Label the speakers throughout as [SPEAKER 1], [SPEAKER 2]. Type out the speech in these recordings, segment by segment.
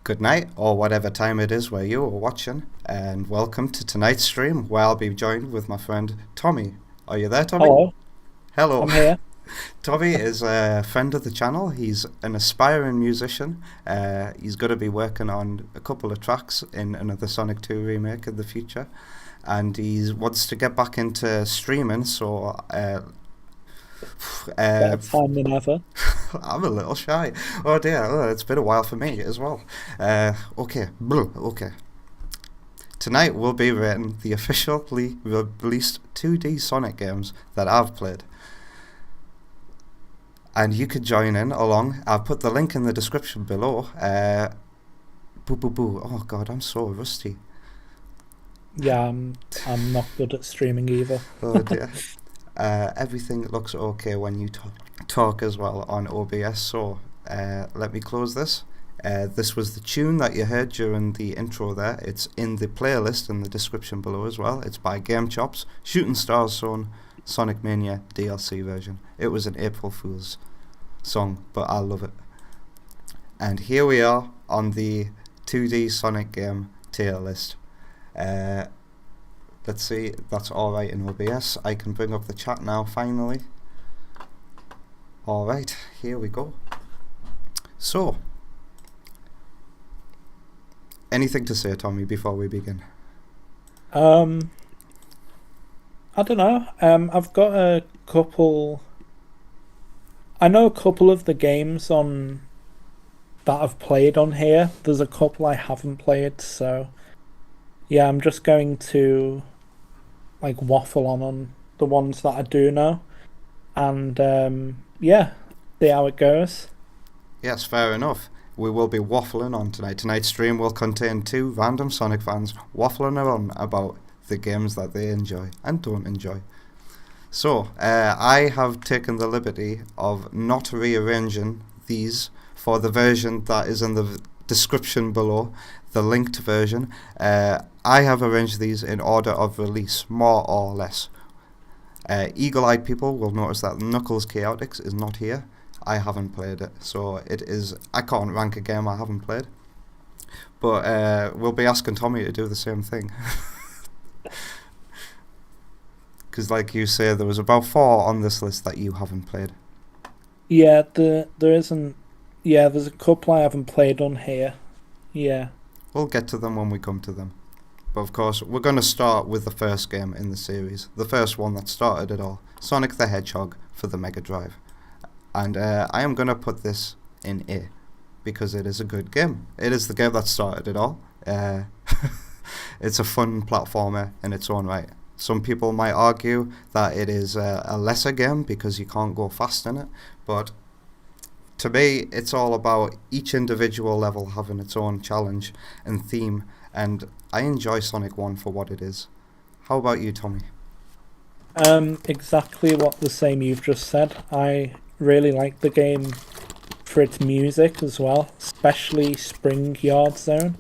[SPEAKER 1] Good night, or whatever time it is where you are watching, and welcome to tonight's stream, where I'll be joined with my friend Tommy. Are you there, Tommy?
[SPEAKER 2] Hello.
[SPEAKER 1] Hello.
[SPEAKER 2] I'm here.
[SPEAKER 1] Tommy is a friend of the channel. He's an aspiring musician. He's going to be working on a couple of tracks in another Sonic 2 remake in the future, and he wants to get back into streaming, so
[SPEAKER 2] Better time than ever.
[SPEAKER 1] I'm a little shy. Oh dear, it's been a while for me as well. Okay. Tonight we'll be rating the officially released 2D Sonic games that I've played. And you could join in along. I've put the link in the description below. Oh god, I'm so rusty.
[SPEAKER 2] Yeah, I'm not good at streaming either.
[SPEAKER 1] Oh dear. Everything looks okay when you talk as well on OBS, so let me close this. This was the tune that you heard during the intro there. It's in the playlist in the description below as well. It's by Game Chops, Shooting Stars Zone, Sonic Mania DLC version. It was an April Fool's song, but I love it. And here we are on the 2D Sonic game tier list. Let's see, that's alright in OBS. I can bring up the chat now, finally. Alright, here we go. So, anything to say, Tommy, before we begin?
[SPEAKER 2] I don't know. I've got a couple... I know a couple of the games on that I've played on here. There's a couple I haven't played, so... Yeah, I'm just going to like waffle on the ones that I do know. And yeah, see how it goes.
[SPEAKER 1] Yes, fair enough. We will be waffling on tonight. Tonight's stream will contain 2 random Sonic fans waffling on about the games that they enjoy and don't enjoy. So, I have taken the liberty of not rearranging these for the version that is in the description below, the linked version. I have arranged these in order of release, more or less. Eagle-eyed people will notice that Knuckles Chaotix is not here. I haven't played it, so it is. I can't rank a game I haven't played. But we'll be asking Tommy to do the same thing. Because, like you say, there was about 4 on this list that you haven't played.
[SPEAKER 2] Yeah, there isn't. Yeah, there's a couple I haven't played on here. Yeah.
[SPEAKER 1] We'll get to them when we come to them. But of course, we're going to start with the first game in the series. The first one that started it all. Sonic the Hedgehog for the Mega Drive. And I am going to put this in A. Because it is a good game. It is the game that started it all. It's a fun platformer in its own right. Some people might argue that it is a lesser game because you can't go fast in it. But to me, it's all about each individual level having its own challenge and theme, and I enjoy Sonic 1 for what it is. How about you, Tommy?
[SPEAKER 2] Exactly what the same you've just said. I really like the game for its music as well, especially Spring Yard Zone.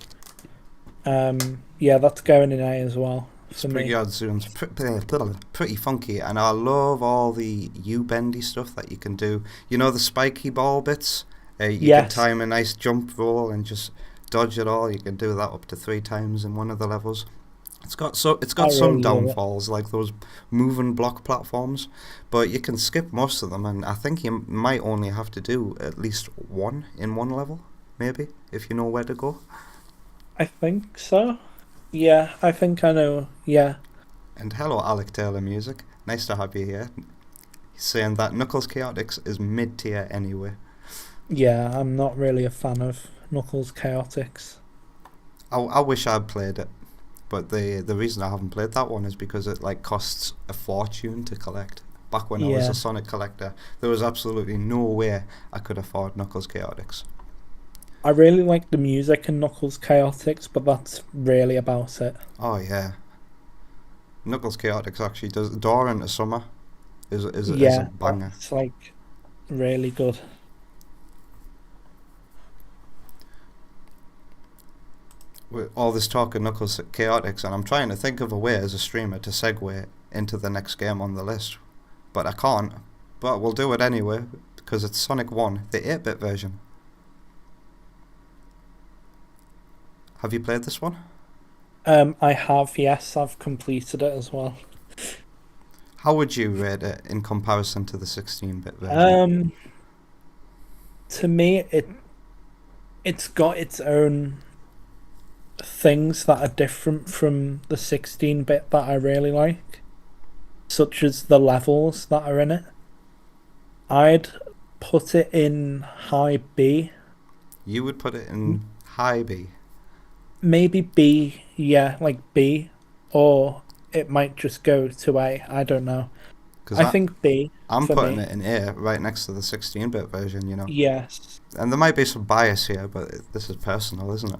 [SPEAKER 2] Yeah, that's going in A as well.
[SPEAKER 1] Spring Yard Zone's pretty funky, and I love all the U-bendy stuff that you can do. You know the spiky ball bits? You can time a nice jump roll and just dodge it all. You can do that up to 3 times in one of the levels. It's got some downfalls, like those moving block platforms, but you can skip most of them, and I think you might only have to do at least 1 in one level, maybe, if you know where to go.
[SPEAKER 2] I think so. Yeah, I think I know, yeah.
[SPEAKER 1] And hello, Alec Taylor Music. Nice to have you here. He's saying that Knuckles Chaotix is mid-tier anyway.
[SPEAKER 2] Yeah, I'm not really a fan of Knuckles Chaotix.
[SPEAKER 1] I wish I'd played it, but the reason I haven't played that one is because it like costs a fortune to collect. Back when I was a Sonic collector, there was absolutely no way I could afford Knuckles Chaotix.
[SPEAKER 2] I really like the music in Knuckles Chaotix, but that's really about it.
[SPEAKER 1] Oh yeah, Knuckles Chaotix actually does. Door into Summer is a banger.
[SPEAKER 2] It's like really good.
[SPEAKER 1] With all this talk of Knuckles Chaotix, and I'm trying to think of a way as a streamer to segue into the next game on the list, but I can't. But we'll do it anyway because it's Sonic 1, the 8-bit version. Have you played this one?
[SPEAKER 2] I have, yes. I've completed it as well.
[SPEAKER 1] How would you rate it in comparison to the 16-bit version?
[SPEAKER 2] To me, it's got its own things that are different from the 16-bit that I really like, such as the levels that are in it. I'd put it in high B.
[SPEAKER 1] You would put it in high B?
[SPEAKER 2] Maybe B, yeah, like B, or it might just go to A. I don't know. I think B.
[SPEAKER 1] I'm putting it in A, right next to the 16-bit version, you know.
[SPEAKER 2] Yes.
[SPEAKER 1] And there might be some bias here, but this is personal, isn't it?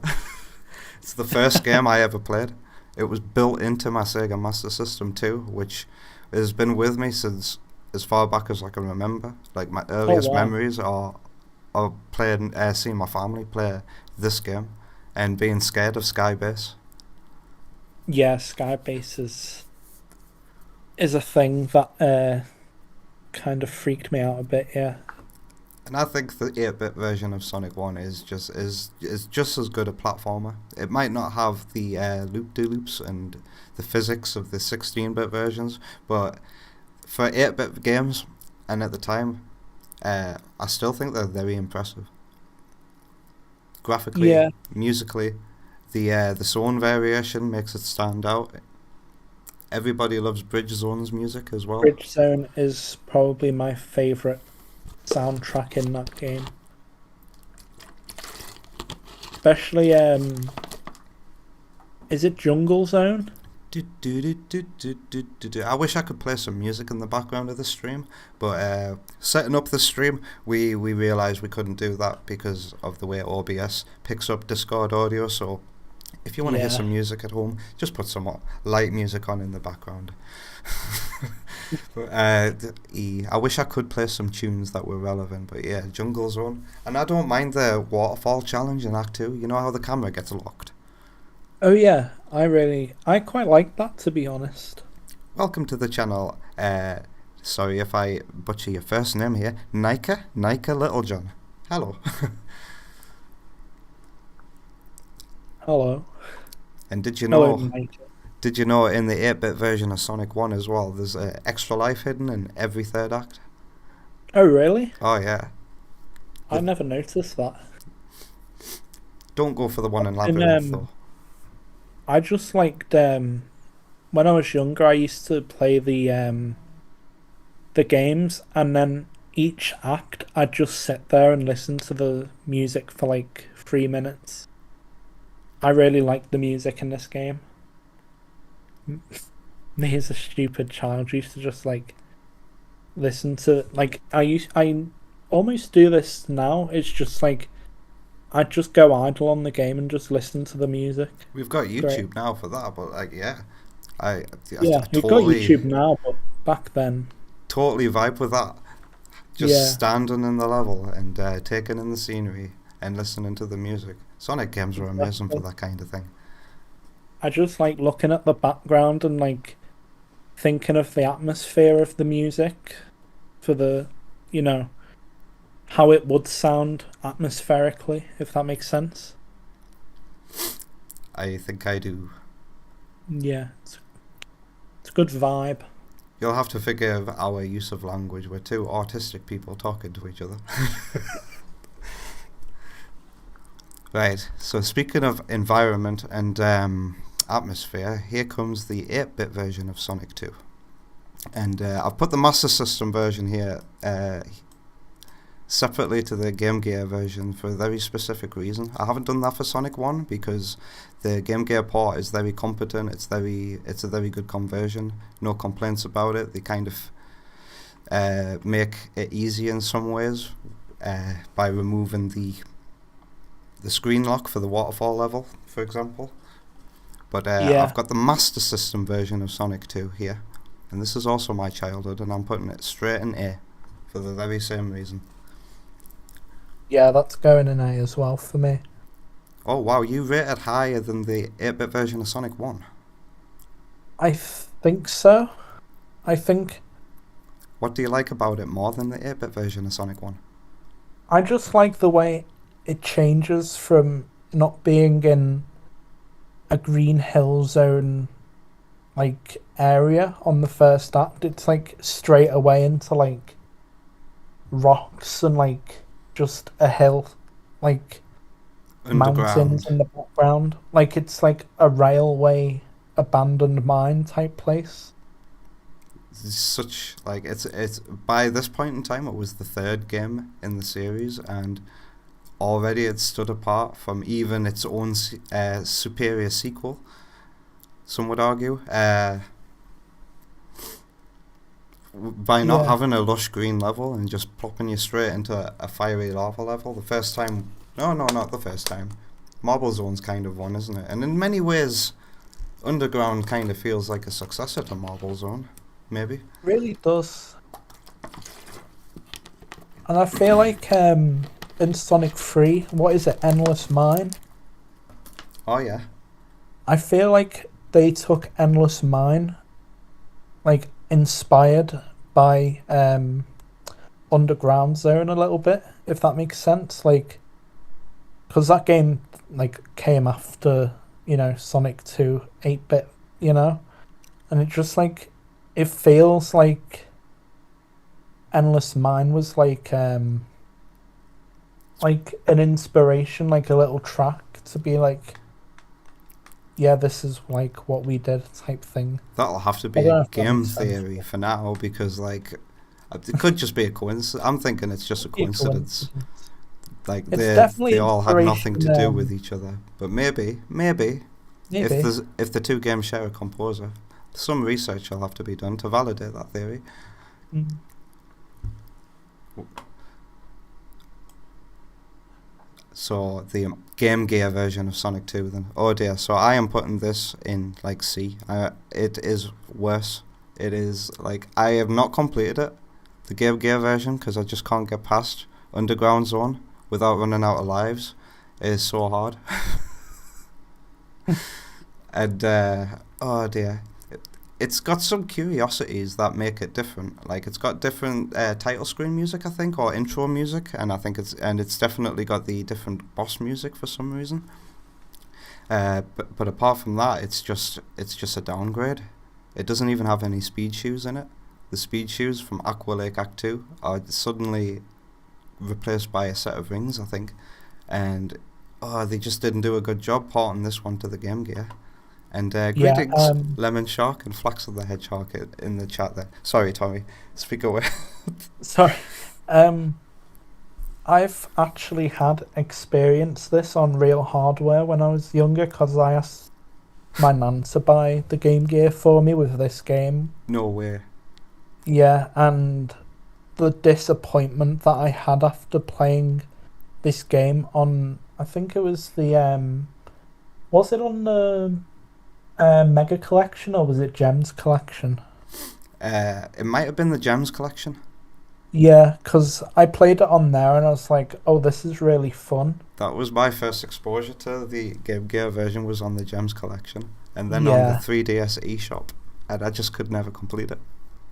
[SPEAKER 1] It's the first game I ever played. It was built into my Sega Master System 2, which has been with me since as far back as I can remember. Like my earliest memories are playing, seeing my family play this game. And being scared of Skybase.
[SPEAKER 2] Yeah, Skybase is a thing that kind of freaked me out a bit, yeah.
[SPEAKER 1] And I think the 8-bit version of Sonic 1 is just as good a platformer. It might not have the loop-de-loops and the physics of the 16-bit versions, but for 8-bit games, and at the time, I still think they're very impressive. Graphically,
[SPEAKER 2] Yeah,
[SPEAKER 1] musically, the zone variation makes it stand out. Everybody loves Bridge Zone's music as well.
[SPEAKER 2] Bridge Zone is probably my favorite soundtrack in that game. Especially, is it Jungle Zone?
[SPEAKER 1] I wish I could play some music in the background of the stream, but setting up the stream, we realised we couldn't do that because of the way OBS picks up Discord audio. So if you want to hear
[SPEAKER 2] Yeah.
[SPEAKER 1] some music at home, just put some light music on in the background. But, I wish I could play some tunes that were relevant, but yeah, Jungle Zone. And I don't mind the waterfall challenge in Act 2. You know how the camera gets locked?
[SPEAKER 2] Oh yeah, I quite like that, to be honest.
[SPEAKER 1] Welcome to the channel. Sorry if I butcher your first name here. Nika Littlejohn. Hello.
[SPEAKER 2] Hello.
[SPEAKER 1] And did you
[SPEAKER 2] Hello,
[SPEAKER 1] know?
[SPEAKER 2] Mike.
[SPEAKER 1] Did you know in the 8-bit version of Sonic 1 as well, there's extra life hidden in every third act?
[SPEAKER 2] Oh really?
[SPEAKER 1] Oh yeah.
[SPEAKER 2] I never noticed that.
[SPEAKER 1] Don't go for the one in
[SPEAKER 2] And
[SPEAKER 1] Labyrinth though.
[SPEAKER 2] I just liked when I was younger. I used to play the games, and then each act I'd just sit there and listen to the music for like 3 minutes. I really liked the music in this game. Me as a stupid child used to just like listen to I almost do this now. It's just like I just go idle on the game and just listen to the music.
[SPEAKER 1] We've got YouTube
[SPEAKER 2] Great.
[SPEAKER 1] now for that, but like yeah, I
[SPEAKER 2] Yeah, you've got YouTube now, but back then,
[SPEAKER 1] totally vibe with that. Just
[SPEAKER 2] Yeah.
[SPEAKER 1] standing in the level and taking in the scenery and listening to the music. Sonic games were amazing for that kind of thing.
[SPEAKER 2] I just like looking at the background and like thinking of the atmosphere of the music for the, you know, how it would sound atmospherically, if that makes sense.
[SPEAKER 1] I think I do.
[SPEAKER 2] Yeah, it's a good vibe.
[SPEAKER 1] You'll have to forgive our use of language. We're two autistic people talking to each other. Right, so speaking of environment and atmosphere, here comes the 8-bit version of Sonic 2. And I've put the Master System version here separately to the Game Gear version for a very specific reason. I haven't done that for Sonic 1 because the Game Gear port is very competent. It's a very good conversion. No complaints about it. They kind of make it easy in some ways by removing the screen lock for the waterfall level, for example. But
[SPEAKER 2] Yeah.
[SPEAKER 1] I've got the Master System version of Sonic 2 here. And this is also my childhood, and I'm putting it straight in A for the very same reason.
[SPEAKER 2] Yeah, that's going in A as well for me.
[SPEAKER 1] Oh wow, you rate it higher than the 8-bit version of Sonic 1.
[SPEAKER 2] I think so. I think
[SPEAKER 1] What do you like about it more than the 8-bit version of Sonic 1?
[SPEAKER 2] I just like the way it changes from not being in a Green Hill Zone like area on the first act. It's like straight away into like rocks and like just a hill, like mountains
[SPEAKER 1] Underground.
[SPEAKER 2] in the background. Like it's like a railway abandoned mine type place.
[SPEAKER 1] It's such like it's by this point in time it was the third game in the series, and already it stood apart from even its own superior sequel, some would argue, by not
[SPEAKER 2] Yeah.
[SPEAKER 1] having a lush green level and just plopping you straight into a fiery lava level. The first time, no, not the first time. Marble Zone's kind of one, isn't it? And in many ways, Underground kind of feels like a successor to Marble Zone, maybe.
[SPEAKER 2] Really does. And I feel like in Sonic 3, what is it, Endless Mine?
[SPEAKER 1] Oh yeah.
[SPEAKER 2] I feel like they took Endless Mine, like inspired by Underground Zone a little bit if that makes sense. Like, because that game like came after, Sonic 2 8-bit, and it just like it feels like Endless Mine was like an inspiration, like a little track to be like, yeah, this is like what we did type thing.
[SPEAKER 1] That'll have to
[SPEAKER 2] I
[SPEAKER 1] be
[SPEAKER 2] don't know
[SPEAKER 1] a
[SPEAKER 2] if that
[SPEAKER 1] game
[SPEAKER 2] makes sense.
[SPEAKER 1] theory for now, because like it could just be a coincidence. I'm thinking it's just a
[SPEAKER 2] Be a
[SPEAKER 1] coincidence. Like
[SPEAKER 2] It's
[SPEAKER 1] they
[SPEAKER 2] definitely
[SPEAKER 1] all had nothing to
[SPEAKER 2] inspiration,
[SPEAKER 1] do with each other. But maybe
[SPEAKER 2] maybe.
[SPEAKER 1] if the two games share a composer, some research will have to be done to validate that theory.
[SPEAKER 2] Mm.
[SPEAKER 1] So the Game Gear version of Sonic 2 then. Oh dear, so I am putting this in like C. It is worse. It is like, I have not completed it, the Game Gear version, because I just can't get past Underground Zone without running out of lives. It is so hard. And oh dear. It's got some curiosities that make it different. Like, it's got different title screen music, I think, or intro music, and I think it's definitely got the different boss music for some reason. But apart from that, it's just a downgrade. It doesn't even have any speed shoes in it. The speed shoes from Aqua Lake Act 2 are suddenly replaced by a set of rings, I think, and they just didn't do a good job porting this one to the Game Gear. And greetings, Lemon Shark and Flax of the Hedgehog in the chat there. Sorry, Tommy, speak away.
[SPEAKER 2] Sorry. I've actually had experienced this on real hardware when I was younger, because I asked my nan to buy the Game Gear for me with this game.
[SPEAKER 1] No way.
[SPEAKER 2] Yeah, and the disappointment that I had after playing this game on, I think it was was it on the Mega Collection, or was it Gems Collection?
[SPEAKER 1] It might have been the Gems Collection.
[SPEAKER 2] Yeah, because I played it on there and I was like, oh, this is really fun.
[SPEAKER 1] That was my first exposure to the Game Gear version, was on the Gems Collection, and then on the 3DS eShop, and I just could never complete it.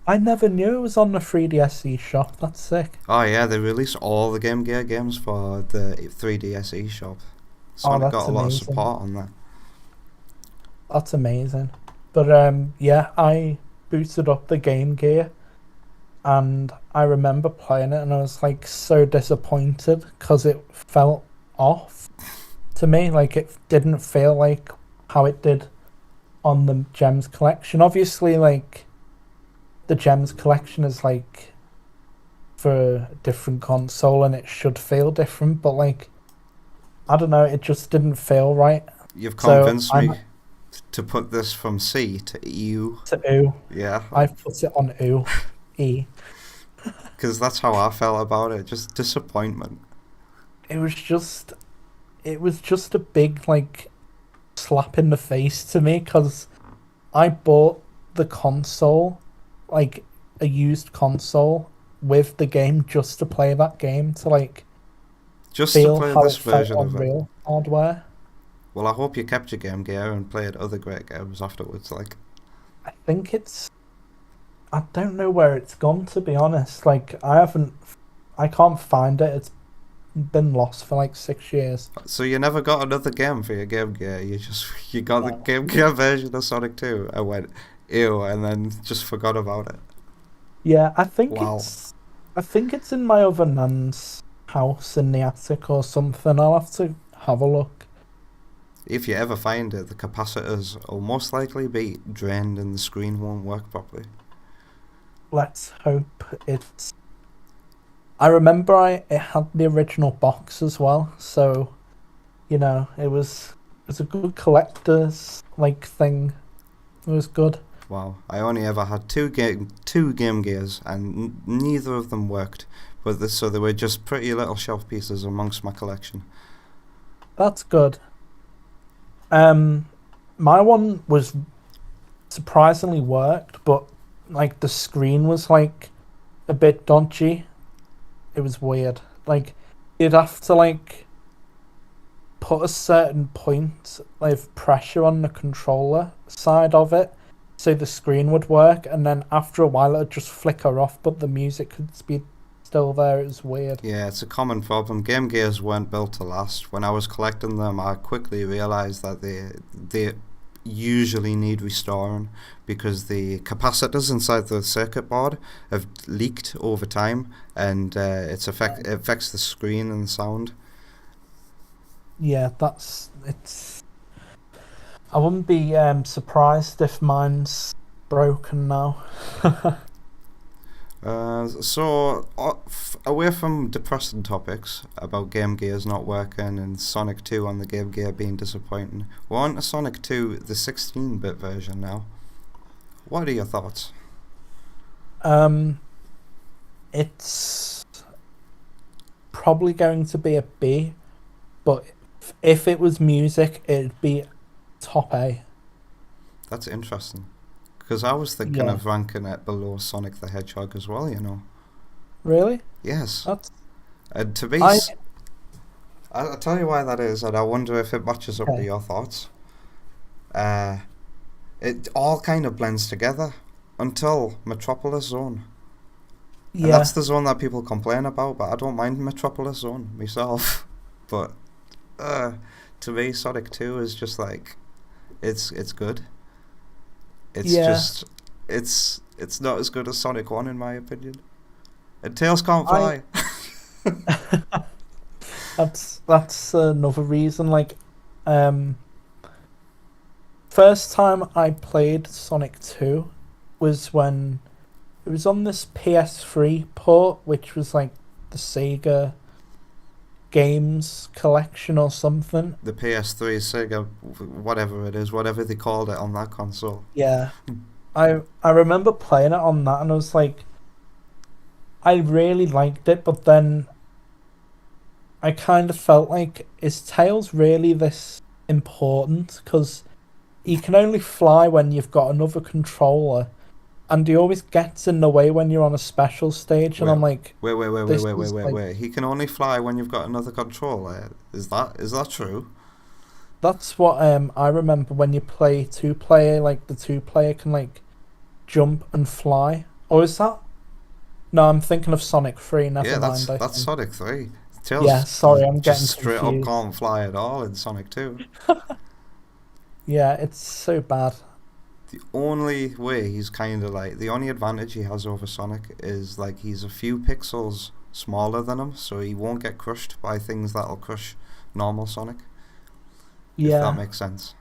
[SPEAKER 2] I never knew it was on the 3DS eShop. That's sick.
[SPEAKER 1] Oh yeah, they released all the Game Gear games for the 3DS eShop. Sonic got a lot of support on that.
[SPEAKER 2] That's amazing. But yeah, I booted up the Game Gear, and I remember playing it, and I was like so disappointed because it felt off to me. Like, it didn't feel like how it did on the Gems Collection. Obviously, like, the Gems Collection is like for a different console and it should feel different, but like, I don't know, it just didn't feel right.
[SPEAKER 1] You've convinced me to put this from C to EU.
[SPEAKER 2] To U.
[SPEAKER 1] Yeah.
[SPEAKER 2] I've put it on U. E.
[SPEAKER 1] Because that's how I felt about it, just disappointment.
[SPEAKER 2] It was just a big, like, slap in the face to me, because I bought the console, like a used console, with the game just to play that game, to like
[SPEAKER 1] just
[SPEAKER 2] feel
[SPEAKER 1] to play
[SPEAKER 2] how
[SPEAKER 1] this
[SPEAKER 2] it felt
[SPEAKER 1] version
[SPEAKER 2] on
[SPEAKER 1] of it.
[SPEAKER 2] real hardware.
[SPEAKER 1] Well, I hope you kept your Game Gear and played other great games afterwards. Like,
[SPEAKER 2] I think I don't know where it's gone, to be honest. Like, I can't find it. It's been lost for like 6 years.
[SPEAKER 1] So you never got another game for your Game Gear? You got the Game Gear version of Sonic 2 and went, ew, and then just forgot about it.
[SPEAKER 2] Yeah, I think it's in my other nan's house in the attic or something. I'll have to have a look.
[SPEAKER 1] If you ever find it, the capacitors will most likely be drained and the screen won't work properly.
[SPEAKER 2] Let's hope it's... I remember it had the original box as well, so, you know, it was a good collector's like thing. It was good.
[SPEAKER 1] Wow, I only ever had two Game Gears, and neither of them worked. So they were just pretty little shelf pieces amongst my collection.
[SPEAKER 2] That's good. My one was surprisingly worked, but like the screen was like a bit dodgy. It was weird. Like, you'd have to like put a certain point of pressure on the controller side of it so the screen would work, and then after a while it'd just flicker off, but the music could be still there. It was weird.
[SPEAKER 1] Yeah, it's a common problem. Game Gears weren't built to last. When I was collecting them, I quickly realised that they usually need restoring because the capacitors inside the circuit board have leaked over time, and it affects the screen and the sound.
[SPEAKER 2] Yeah, it's. I wouldn't be surprised if mine's broken now.
[SPEAKER 1] So, away from depressing topics about Game Gears not working and Sonic 2 on the Game Gear being disappointing, we're on to Sonic 2, the 16-bit version now. What are your thoughts?
[SPEAKER 2] It's probably going to be a B, but if it was music, it'd be top A.
[SPEAKER 1] That's interesting. Because I was thinking of ranking it below Sonic the Hedgehog as well, you know.
[SPEAKER 2] Really?
[SPEAKER 1] Yes.
[SPEAKER 2] That's...
[SPEAKER 1] And to be... I'll tell you why that is, and I wonder if it matches up to your thoughts. It all kind of blends together until Metropolis Zone. And that's the zone that people complain about, but I don't mind Metropolis Zone myself. But to me, Sonic 2 is just like... It's good. It's just it's not as good as Sonic 1 in my opinion. And Tails can't fly.
[SPEAKER 2] That's another reason. Like, first time I played Sonic 2 was when it was on this PS3 port, which was like the Sega games collection or something.
[SPEAKER 1] The PS3, Sega, whatever it is, whatever they called it on that console.
[SPEAKER 2] Yeah. I remember playing it on that and I was like, I really liked it, but then I kind of felt like, is Tails really this important? Because he can only fly when you've got another controller, and he always gets in the way when you're on a special stage, and I'm like...
[SPEAKER 1] Wait. He can only fly when you've got another controller. Is that true?
[SPEAKER 2] That's what I remember when you play two-player, like the two-player can like jump and fly. Or is that... No, I'm thinking of Sonic 3, never mind.
[SPEAKER 1] That's Sonic 3. Tails
[SPEAKER 2] sorry, I'm getting
[SPEAKER 1] straight
[SPEAKER 2] confused.
[SPEAKER 1] up can't fly at all in Sonic 2.
[SPEAKER 2] Yeah, it's so bad.
[SPEAKER 1] The only way he's kind of like... The only advantage he has over Sonic is like he's a few pixels smaller than him, so he won't get crushed by things that'll crush normal Sonic.
[SPEAKER 2] Yeah.
[SPEAKER 1] If that makes sense.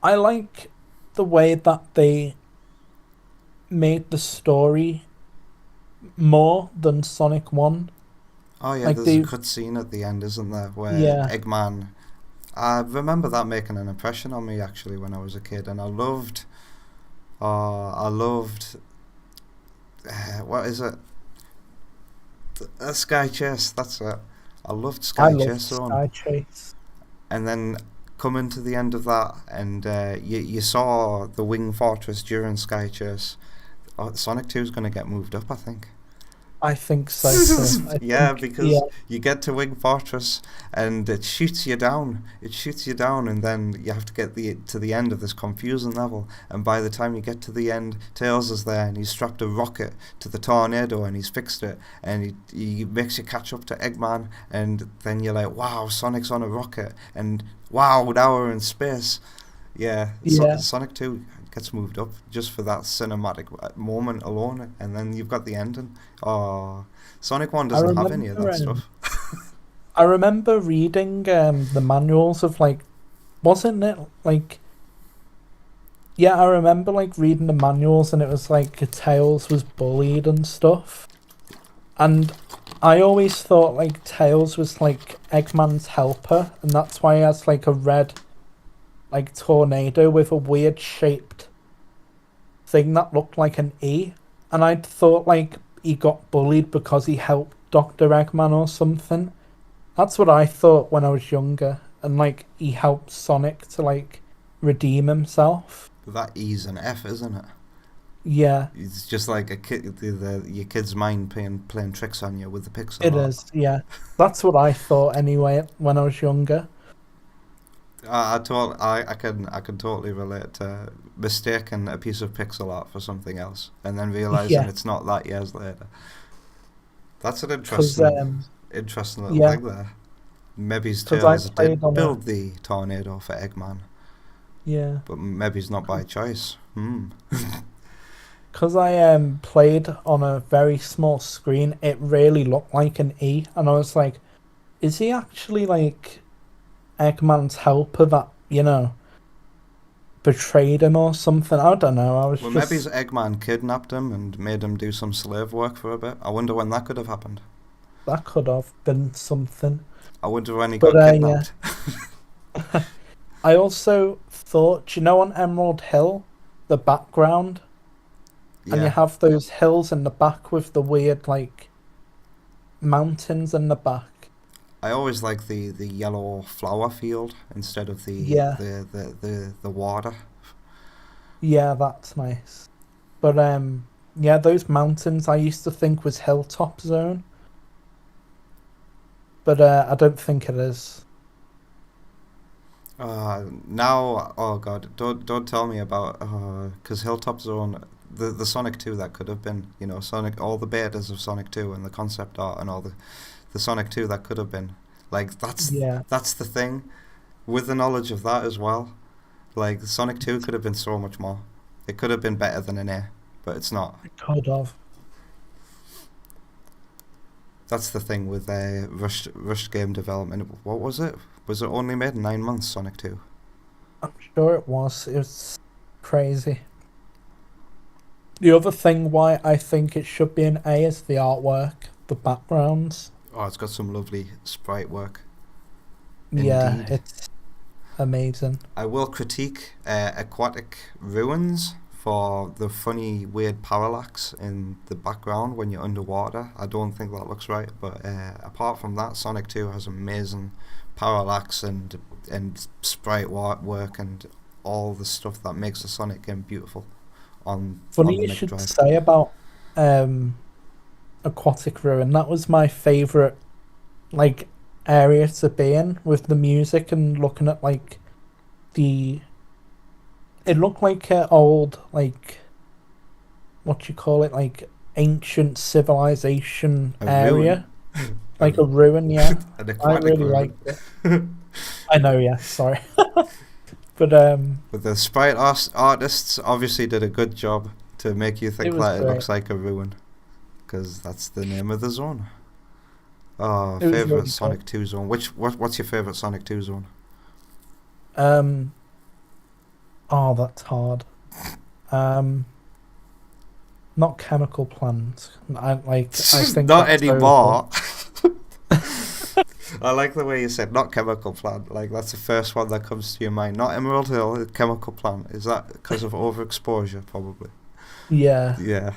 [SPEAKER 2] I like the way that they made the story more than Sonic 1.
[SPEAKER 1] Oh yeah,
[SPEAKER 2] like
[SPEAKER 1] there's a cutscene at the end, isn't there, where Eggman... I remember that making an impression on me actually when I was a kid, and I loved what is it? Sky Chase, that's it. I loved Sky Chase.
[SPEAKER 2] Sky Chase.
[SPEAKER 1] And then coming to the end of that, and you saw the Wing Fortress during Sky Chase. Sonic 2 is going to get moved up, I think.
[SPEAKER 2] I think so too.
[SPEAKER 1] Because you get to Wing Fortress and it shoots you down. And then you have to get to the end of this confusing level. And by the time you get to the end, Tails is there and he's strapped a rocket to the tornado and he's fixed it. And he makes you catch up to Eggman. And then you're like, wow, Sonic's on a rocket. And wow, now we're in space. Sonic 2 gets moved up just for that cinematic moment alone, and then you've got the ending. Sonic 1 doesn't have any of that stuff.
[SPEAKER 2] I remember reading the manuals of like, wasn't it like... Yeah, I remember like reading the manuals and it was like Tails was bullied and stuff. And I always thought like Tails was like Eggman's helper, and that's why he has like a red like tornado with a weird shaped thing that looked like an E, and I thought like he got bullied because he helped Dr. Eggman or something. That's what I thought when I was younger, and like he helped Sonic to like redeem himself.
[SPEAKER 1] That E's an F, isn't it?
[SPEAKER 2] Yeah.
[SPEAKER 1] It's just like a kid, your kid's mind playing tricks on you with the pixel
[SPEAKER 2] art.
[SPEAKER 1] It
[SPEAKER 2] is, yeah. That's what I thought anyway when I was younger.
[SPEAKER 1] I can totally relate to mistaking a piece of pixel art for something else and then realising it's not that years later. That's an
[SPEAKER 2] because
[SPEAKER 1] interesting little
[SPEAKER 2] yeah,
[SPEAKER 1] thing there. Maybe his
[SPEAKER 2] because I
[SPEAKER 1] Tails
[SPEAKER 2] played
[SPEAKER 1] did
[SPEAKER 2] on a
[SPEAKER 1] build the tornado for Eggman,
[SPEAKER 2] yeah,
[SPEAKER 1] but maybe it's not by choice.
[SPEAKER 2] because I played on a very small screen. It really looked like an E, and I was like, is he actually like Eggman's helper that betrayed him or something? I don't know. I was
[SPEAKER 1] Well, maybe his
[SPEAKER 2] just
[SPEAKER 1] Eggman kidnapped him and made him do some slave work for a bit. I wonder when that could have happened.
[SPEAKER 2] that could have been something.
[SPEAKER 1] I wonder when he
[SPEAKER 2] But
[SPEAKER 1] got
[SPEAKER 2] yeah,
[SPEAKER 1] kidnapped.
[SPEAKER 2] I also thought, on Emerald Hill, the background, and you
[SPEAKER 1] Yeah,
[SPEAKER 2] have those hills in the back with the weird like mountains in the back.
[SPEAKER 1] I always like the yellow flower field instead of
[SPEAKER 2] Yeah,
[SPEAKER 1] the water.
[SPEAKER 2] yeah, that's nice. But yeah, those mountains I used to think was Hilltop Zone, but I don't think it is.
[SPEAKER 1] Now, oh god, don't tell me about because Hilltop Zone, the Sonic 2 that could have been, Sonic, all the betas of Sonic 2 and the concept art and all the Sonic 2 that could have been. Like
[SPEAKER 2] Yeah,
[SPEAKER 1] that's the thing with the knowledge of that as well. Like Sonic 2 could have been so much more. It could have been better than an A, but it's not.
[SPEAKER 2] it could have.
[SPEAKER 1] That's the thing with rushed game development. What was it? Was it only made in 9 months, Sonic 2?
[SPEAKER 2] I'm sure it was. It was crazy. The other thing why I think it should be an A is the artwork, the backgrounds.
[SPEAKER 1] Oh, it's got some lovely sprite work.
[SPEAKER 2] Yeah,
[SPEAKER 1] Indeed.
[SPEAKER 2] it's amazing.
[SPEAKER 1] I will critique Aquatic Ruins for the funny, weird parallax in the background when you're underwater. I don't think that looks right, but apart from that, Sonic 2 has amazing parallax and sprite work and all the stuff that makes a Sonic game beautiful on
[SPEAKER 2] Funny
[SPEAKER 1] the
[SPEAKER 2] you
[SPEAKER 1] Mega
[SPEAKER 2] should
[SPEAKER 1] Drive.
[SPEAKER 2] say about um Aquatic Ruin. That was my favourite like area to be in with the music and looking at like the it looked like an old like what you call it, like ancient civilization
[SPEAKER 1] A ruin.
[SPEAKER 2] area. Like a ruin, yeah.
[SPEAKER 1] An
[SPEAKER 2] I
[SPEAKER 1] aquatic
[SPEAKER 2] really
[SPEAKER 1] ruin.
[SPEAKER 2] liked it. I know, yeah, sorry. But
[SPEAKER 1] But the sprite artists obviously did a good job to make you
[SPEAKER 2] it
[SPEAKER 1] think
[SPEAKER 2] was
[SPEAKER 1] that it
[SPEAKER 2] great.
[SPEAKER 1] looks like a ruin, because that's the name of the zone. Oh,
[SPEAKER 2] It was
[SPEAKER 1] favorite
[SPEAKER 2] really good.
[SPEAKER 1] Sonic 2 zone. What's your favorite Sonic 2 zone?
[SPEAKER 2] Um oh, that's hard. Um Not chemical plant. I think
[SPEAKER 1] Not
[SPEAKER 2] that's over.
[SPEAKER 1] anymore. I like the way you said not chemical plant. Like that's the first one that comes to your mind. Not Emerald Hill, chemical plant. Is that because of overexposure? Probably.
[SPEAKER 2] Yeah.
[SPEAKER 1] Yeah.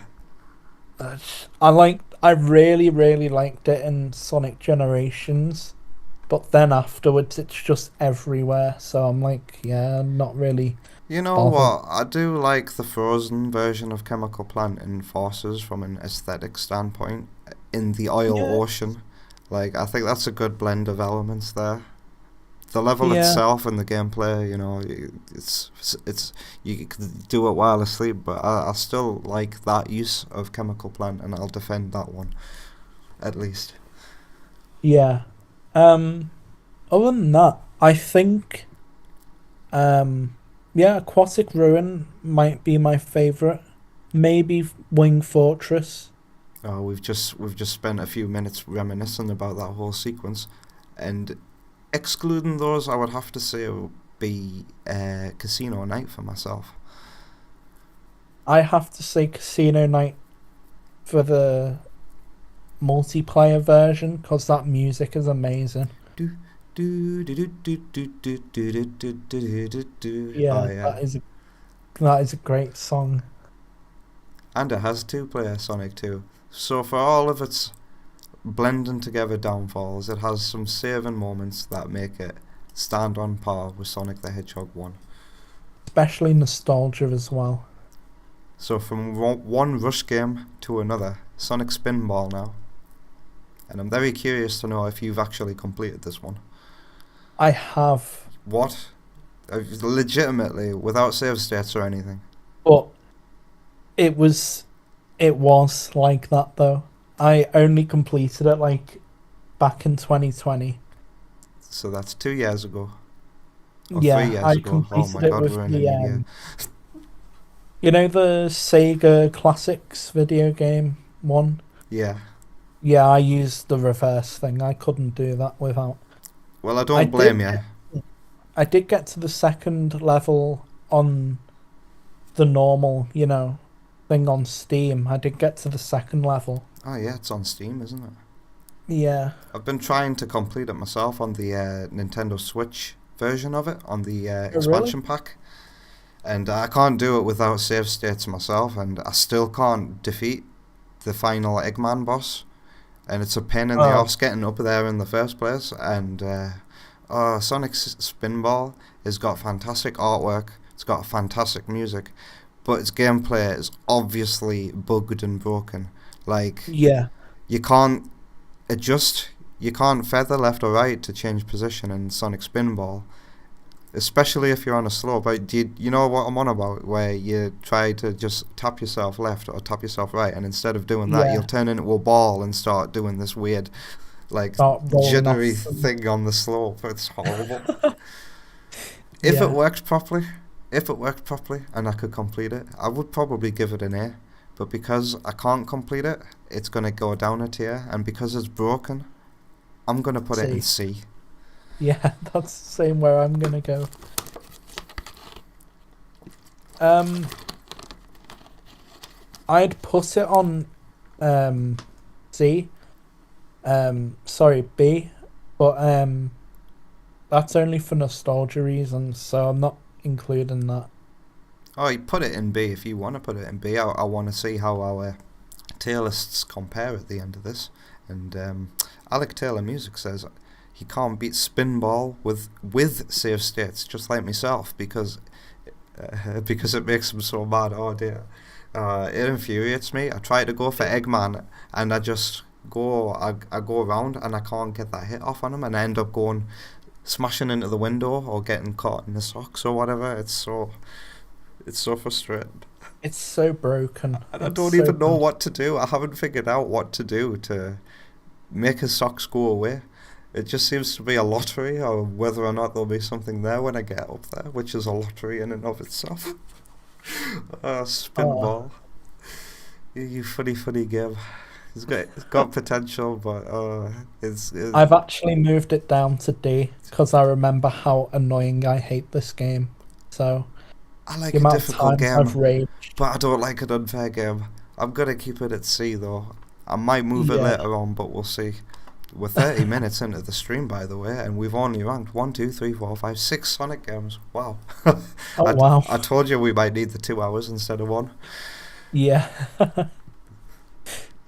[SPEAKER 2] I really, really liked it in Sonic Generations, but then afterwards it's just everywhere. So I'm like, yeah, I'm not really
[SPEAKER 1] You know
[SPEAKER 2] bothered.
[SPEAKER 1] what? I do like the frozen version of Chemical Plant in Forces from an aesthetic standpoint in the oil
[SPEAKER 2] Yeah.
[SPEAKER 1] ocean. Like, I think that's a good blend of elements there. The level
[SPEAKER 2] Yeah.
[SPEAKER 1] itself and the gameplay, it's you can do it while asleep, but I still like that use of Chemical Plant, and I'll defend that one at least.
[SPEAKER 2] Yeah. Um, Other than that, I think, yeah, Aquatic Ruin might be my favorite. Maybe Wing Fortress.
[SPEAKER 1] We've just spent a few minutes reminiscing about that whole sequence, and excluding those, I would have to say it would be Casino Night for myself.
[SPEAKER 2] I have to say Casino Night for the multiplayer version because that music is amazing.
[SPEAKER 1] Do do do do do do do do do do do do. Oh
[SPEAKER 2] Yeah,
[SPEAKER 1] yeah,
[SPEAKER 2] that is a great song.
[SPEAKER 1] and it has two-player Sonic 2. So for all of its blending together downfalls, it has some saving moments that make it stand on par with Sonic the Hedgehog 1.
[SPEAKER 2] Especially nostalgia as well.
[SPEAKER 1] So from one rush game to another, Sonic Spinball now. And I'm very curious to know if you've actually completed this one.
[SPEAKER 2] I have,
[SPEAKER 1] What? Legitimately, without save states or anything.
[SPEAKER 2] but it was like that though. I only completed it like back in 2020.
[SPEAKER 1] So that's 2 years ago. Or three
[SPEAKER 2] Yeah,
[SPEAKER 1] years
[SPEAKER 2] I
[SPEAKER 1] ago. Oh my
[SPEAKER 2] completed it
[SPEAKER 1] god,
[SPEAKER 2] with
[SPEAKER 1] we're in a
[SPEAKER 2] the
[SPEAKER 1] new year.
[SPEAKER 2] you know the Sega Classics video game one?
[SPEAKER 1] Yeah.
[SPEAKER 2] Yeah, I used the reverse thing. I couldn't do that without.
[SPEAKER 1] Well, I
[SPEAKER 2] I
[SPEAKER 1] don't
[SPEAKER 2] did
[SPEAKER 1] blame you.
[SPEAKER 2] I did get to the second level on the normal, thing on Steam. I did get to the second level.
[SPEAKER 1] Oh yeah, it's on Steam, isn't it?
[SPEAKER 2] Yeah.
[SPEAKER 1] I've been trying to complete it myself on the Nintendo Switch version of it, on the
[SPEAKER 2] Oh, really?
[SPEAKER 1] expansion pack. And I can't do it without save states myself, and I still can't defeat the final Eggman boss. And it's a pain in the
[SPEAKER 2] Oh,
[SPEAKER 1] arse getting up there in the first place. And Sonic Spinball has got fantastic artwork, it's got fantastic music, but its gameplay is obviously bugged and broken. Like,
[SPEAKER 2] yeah.
[SPEAKER 1] you can't adjust, you can't feather left or right to change position in Sonic Spinball, especially if you're on a slope. You know what I'm on about? Where you try to just tap yourself left or tap yourself right, and instead of doing that, you'll
[SPEAKER 2] Yeah.
[SPEAKER 1] turn into a ball and start doing this weird, like,
[SPEAKER 2] Start rolling off
[SPEAKER 1] jittery
[SPEAKER 2] some.
[SPEAKER 1] thing on the slope. It's horrible. If it
[SPEAKER 2] Yeah.
[SPEAKER 1] worked properly, and I could complete it, I would probably give it an A. But because I can't complete it, it's gonna go down a tier, and because it's broken, I'm gonna put it in
[SPEAKER 2] See.
[SPEAKER 1] C.
[SPEAKER 2] Yeah, that's the same where I'm gonna go. Um, I'd put it on C. Sorry, B, but that's only for nostalgia reasons, so I'm not including that.
[SPEAKER 1] Oh, you put it in B if you want to put it in B. I want to see how our tier lists compare at the end of this. And Alec Taylor Music says he can't beat Spinball with save states, just like myself, because it makes him so mad. Oh dear, it infuriates me. I try to go for Eggman, and I go around, and I can't get that hit off on him, and I end up going smashing into the window or getting caught in the socks or whatever. It's so frustrating.
[SPEAKER 2] It's so broken.
[SPEAKER 1] And I
[SPEAKER 2] It's
[SPEAKER 1] don't
[SPEAKER 2] so
[SPEAKER 1] even know
[SPEAKER 2] bad.
[SPEAKER 1] what to do. I haven't figured out what to do to make his socks go away. It just seems to be a lottery, or whether or not there'll be something there when I get up there, which is a lottery in and of itself.
[SPEAKER 2] Oh,
[SPEAKER 1] Spinball. You funny game. It's got potential, but it's
[SPEAKER 2] I've actually moved it down to D because I remember how annoying I hate this game. So
[SPEAKER 1] I
[SPEAKER 2] the
[SPEAKER 1] like a
[SPEAKER 2] amount of
[SPEAKER 1] difficult
[SPEAKER 2] times I've
[SPEAKER 1] game,
[SPEAKER 2] raged.
[SPEAKER 1] but I don't like an unfair game. I'm gonna keep it at C though. I might move it
[SPEAKER 2] Yeah.
[SPEAKER 1] later on, but we'll see. We're 30 minutes into the stream, by the way, and we've only ranked 1, 2, 3, 4, 5, 6 Sonic games. Wow.
[SPEAKER 2] Oh
[SPEAKER 1] I,
[SPEAKER 2] wow.
[SPEAKER 1] I told you we might need the 2 hours instead of one.
[SPEAKER 2] Yeah.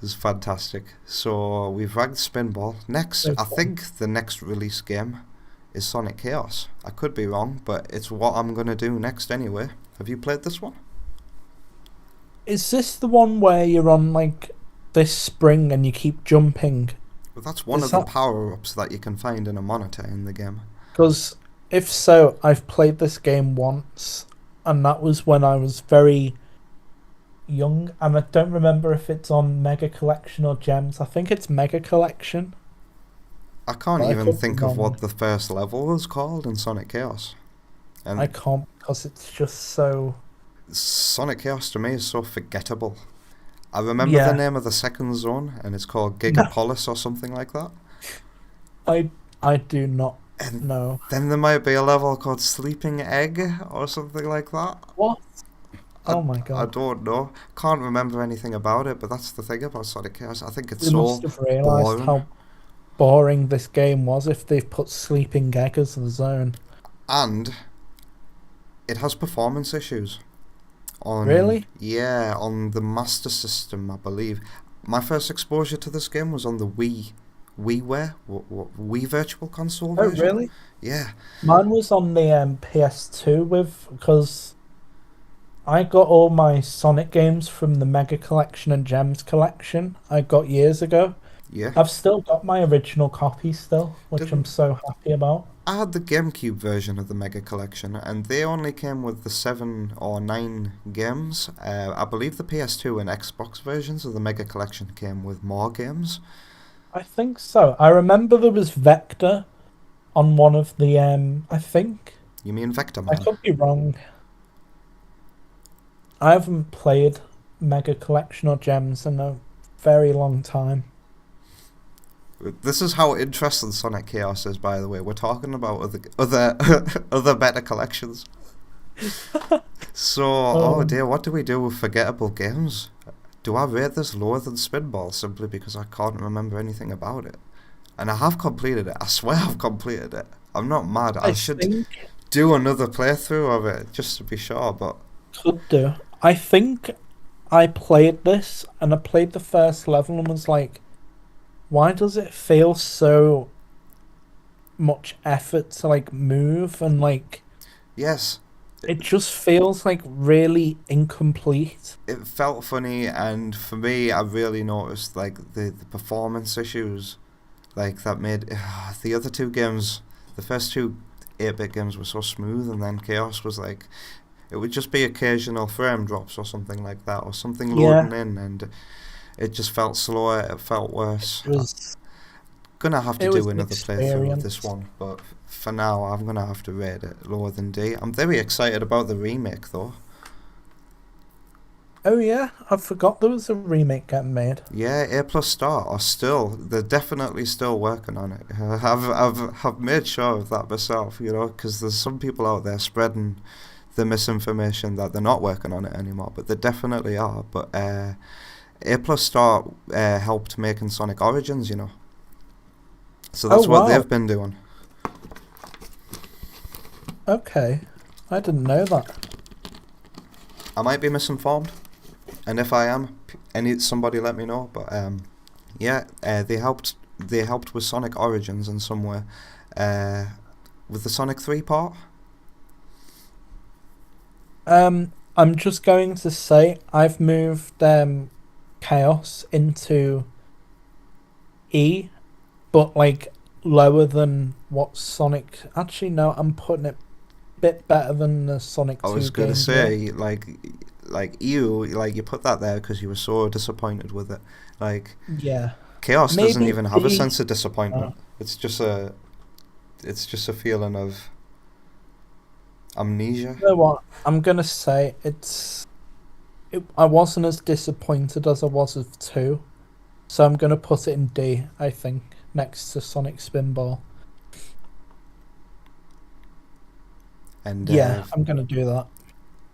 [SPEAKER 1] This is fantastic. So we've ranked Spinball. Next,
[SPEAKER 2] So
[SPEAKER 1] I
[SPEAKER 2] fun.
[SPEAKER 1] think the next release game is Sonic Chaos. I could be wrong, but it's what I'm going to do next anyway. Have you played this one?
[SPEAKER 2] Is this the one where you're on like this spring and you keep jumping?
[SPEAKER 1] Well, that's one
[SPEAKER 2] Is
[SPEAKER 1] of the
[SPEAKER 2] that
[SPEAKER 1] power-ups that you can find in a monitor in the game.
[SPEAKER 2] because if so, I've played this game once, and that was when I was very young, and I don't remember if it's on Mega Collection or Gems. I think it's Mega Collection,
[SPEAKER 1] I can't
[SPEAKER 2] but I
[SPEAKER 1] even
[SPEAKER 2] could be
[SPEAKER 1] think of
[SPEAKER 2] wrong.
[SPEAKER 1] what the first level was called in Sonic Chaos.
[SPEAKER 2] I
[SPEAKER 1] And
[SPEAKER 2] can't because it's just so.
[SPEAKER 1] Sonic Chaos to me is so forgettable. I remember the
[SPEAKER 2] Yeah,
[SPEAKER 1] name of the second zone, and it's called
[SPEAKER 2] no,
[SPEAKER 1] Gigapolis or something like that.
[SPEAKER 2] I do not
[SPEAKER 1] And
[SPEAKER 2] know.
[SPEAKER 1] then there might be a level called Sleeping Egg or something like that.
[SPEAKER 2] What?
[SPEAKER 1] I,
[SPEAKER 2] Oh my
[SPEAKER 1] I
[SPEAKER 2] god.
[SPEAKER 1] don't know. Can't remember anything about it, but that's the thing about Sonic Chaos. I think it's
[SPEAKER 2] They must
[SPEAKER 1] so
[SPEAKER 2] have realised
[SPEAKER 1] boring.
[SPEAKER 2] how boring this game was if they've put Sleeping Egg as the zone.
[SPEAKER 1] And it has performance issues.
[SPEAKER 2] Really?
[SPEAKER 1] On the Master System, I believe. My first exposure to this game was on the WiiWare, Wii Virtual Console
[SPEAKER 2] Oh,
[SPEAKER 1] version.
[SPEAKER 2] really?
[SPEAKER 1] Yeah,
[SPEAKER 2] Mine was on the PS2 because I got all my Sonic games from the Mega Collection and Gems Collection I got years ago.
[SPEAKER 1] yeah.
[SPEAKER 2] I've still got my original copy still, which I'm
[SPEAKER 1] Didn't
[SPEAKER 2] so happy about.
[SPEAKER 1] I had the GameCube version of the Mega Collection, and they only came with the 7 or 9 games. I believe the PS2 and Xbox versions of the Mega Collection came with more games.
[SPEAKER 2] I think so. I remember there was Vector on one of the I think.
[SPEAKER 1] You mean Vector
[SPEAKER 2] I
[SPEAKER 1] Man?
[SPEAKER 2] could be wrong. I haven't played Mega Collection or Gems in a very long time.
[SPEAKER 1] This is how interesting Sonic Chaos is, by the way. We're talking about other better collections. So, oh dear, what do we do with forgettable games? Do I rate this lower than Spinball simply because I can't remember anything about it? And I have completed it. I swear I've completed it. I'm not mad. I should do another playthrough of it just to be sure, but...
[SPEAKER 2] Could do. I think I played this, and I played the first level and was like, why does it feel so much effort to like move and like...
[SPEAKER 1] Yes.
[SPEAKER 2] It just feels like really incomplete.
[SPEAKER 1] It felt funny, and for me, I really noticed like the performance issues, like that made the other two games, the first two 8-bit games were so smooth, and then Chaos was like, it would just be occasional frame drops or something like that, or something loading in, and it just felt slower. It felt worse. Gonna have to do another playthrough of this one, but for now I'm gonna have to rate it lower than D. I'm very excited about the remake though.
[SPEAKER 2] Oh yeah, I forgot there was a remake getting made.
[SPEAKER 1] Yeah, A+ Star are still, they're definitely still working on it. I've made sure of that myself, you know, because there's some people out there spreading the misinformation that they're not working on it anymore, but they definitely are. But A+ Star helped making Sonic Origins, you know. So that's what they've been doing.
[SPEAKER 2] Okay, I didn't know that.
[SPEAKER 1] I might be misinformed, and if I am, somebody let me know. But yeah, they helped with Sonic Origins in some way, with the Sonic 3 part.
[SPEAKER 2] I'm just going to say I've moved Chaos into E, but like lower than what Sonic... Actually, no, I'm putting it a bit better than the Sonic 2 game.
[SPEAKER 1] I was going to say, like you put that there because you were so disappointed with it. Like,
[SPEAKER 2] yeah,
[SPEAKER 1] Chaos doesn't even have a sense of disappointment. It's just a feeling of amnesia.
[SPEAKER 2] You know what? I'm gonna say I wasn't as disappointed as I was with 2, so I'm gonna put it in D. I think next to Sonic Spinball.
[SPEAKER 1] And
[SPEAKER 2] yeah, I'm gonna do that.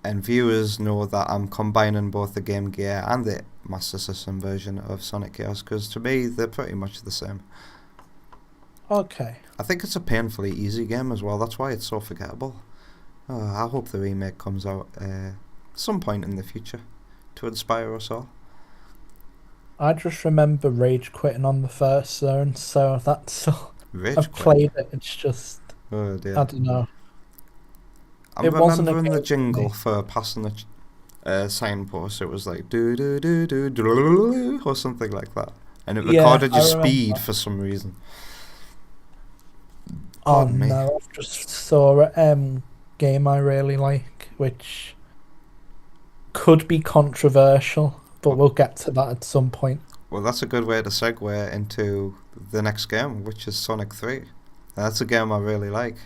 [SPEAKER 1] And viewers know that I'm combining both the Game Gear and the Master System version of Sonic Chaos, because to me they're pretty much the same.
[SPEAKER 2] Okay.
[SPEAKER 1] I think it's a painfully easy game as well. That's why it's so forgettable. I hope the remake comes out some point in the future to inspire us all.
[SPEAKER 2] I just remember rage quitting on the first zone, so that's all. I've played it. It's just
[SPEAKER 1] oh dear.
[SPEAKER 2] I don't know.
[SPEAKER 1] I'm remembering the jingle for passing the signpost. It was like do do do do do or something like that, and it recorded your speed for some reason. Pardon me.
[SPEAKER 2] No! I've just saw a game I really like, which could be controversial, but we'll get to that at some point.
[SPEAKER 1] Well, that's a good way to segue into the next game, which is Sonic 3. That's a game I really like.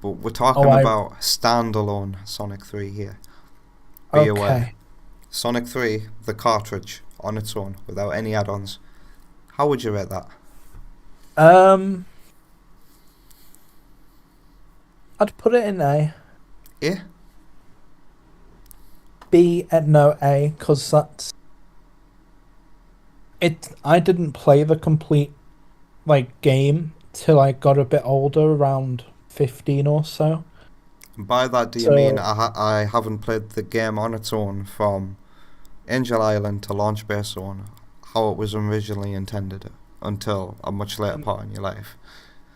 [SPEAKER 1] But we're talking about standalone Sonic 3 here. Be aware. Sonic 3, the cartridge, on its own, without any add-ons. How would you rate that?
[SPEAKER 2] I'd put it in A.
[SPEAKER 1] A?
[SPEAKER 2] B, no, A, because that's... I didn't play the complete game till I got a bit older, around 15 or so.
[SPEAKER 1] By that, do you mean I haven't played the game on its own from Angel Island to Launch Base Zone, how it was originally intended, until a much later part in your life?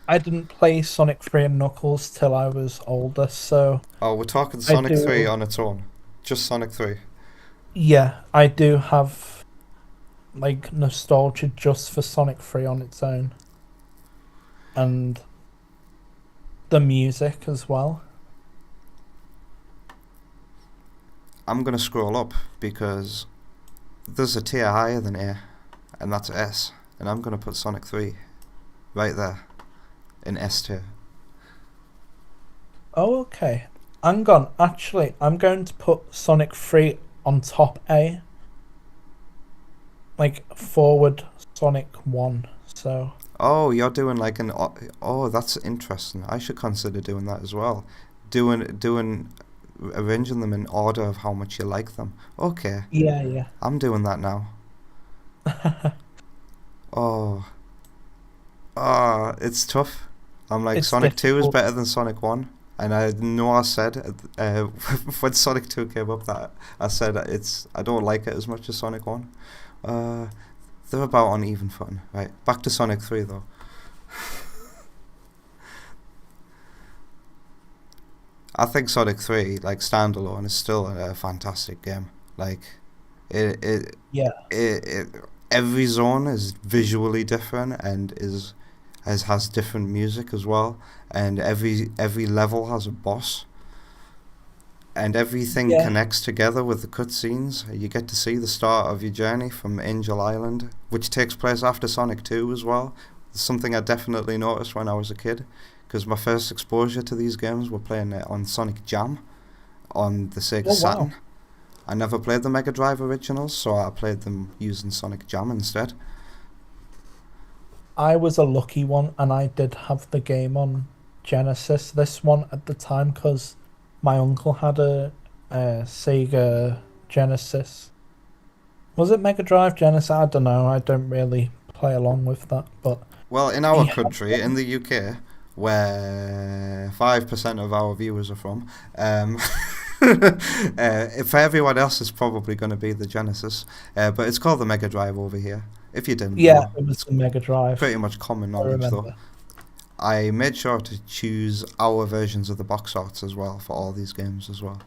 [SPEAKER 2] I didn't play Sonic 3 and Knuckles till I was older, so...
[SPEAKER 1] Oh, we're talking Sonic 3 on its own. Just Sonic 3.
[SPEAKER 2] Yeah, I do have nostalgia just for Sonic 3 on its own. And the music as well.
[SPEAKER 1] I'm going to scroll up because there's a tier higher than A, and that's S. And I'm going to put Sonic 3 right there in S tier.
[SPEAKER 2] Oh, okay. Hang on. Actually, I'm going to put Sonic 3 on top A. Like, forward Sonic 1, so...
[SPEAKER 1] Oh, you're doing like an... Oh, that's interesting. I should consider doing that as well. Arranging them in order of how much you like them. Okay.
[SPEAKER 2] Yeah.
[SPEAKER 1] I'm doing that now. Oh, it's tough. I'm like,
[SPEAKER 2] It's
[SPEAKER 1] Sonic 2 is
[SPEAKER 2] difficult.
[SPEAKER 1] better than Sonic 1. And I know I said, when Sonic 2 came up, that I said I don't like it as much as Sonic 1. They're about on even footing. Right, back to Sonic 3 though. I think Sonic 3, like standalone, is still a fantastic game. Like, it every zone is visually different and has different music as well, and every level has a boss, and everything connects together with the cutscenes. You get to see the start of your journey from Angel Island, which takes place after Sonic 2 as well. Something I definitely noticed when I was a kid, because my first exposure to these games were playing it on Sonic Jam on the Sega Saturn. I never played the Mega Drive originals, so I played them using Sonic Jam instead.
[SPEAKER 2] I was a lucky one, and I did have the game on Genesis, this one at the time, because my uncle had a Sega Genesis. Was it Mega Drive, Genesis? I don't know. I don't really play along with that. But
[SPEAKER 1] well, in our country, in the UK, where 5% of our viewers are from, for everyone else, it's probably going to be the Genesis. But it's called the Mega Drive over here. If you didn't know,
[SPEAKER 2] it was the Mega Drive.
[SPEAKER 1] Pretty much common knowledge, though. I made sure to choose our versions of the box arts as well for all these games as well.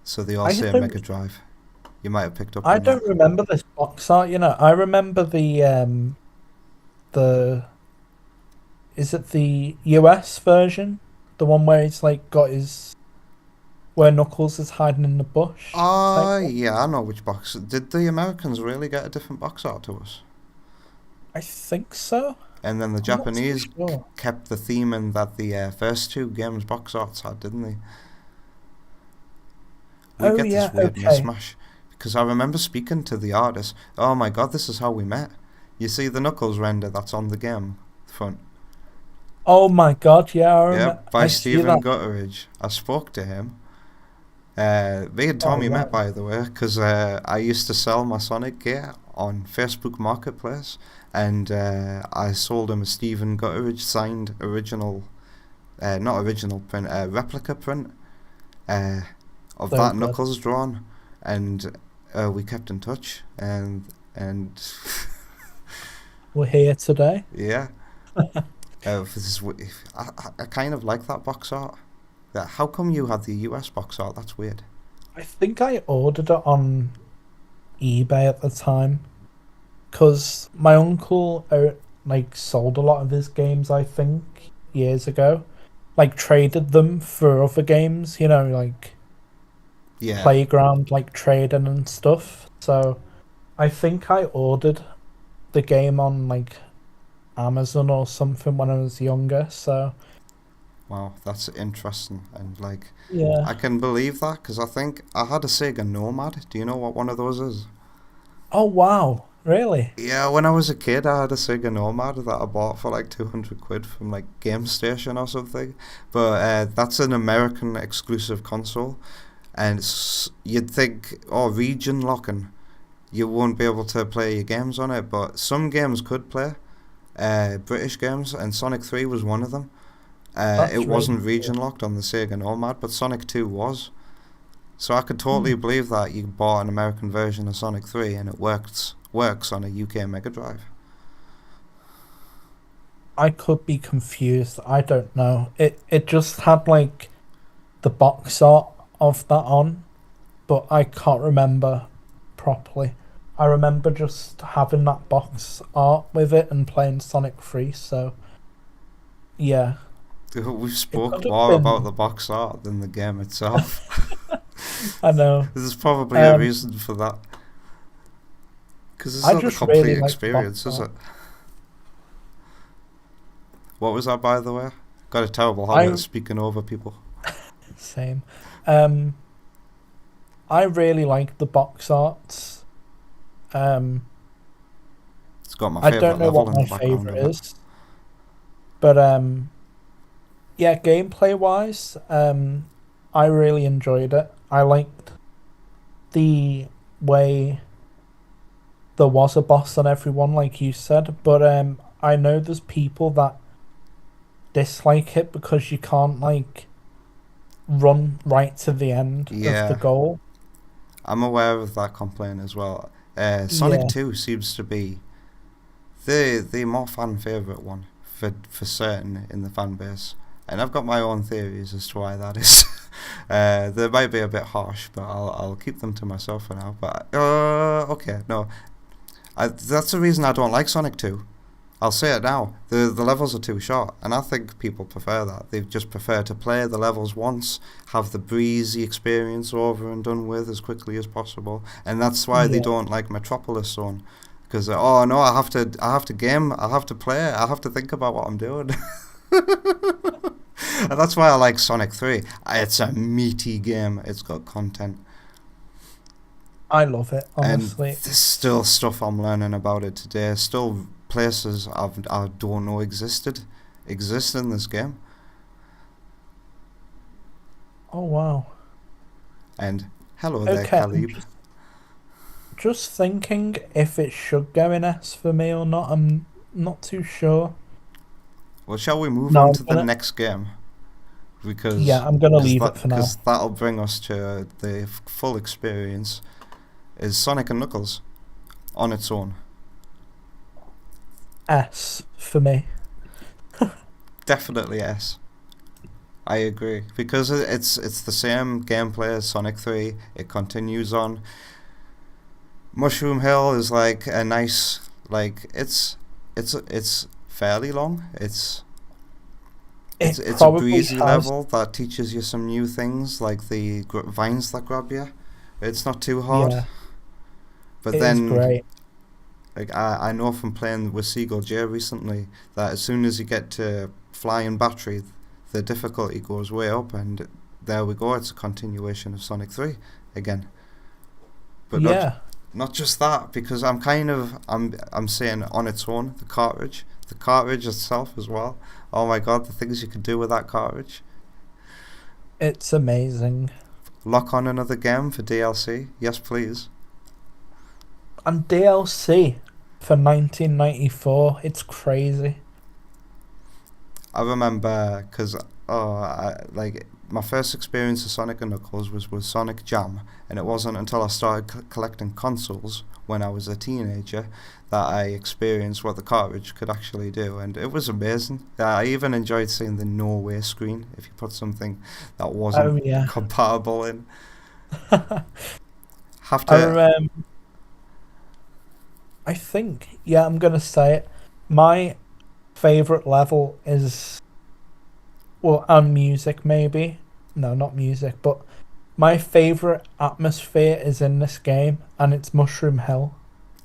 [SPEAKER 1] So they all say Mega Drive. You might have picked up on that.
[SPEAKER 2] I don't remember this box art, I remember the is it the US version? The one where he's like got where Knuckles is hiding in the bush?
[SPEAKER 1] Yeah, I know which box. Did the Americans really get a different box art to us?
[SPEAKER 2] I think so.
[SPEAKER 1] And then the Japanese kept the theme in that the first two games box arts had, didn't they? We get this weird mismatch. Because I remember speaking to the artist. Oh my god, this is how we met. You see the Knuckles render that's on the game front.
[SPEAKER 2] Oh my god, yeah, I remember.
[SPEAKER 1] Yeah, by Stephen Gutteridge. I spoke to him. Me and Tommy met, by the way, because I used to sell my Sonic gear on Facebook Marketplace, and I sold him a Stephen Gutteridge signed original, not original print, replica print of that Knuckles drawn, and we kept in touch, and
[SPEAKER 2] we're here today.
[SPEAKER 1] Yeah. I kind of like that box art. How come you had the US box art? That's weird.
[SPEAKER 2] I think I ordered it on eBay at the time, because my uncle sold a lot of his games, I think, years ago. Traded them for other games, Playground, trading and stuff. So I think I ordered the game on Amazon or something when I was younger, so...
[SPEAKER 1] Wow, that's interesting, and
[SPEAKER 2] yeah.
[SPEAKER 1] I can believe that, because I think I had a Sega Nomad. Do you know what one of those is?
[SPEAKER 2] Oh wow, really?
[SPEAKER 1] Yeah, when I was a kid I had a Sega Nomad that I bought for 200 quid from Game Station or something, but that's an American exclusive console, and you'd think, region locking, you won't be able to play your games on it, but some games could play, British games, and Sonic 3 was one of them. It wasn't region locked on the Sega Nomad, but Sonic 2 was. So I could totally believe that you bought an American version of Sonic 3 and it works on a UK Mega Drive.
[SPEAKER 2] I could be confused. I don't know. It just had the box art of that on, but I can't remember properly. I remember just having that box art with it and playing Sonic 3, so yeah.
[SPEAKER 1] We've
[SPEAKER 2] It
[SPEAKER 1] spoke
[SPEAKER 2] could have
[SPEAKER 1] more about
[SPEAKER 2] been.
[SPEAKER 1] the box art than the game itself.
[SPEAKER 2] I know.
[SPEAKER 1] There's probably a
[SPEAKER 2] Um,
[SPEAKER 1] reason for that. Because it's
[SPEAKER 2] I
[SPEAKER 1] not the
[SPEAKER 2] just really
[SPEAKER 1] complete
[SPEAKER 2] like the box
[SPEAKER 1] experience, is
[SPEAKER 2] art.
[SPEAKER 1] it? What was that, by the way? Got a terrible habit of
[SPEAKER 2] I
[SPEAKER 1] speaking over people.
[SPEAKER 2] Same. Um, I really like the box arts. Um,
[SPEAKER 1] It's got my
[SPEAKER 2] I don't
[SPEAKER 1] favourite
[SPEAKER 2] know
[SPEAKER 1] level
[SPEAKER 2] what
[SPEAKER 1] in
[SPEAKER 2] my
[SPEAKER 1] the background
[SPEAKER 2] favorite
[SPEAKER 1] of it.
[SPEAKER 2] is, but yeah, gameplay wise, I really enjoyed it. I liked the way there was a boss on everyone, like you said, but I know there's people that dislike it because you can't like run right to the end of the
[SPEAKER 1] Yeah,
[SPEAKER 2] goal.
[SPEAKER 1] I'm aware of that complaint as well. Sonic
[SPEAKER 2] Yeah,
[SPEAKER 1] 2 seems to be the more fan favourite one for certain in the fan base, and I've got my own theories as to why that is. They might be a bit harsh, but I'll keep them to myself for now. But okay, no, that's the reason I don't like Sonic 2. I'll say it now. The levels are too short, and I think people prefer that. They just prefer to play the levels once, have the breezy experience over and done with as quickly as possible, and that's why they
[SPEAKER 2] yeah,
[SPEAKER 1] don't like Metropolis Zone. Because oh no, I have to game, I have to play, I have to think about what I'm doing, and that's why I like Sonic 3. It's a meaty game. It's got content,
[SPEAKER 2] I love it,
[SPEAKER 1] and
[SPEAKER 2] honestly.
[SPEAKER 1] there's still stuff I'm learning about it today. Still places I don't know exist in this game.
[SPEAKER 2] Oh wow.
[SPEAKER 1] And hello there,
[SPEAKER 2] Okay, I'm
[SPEAKER 1] Khalib.
[SPEAKER 2] just thinking if it should go in S for me or not. I'm not too sure.
[SPEAKER 1] Well, shall we move
[SPEAKER 2] No,
[SPEAKER 1] on
[SPEAKER 2] I'm
[SPEAKER 1] to the
[SPEAKER 2] gonna.
[SPEAKER 1] next game?
[SPEAKER 2] Yeah,
[SPEAKER 1] Because
[SPEAKER 2] I'm gonna
[SPEAKER 1] cause
[SPEAKER 2] leave
[SPEAKER 1] that
[SPEAKER 2] it for
[SPEAKER 1] cause
[SPEAKER 2] now.
[SPEAKER 1] that'll bring us to the full experience. Is Sonic and Knuckles on its own?
[SPEAKER 2] S for me.
[SPEAKER 1] Definitely yes. I agree because it's the same gameplay as Sonic 3. It continues on. Mushroom Hill is like a nice it's fairly long. It's
[SPEAKER 2] It
[SPEAKER 1] it's a
[SPEAKER 2] probably
[SPEAKER 1] breezy
[SPEAKER 2] has.
[SPEAKER 1] level that teaches you some new things like the vines that grab you. It's not too hard,
[SPEAKER 2] Yeah,
[SPEAKER 1] but
[SPEAKER 2] it is
[SPEAKER 1] then
[SPEAKER 2] great.
[SPEAKER 1] like I know from playing with Seagull J recently that as soon as you get to Flying Battery, the difficulty goes way up, and there we go. It's a continuation of Sonic 3 again, but
[SPEAKER 2] Yeah,
[SPEAKER 1] not just that, because I'm saying on its own, the cartridge itself as well. Oh my god, the things you could do with that cartridge.
[SPEAKER 2] it's amazing.
[SPEAKER 1] Lock on another game for DLC, yes please.
[SPEAKER 2] And DLC for 1994. It's crazy.
[SPEAKER 1] I remember because like my first experience of Sonic and Knuckles was with Sonic Jam, and it wasn't until I started collecting consoles when I was a teenager that I experienced what the cartridge could actually do, and it was amazing. I even enjoyed seeing the no way screen if you put something that wasn't
[SPEAKER 2] Oh yeah.
[SPEAKER 1] compatible in. Have
[SPEAKER 2] I
[SPEAKER 1] to.
[SPEAKER 2] remember. I think. Yeah, I'm gonna say it. My favorite level is well, and music maybe. No, not music, but my favorite atmosphere is in this game, and it's Mushroom Hill.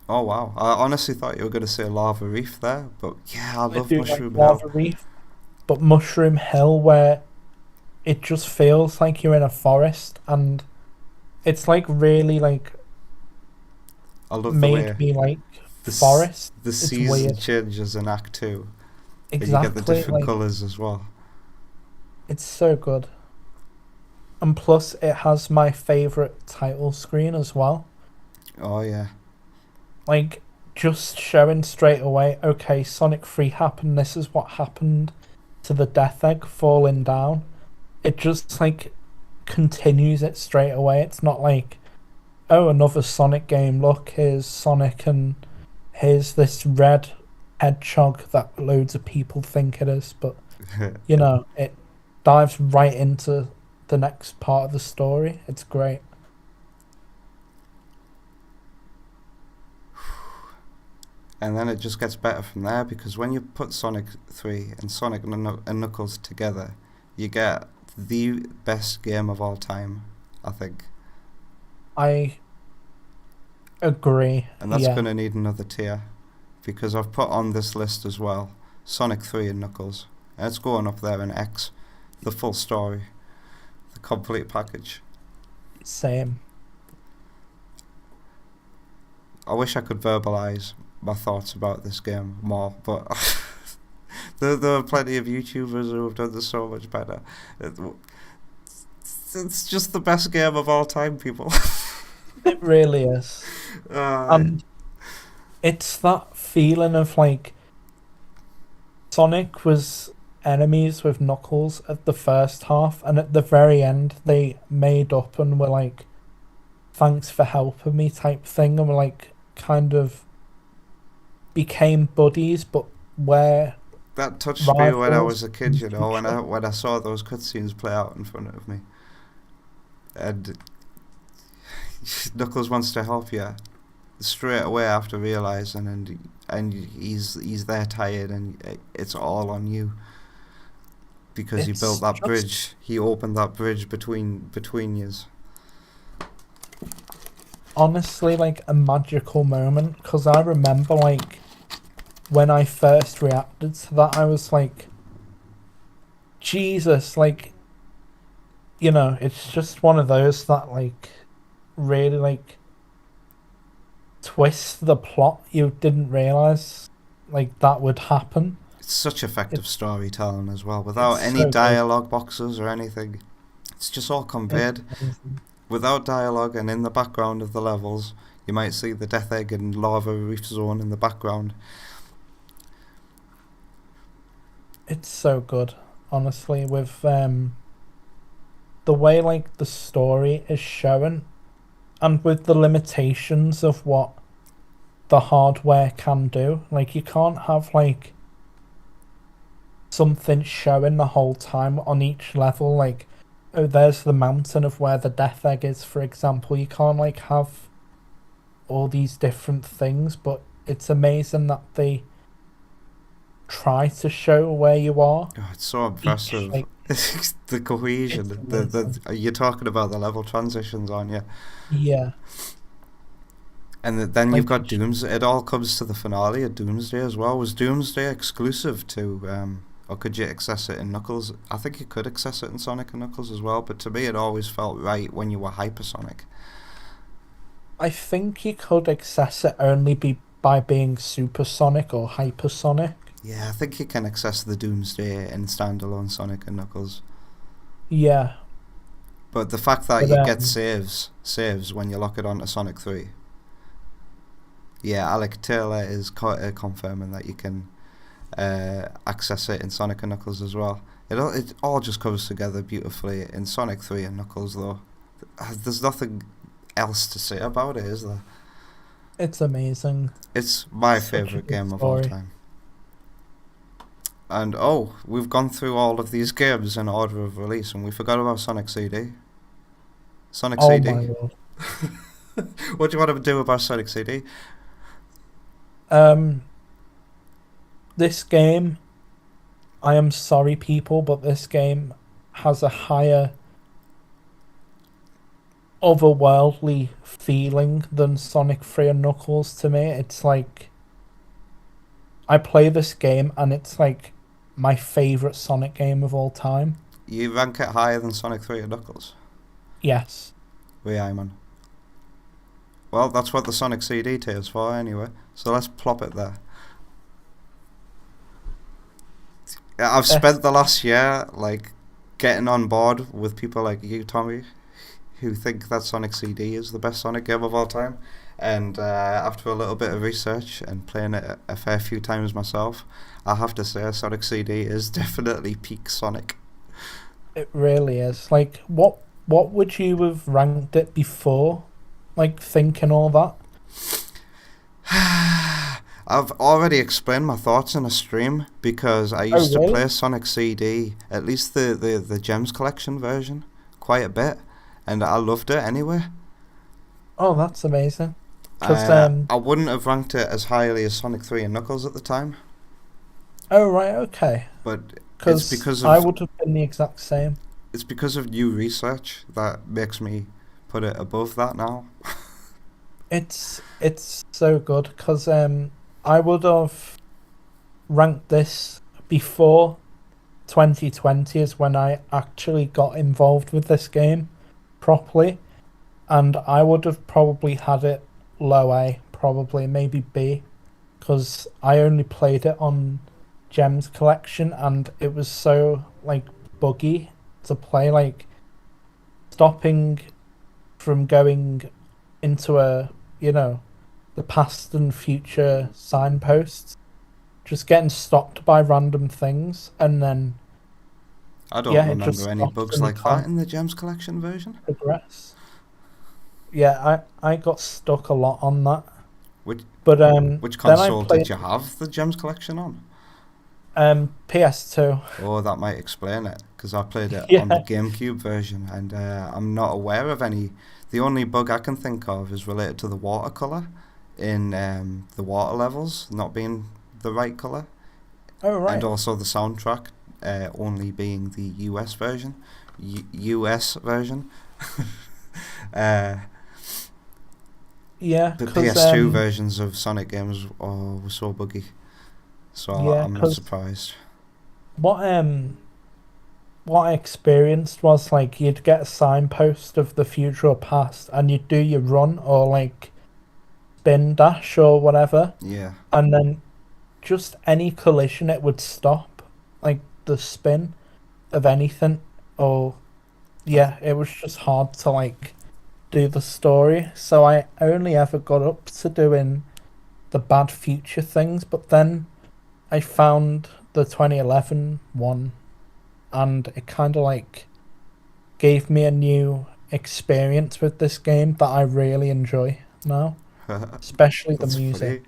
[SPEAKER 1] Oh wow! I honestly thought you were going to say Lava Reef there, but yeah, I
[SPEAKER 2] I
[SPEAKER 1] love
[SPEAKER 2] do like
[SPEAKER 1] Mushroom Hill.
[SPEAKER 2] Lava Reef, but Mushroom Hill, where it just feels like you're in a forest, and it's like really like
[SPEAKER 1] I love the
[SPEAKER 2] made
[SPEAKER 1] way
[SPEAKER 2] me like
[SPEAKER 1] the s-
[SPEAKER 2] forest.
[SPEAKER 1] the
[SPEAKER 2] It's
[SPEAKER 1] season
[SPEAKER 2] weird.
[SPEAKER 1] changes in Act Two, and you get the
[SPEAKER 2] Exactly,
[SPEAKER 1] different
[SPEAKER 2] like
[SPEAKER 1] colours as well.
[SPEAKER 2] it's so good. And plus, it has my favorite title screen as well.
[SPEAKER 1] Oh yeah,
[SPEAKER 2] Like, just showing straight away, okay, Sonic 3 happened, this is what happened to the Death Egg falling down. It just, like, continues it straight away. It's not like, oh, another Sonic game, look, here's Sonic and here's this red hedgehog that loads of people think it is. But, it dives right into the next part of the story. It's great.
[SPEAKER 1] and then it just gets better from there, because when you put Sonic 3 and Sonic and Knuckles together, you get the best game of all time, I think.
[SPEAKER 2] I agree.
[SPEAKER 1] And that's
[SPEAKER 2] Yeah.
[SPEAKER 1] going to need another tier, because I've put on this list as well Sonic 3 and Knuckles. And it's going up there in X, the full story, the complete package.
[SPEAKER 2] Same.
[SPEAKER 1] I wish I could verbalise my thoughts about this game more, but there are plenty of YouTubers who have done this so much better. It's just the best game of all time, people.
[SPEAKER 2] It really is. And it's that feeling of like Sonic was enemies with Knuckles at the first half, and at the very end they made up and were like, thanks for helping me type thing, and were like kind of became buddies, but where
[SPEAKER 1] that touched me when I was a kid, you know, when I saw those cutscenes play out in front of me. And Knuckles wants to help you straight away after realising, and he's there tired, and it's all on you. Because he built that bridge. He opened that bridge between yous.
[SPEAKER 2] Honestly, like a magical moment, because I remember like when I first reacted to that, I was like, Jesus, like, you know, it's just one of those that like really like twist the plot. You didn't realise like that would happen.
[SPEAKER 1] It's such effective storytelling as well, without any dialogue boxes or anything. It's just all conveyed without dialogue, and in the background of the levels you might see the Death Egg and Lava Reef Zone in the background.
[SPEAKER 2] It's so good, honestly, with the way like the story is shown, and with the limitations of what the hardware can do. Like you can't have like something showing the whole time on each level, like, oh, there's the mountain of where the Death Egg is, for example. You can't like have all these different things, but it's amazing that they try to show where you are.
[SPEAKER 1] Oh, it's so impressive. The cohesion. You're talking about the level transitions, aren't you?
[SPEAKER 2] Yeah.
[SPEAKER 1] And then you've got Doomsday. It all comes to the finale of Doomsday as well. Was Doomsday exclusive to... or could you access it in Knuckles? I think you could access it in Sonic and Knuckles as well, but to me it always felt right when you were Hypersonic.
[SPEAKER 2] I think you could access it only by being Supersonic or Hypersonic.
[SPEAKER 1] Yeah, I think you can access the Doomsday in standalone Sonic and Knuckles.
[SPEAKER 2] Yeah.
[SPEAKER 1] But the fact that you get saves when you lock it onto Sonic 3. Yeah, Alec Taylor is confirming that you can access it in Sonic and Knuckles as well. It all just comes together beautifully in Sonic 3 and Knuckles, though. There's nothing else to say about it, is there?
[SPEAKER 2] It's amazing.
[SPEAKER 1] It's my favourite game of all time. And we've gone through all of these games in order of release, and we forgot about Sonic CD. Sonic CD.
[SPEAKER 2] My God.
[SPEAKER 1] What do you want to do about Sonic CD?
[SPEAKER 2] This game, I am sorry people, but this game has a higher otherworldly feeling than Sonic 3 and Knuckles to me. It's like, I play this game and it's like my favourite Sonic game of all time.
[SPEAKER 1] You rank it higher than Sonic 3 and Knuckles?
[SPEAKER 2] Yes.
[SPEAKER 1] Yeah, man. Well, that's what the Sonic CD tier's for anyway, so let's plop it there. I've spent the last year like getting on board with people like you, Tommy, who think that Sonic CD is the best Sonic game of all time, and after a little bit of research and playing it a fair few times myself, I have to say Sonic CD is definitely peak Sonic.
[SPEAKER 2] It really is. Like, what would you have ranked it before? Like, thinking all that?
[SPEAKER 1] I've already explained my thoughts in a stream, because I used to play Sonic CD, at least the Gems Collection version, quite a bit, and I loved it anyway.
[SPEAKER 2] Oh, that's amazing. Because
[SPEAKER 1] I wouldn't have ranked it as highly as Sonic 3 and Knuckles at the time,
[SPEAKER 2] oh right, okay.
[SPEAKER 1] but it's
[SPEAKER 2] Because
[SPEAKER 1] because
[SPEAKER 2] I
[SPEAKER 1] of
[SPEAKER 2] would have been the exact same.
[SPEAKER 1] it's because of new research that makes me put it above that now.
[SPEAKER 2] It's so good because I would have ranked this before 2020 is when I actually got involved with this game properly, and I would have probably had it low A, probably maybe B, because I only played it on Gems Collection and it was so like buggy to play, like stopping from going into the past and future signposts, just getting stopped by random things, and then
[SPEAKER 1] I don't
[SPEAKER 2] yeah, it just
[SPEAKER 1] remember any
[SPEAKER 2] stops
[SPEAKER 1] bugs
[SPEAKER 2] and you
[SPEAKER 1] like that
[SPEAKER 2] can't
[SPEAKER 1] in the Gems Collection version.
[SPEAKER 2] progress. Yeah, I got stuck a lot on that.
[SPEAKER 1] Which
[SPEAKER 2] But
[SPEAKER 1] which
[SPEAKER 2] then I
[SPEAKER 1] console
[SPEAKER 2] played
[SPEAKER 1] did you have the Gems Collection on?
[SPEAKER 2] PS2.
[SPEAKER 1] Oh, that might explain it, because I played it on the
[SPEAKER 2] Yeah.
[SPEAKER 1] GameCube version, and I'm not aware of any. The only bug I can think of is related to the watercolor in the water levels not being the right color,
[SPEAKER 2] Oh
[SPEAKER 1] and
[SPEAKER 2] right.
[SPEAKER 1] also the soundtrack only being the US version. US version. uh,
[SPEAKER 2] Yeah,
[SPEAKER 1] the
[SPEAKER 2] cause
[SPEAKER 1] PS2 versions of Sonic games were so buggy, so
[SPEAKER 2] yeah,
[SPEAKER 1] I'm not
[SPEAKER 2] cause
[SPEAKER 1] surprised.
[SPEAKER 2] what what I experienced was like you'd get a signpost of the future or past, and you'd do your run or like spin dash or whatever,
[SPEAKER 1] Yeah.
[SPEAKER 2] and then just any collision it would stop, like the spin of anything, or yeah, it was just hard to like do the story. So I only ever got up to doing the bad future things, but then I found the 2011 one, and it kind of like gave me a new experience with this game that I really enjoy now, especially the
[SPEAKER 1] That's
[SPEAKER 2] music.
[SPEAKER 1] funny,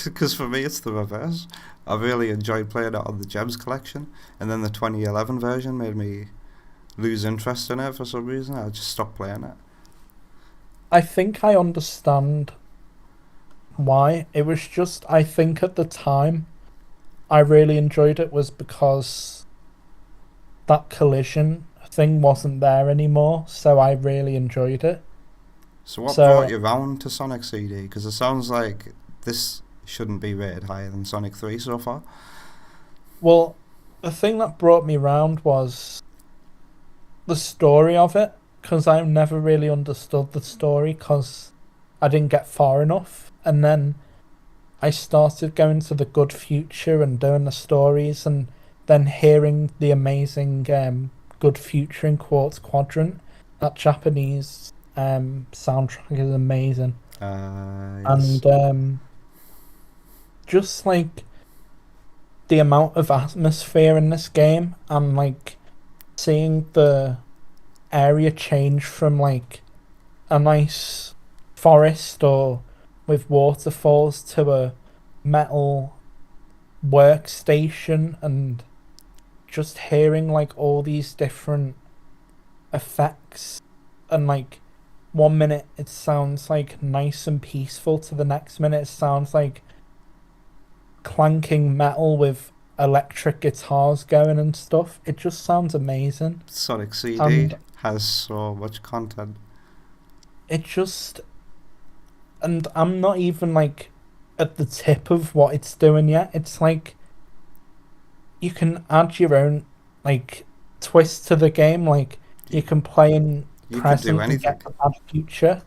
[SPEAKER 1] because for me it's the reverse. I really enjoyed playing it on the Gems Collection, and then the 2011 version made me lose interest in it for some reason. I just stopped playing it.
[SPEAKER 2] I think I understand why. It was just, I think at the time I really enjoyed it was because that collision thing wasn't there anymore, so I really enjoyed it.
[SPEAKER 1] So what brought
[SPEAKER 2] So,
[SPEAKER 1] you round to Sonic CD? Because it sounds like this shouldn't be rated higher than Sonic 3 so far.
[SPEAKER 2] well, the thing that brought me round was the story of it, because I never really understood the story because I didn't get far enough. And then I started going to the Good Future and doing the stories, and then hearing the amazing Good Future in Quartz Quadrant. That Japanese soundtrack is amazing.
[SPEAKER 1] Yes.
[SPEAKER 2] And just like the amount of atmosphere in this game, and like seeing the area change from like a nice forest or with waterfalls to a metal workstation, and just hearing like all these different effects, and like 1 minute it sounds like nice and peaceful, to the next minute it sounds like clanking metal with electric guitars going and stuff. It just sounds amazing.
[SPEAKER 1] Sonic CD
[SPEAKER 2] And
[SPEAKER 1] has so much content.
[SPEAKER 2] it just, and I'm not even like at the tip of what it's doing yet. It's like you can add your own like twist to the game. Like you can play in
[SPEAKER 1] You could do
[SPEAKER 2] present and
[SPEAKER 1] anything.
[SPEAKER 2] get the bad future.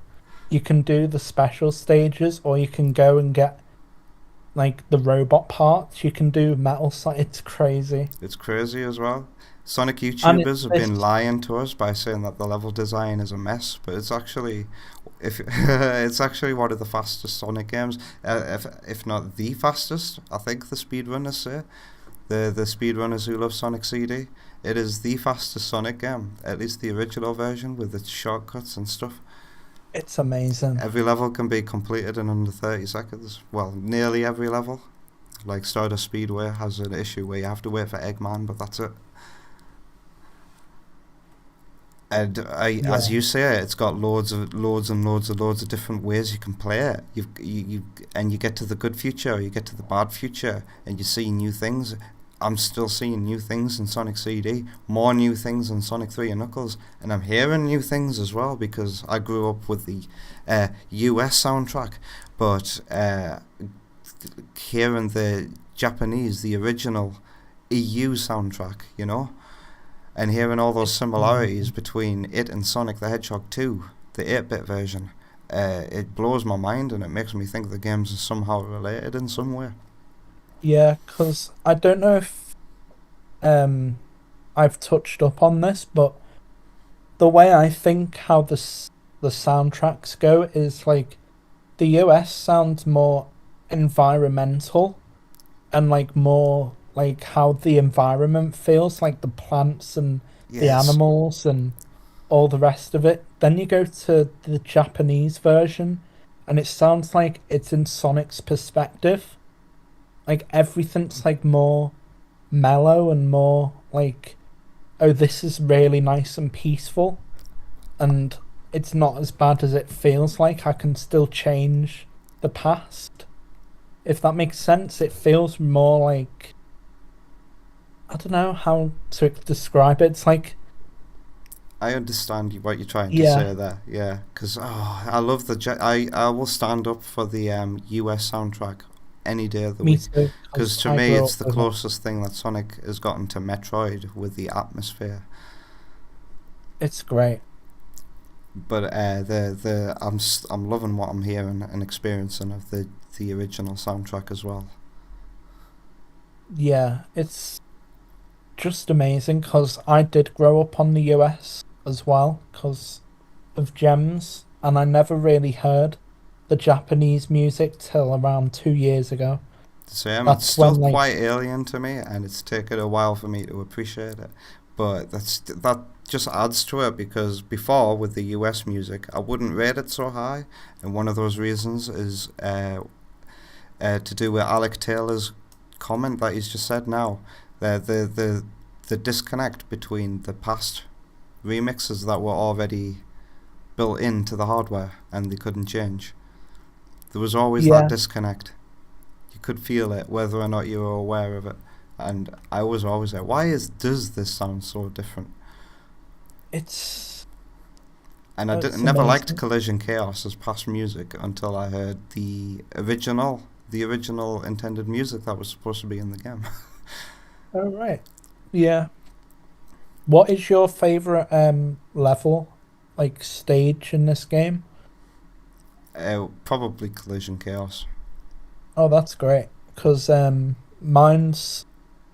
[SPEAKER 2] You can do the special stages, or you can go and get like the robot parts. You can do metal. It's crazy.
[SPEAKER 1] It's crazy as well. Sonic
[SPEAKER 2] And it's
[SPEAKER 1] YouTubers have been
[SPEAKER 2] this.
[SPEAKER 1] lying to us by saying that the level design is a mess, but it's actually, if it's actually one of the fastest Sonic games, if not the fastest. I think the speedrunners say, the speedrunners who love Sonic CD, it is the fastest Sonic game, at least the original version with its shortcuts and stuff.
[SPEAKER 2] It's amazing.
[SPEAKER 1] Every level can be completed in under 30 seconds. Well, nearly every level. Like Stardust Speedway has an issue where you have to wait for Eggman, but that's it. And as
[SPEAKER 2] Yeah.
[SPEAKER 1] you say, it's got loads of different ways you can play it. You get to the good future, or you get to the bad future, and you see new things. I'm still seeing new things in Sonic CD, more new things in Sonic 3 and Knuckles, and I'm hearing new things as well because I grew up with the US soundtrack, but hearing the Japanese, the original EU soundtrack, and hearing all those
[SPEAKER 2] It's
[SPEAKER 1] similarities
[SPEAKER 2] amazing.
[SPEAKER 1] between it and Sonic the Hedgehog 2, the 8-bit version, it blows my mind and it makes me think the games are somehow related in some way.
[SPEAKER 2] Yeah, because I don't know if um I've touched up on this, but the way I think how the soundtracks go is like the US sounds more environmental and like more like how the environment feels, like the plants and the
[SPEAKER 1] Yes,
[SPEAKER 2] animals and all the rest of it. Then you go to the Japanese version and it sounds like it's in Sonic's perspective. Like everything's like more mellow and more like, oh, this is really nice and peaceful, and it's not as bad as it feels like. I can still change the past. If that makes sense, it feels more like, I don't know how to describe it. It's like,
[SPEAKER 1] I understand what you're trying to
[SPEAKER 2] yeah,
[SPEAKER 1] say there. Yeah, because I love I will stand up for the US soundtrack any day of the
[SPEAKER 2] me
[SPEAKER 1] week.
[SPEAKER 2] too,
[SPEAKER 1] Because
[SPEAKER 2] because
[SPEAKER 1] to
[SPEAKER 2] I
[SPEAKER 1] me,
[SPEAKER 2] grew
[SPEAKER 1] it's
[SPEAKER 2] up
[SPEAKER 1] the
[SPEAKER 2] with it.
[SPEAKER 1] closest thing that Sonic has gotten to Metroid with the atmosphere.
[SPEAKER 2] It's great.
[SPEAKER 1] But I'm loving what I'm hearing and experiencing of the original soundtrack as well.
[SPEAKER 2] Yeah, it's just amazing because I did grow up on the US as well because of Gems, and I never really heard the Japanese music till around 2 years ago.
[SPEAKER 1] Same. It's
[SPEAKER 2] That's
[SPEAKER 1] still
[SPEAKER 2] when like,
[SPEAKER 1] quite alien to me, and it's taken a while for me to appreciate it. But that just adds to it because before with the US music, I wouldn't rate it so high, and one of those reasons is to do with Alec Taylor's comment that he's just said now. The disconnect between the past remixes that were already built into the hardware and they couldn't change. There was always that
[SPEAKER 2] yeah,
[SPEAKER 1] disconnect. You could feel it whether or not you were aware of it. And I was always like, does this sound so different?
[SPEAKER 2] it's
[SPEAKER 1] And I
[SPEAKER 2] it's
[SPEAKER 1] never liked
[SPEAKER 2] amazing.
[SPEAKER 1] Collision Chaos as past music until I heard the original intended music that was supposed to be in the game.
[SPEAKER 2] Oh right. Yeah. What is your favorite level, like stage in this game?
[SPEAKER 1] Probably Collision Chaos.
[SPEAKER 2] Oh, that's great. Because mine's,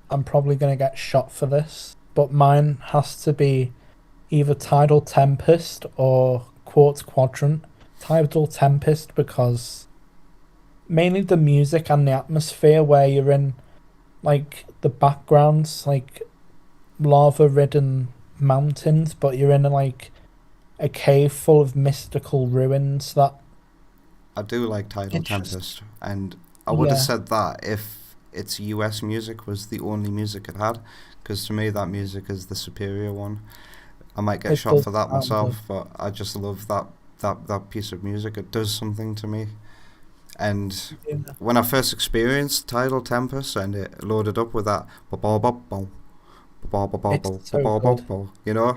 [SPEAKER 2] I'm probably gonna get shot for this, but mine has to be either Tidal Tempest or Quartz Quadrant. Tidal Tempest because mainly the music and the atmosphere where you're in like the backgrounds, like lava ridden mountains, but you're in like a cave full of mystical ruins that
[SPEAKER 1] I do like Tidal
[SPEAKER 2] it's just,
[SPEAKER 1] Tempest, and I would have
[SPEAKER 2] yeah,
[SPEAKER 1] said that if its US music was the only music it had, because to me that music is the superior one. I might get
[SPEAKER 2] it
[SPEAKER 1] shot
[SPEAKER 2] does
[SPEAKER 1] for that
[SPEAKER 2] sound good.
[SPEAKER 1] myself, but I just love that piece of music. It does something to me. And
[SPEAKER 2] Yeah.
[SPEAKER 1] when I first experienced Tidal Tempest and it loaded up with that,
[SPEAKER 2] It's so good.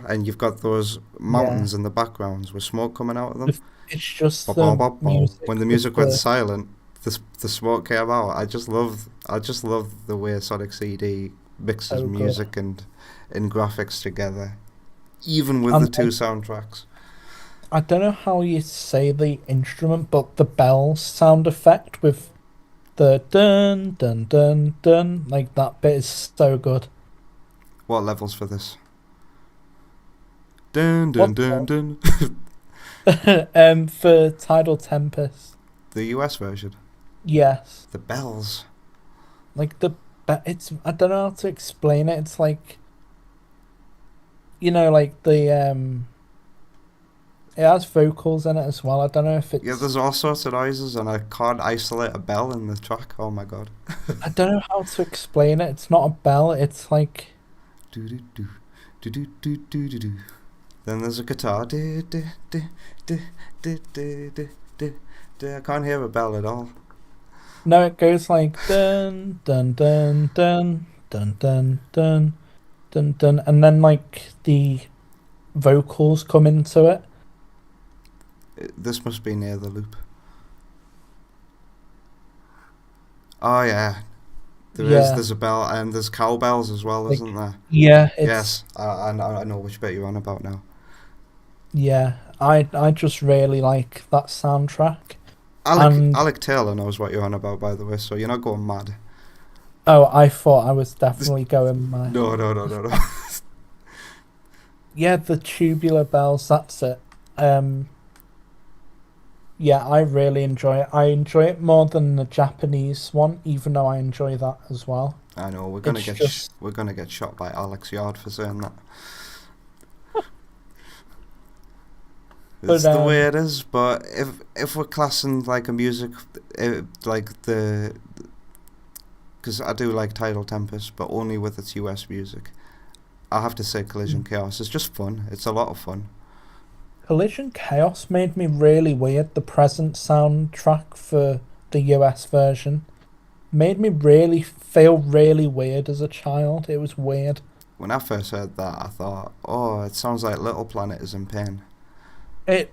[SPEAKER 1] and you've got those
[SPEAKER 2] Yeah.
[SPEAKER 1] mountains in the backgrounds with smoke coming out of them.
[SPEAKER 2] It's just the
[SPEAKER 1] When
[SPEAKER 2] music
[SPEAKER 1] the
[SPEAKER 2] with
[SPEAKER 1] music went
[SPEAKER 2] the,
[SPEAKER 1] silent, the smoke came out. I just love the way Sonic CD mixes
[SPEAKER 2] so good.
[SPEAKER 1] music and graphics together, even with the
[SPEAKER 2] And
[SPEAKER 1] two
[SPEAKER 2] like,
[SPEAKER 1] soundtracks.
[SPEAKER 2] I don't know how you say the instrument, but the bell sound effect with the dun dun dun dun, like that bit is so good.
[SPEAKER 1] What levels for this? Dun dun
[SPEAKER 2] What
[SPEAKER 1] dun dun.
[SPEAKER 2] for Tidal Tempest?
[SPEAKER 1] The US version.
[SPEAKER 2] Yes.
[SPEAKER 1] The bells.
[SPEAKER 2] Like it's, I don't know how to explain it. It's like, like the it has vocals in it as well. I don't know if
[SPEAKER 1] Yeah,
[SPEAKER 2] it's,
[SPEAKER 1] there's all sorts of noises, and I can't isolate a bell in the track. Oh my god.
[SPEAKER 2] I don't know how to explain it. It's not a bell. It's like,
[SPEAKER 1] Do do do do do do do do. Then there's a guitar. I can't hear a bell at all.
[SPEAKER 2] No, it goes like dun dun dun dun dun dun dun dun dun, and then like the vocals come into it.
[SPEAKER 1] This must be near the loop. Oh yeah, there's a bell, and there's cowbells as well,
[SPEAKER 2] Like,
[SPEAKER 1] isn't there?
[SPEAKER 2] Yeah, it's,
[SPEAKER 1] Yes, I know which bit you're on about now.
[SPEAKER 2] yeah. I just really like that soundtrack.
[SPEAKER 1] Alec
[SPEAKER 2] And
[SPEAKER 1] Taylor knows what you're on about, by the way, so you're not going mad.
[SPEAKER 2] oh, I thought I was definitely going my
[SPEAKER 1] No.
[SPEAKER 2] yeah, the tubular bells. That's it. Yeah, I really enjoy it. I enjoy it more than the Japanese one, even though I enjoy that as well.
[SPEAKER 1] I know we're
[SPEAKER 2] It's just
[SPEAKER 1] gonna get shot by Alex Yard for saying that. It's
[SPEAKER 2] But
[SPEAKER 1] the way it is, but if we're classing like a music, like the, because I do like Tidal Tempest, but only with its US music, I have to say Collision Chaos is just fun. It's a lot of fun.
[SPEAKER 2] Collision Chaos made me really weird. The present soundtrack for the US version made me really feel really weird as a child. It was weird.
[SPEAKER 1] When I first heard that, I thought, oh, it sounds like Little Planet is in pain.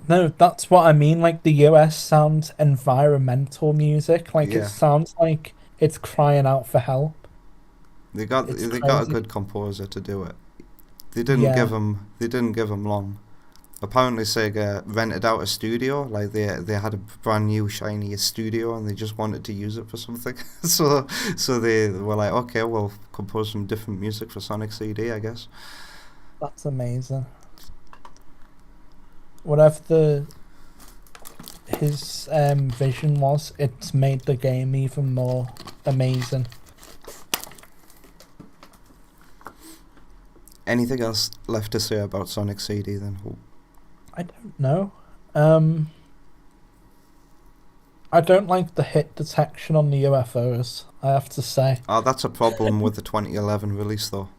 [SPEAKER 2] No, that's what I mean. Like the US sounds environmental music. Like
[SPEAKER 1] Yeah.
[SPEAKER 2] it sounds like it's crying out for help.
[SPEAKER 1] They got
[SPEAKER 2] It's
[SPEAKER 1] a
[SPEAKER 2] crazy.
[SPEAKER 1] good composer to do it. They didn't
[SPEAKER 2] Yeah.
[SPEAKER 1] give him long. Apparently Sega rented out a studio, like they had a brand new shiny studio and they just wanted to use it for something. so they were like, okay, we'll compose some different music for Sonic CD, I guess.
[SPEAKER 2] That's amazing. Whatever his vision was, it's made the game even more amazing.
[SPEAKER 1] Anything else left to say about Sonic CD then?
[SPEAKER 2] I don't know. I don't like the hit detection on the UFOs, I have to say.
[SPEAKER 1] Oh, that's a problem with the 2011 release though.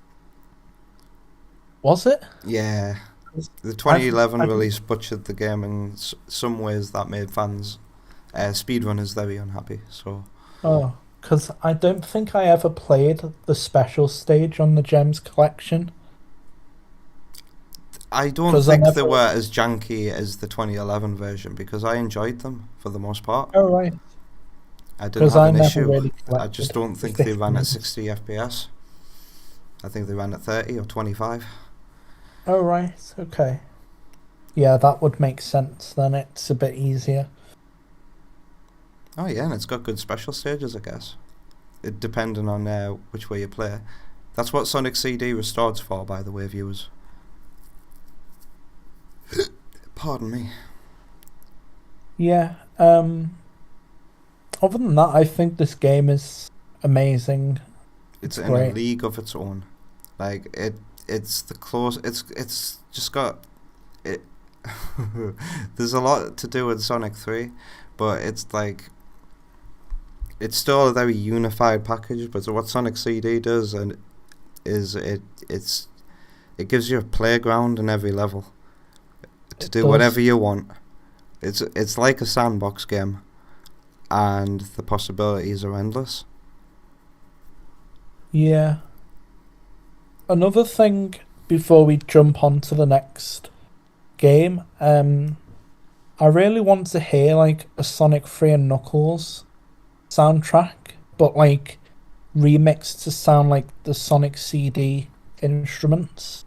[SPEAKER 2] Was it?
[SPEAKER 1] Yeah. The 2011
[SPEAKER 2] I've-
[SPEAKER 1] release butchered the game in some ways that made fans, speedrunners, very unhappy. So
[SPEAKER 2] Oh, because I don't think I ever played the special stage on the Gems collection.
[SPEAKER 1] I don't
[SPEAKER 2] 'Cause I
[SPEAKER 1] think they
[SPEAKER 2] never-
[SPEAKER 1] were as janky as the 2011 version because I enjoyed them for the most part.
[SPEAKER 2] Oh, right.
[SPEAKER 1] I didn't
[SPEAKER 2] Because
[SPEAKER 1] have
[SPEAKER 2] I
[SPEAKER 1] an
[SPEAKER 2] never
[SPEAKER 1] issue.
[SPEAKER 2] really
[SPEAKER 1] I
[SPEAKER 2] collected
[SPEAKER 1] just don't
[SPEAKER 2] the
[SPEAKER 1] think they ran at
[SPEAKER 2] 15s.
[SPEAKER 1] 60 FPS. I think they ran at 30 or 25.
[SPEAKER 2] Oh, right. Okay. Yeah, that would make sense. Then it's a bit easier.
[SPEAKER 1] Oh yeah, and it's got good special stages, I guess. It depending on which way you play. That's what Sonic CD Restored's for, by the way, viewers. Pardon me.
[SPEAKER 2] Yeah. Other than that, I think this game is amazing.
[SPEAKER 1] It's
[SPEAKER 2] It's
[SPEAKER 1] in a
[SPEAKER 2] great.
[SPEAKER 1] league of its own. Like it's the close. It's just got it. There's a lot to do with Sonic 3, but it's like it's still a very unified package. But what Sonic CD does and is it gives you a playground in every level to
[SPEAKER 2] It
[SPEAKER 1] do
[SPEAKER 2] does.
[SPEAKER 1] whatever you want. It's like a sandbox game, and the possibilities are endless.
[SPEAKER 2] Yeah. Another thing before we jump on to the next game, I really want to hear like a Sonic 3 and Knuckles soundtrack, but like remixed to sound like the Sonic CD instruments.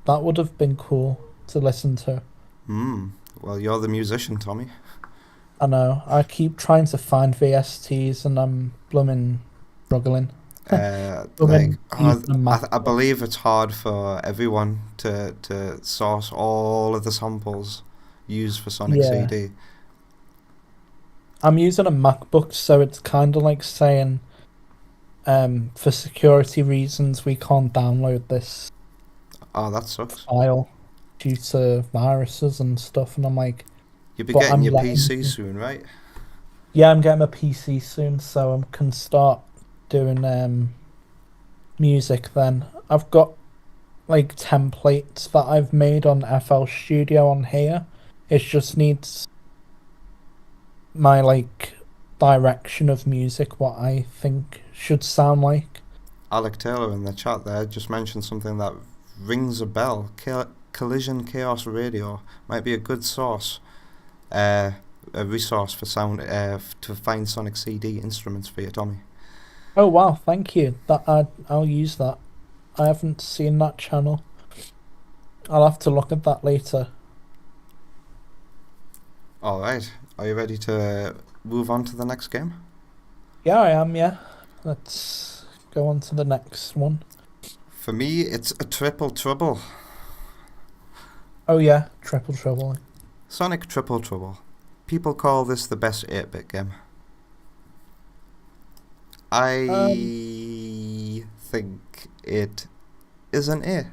[SPEAKER 2] That would have been cool to listen to.
[SPEAKER 1] Well, you're the musician, Tommy.
[SPEAKER 2] I know. I keep trying to find VSTs and I'm blooming struggling.
[SPEAKER 1] Like
[SPEAKER 2] Even a math
[SPEAKER 1] I believe it's hard for everyone to source all of the samples used for Sonic
[SPEAKER 2] Yeah.
[SPEAKER 1] CD.
[SPEAKER 2] I'm using a MacBook, so it's kind of like saying, for security reasons, we can't download this
[SPEAKER 1] Oh, that sucks.
[SPEAKER 2] file due to viruses and stuff. And I'm like,
[SPEAKER 1] You'll be
[SPEAKER 2] But
[SPEAKER 1] getting
[SPEAKER 2] I'm
[SPEAKER 1] your
[SPEAKER 2] letting
[SPEAKER 1] PC
[SPEAKER 2] you-
[SPEAKER 1] soon, right?
[SPEAKER 2] yeah, I'm getting a PC soon, so I can start doing music then. I've got like templates that I've made on FL Studio on here. It just needs my like direction of music, what I think should sound like.
[SPEAKER 1] Alec Taylor in the chat there just mentioned something that rings a bell. Collision Chaos Radio might be a good source, a resource for sound to find Sonic CD instruments for you, Tommy.
[SPEAKER 2] Oh wow, thank you. I'll use that. I haven't seen that channel. I'll have to look at that later.
[SPEAKER 1] Alright, are you ready to move on to the next game?
[SPEAKER 2] Yeah, I am, yeah. Let's go on to the next one.
[SPEAKER 1] For me, it's a Triple Trouble.
[SPEAKER 2] Oh yeah, Triple Trouble.
[SPEAKER 1] Sonic Triple Trouble. People call this the best 8-bit game. I think it is an A.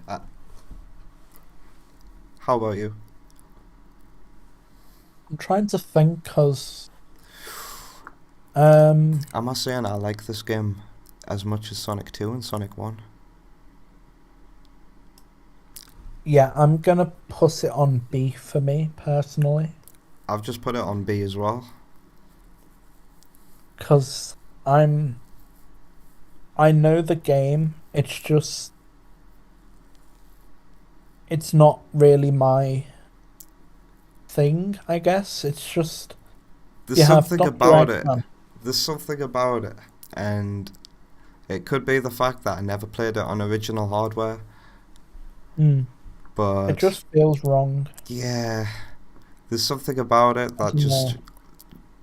[SPEAKER 1] How about you?
[SPEAKER 2] I'm trying to think, because...
[SPEAKER 1] I'm not saying I like this game as much as Sonic 2 and Sonic 1.
[SPEAKER 2] Yeah, I'm gonna put it on B for me, personally.
[SPEAKER 1] I've just put it on B as well.
[SPEAKER 2] Because I know the game, it's just... It's not really my thing, I guess. It's just...
[SPEAKER 1] There's something about it. There's something about it. And it could be the fact that I never played it on original hardware. But
[SPEAKER 2] it just feels wrong.
[SPEAKER 1] Yeah. There's something about it that just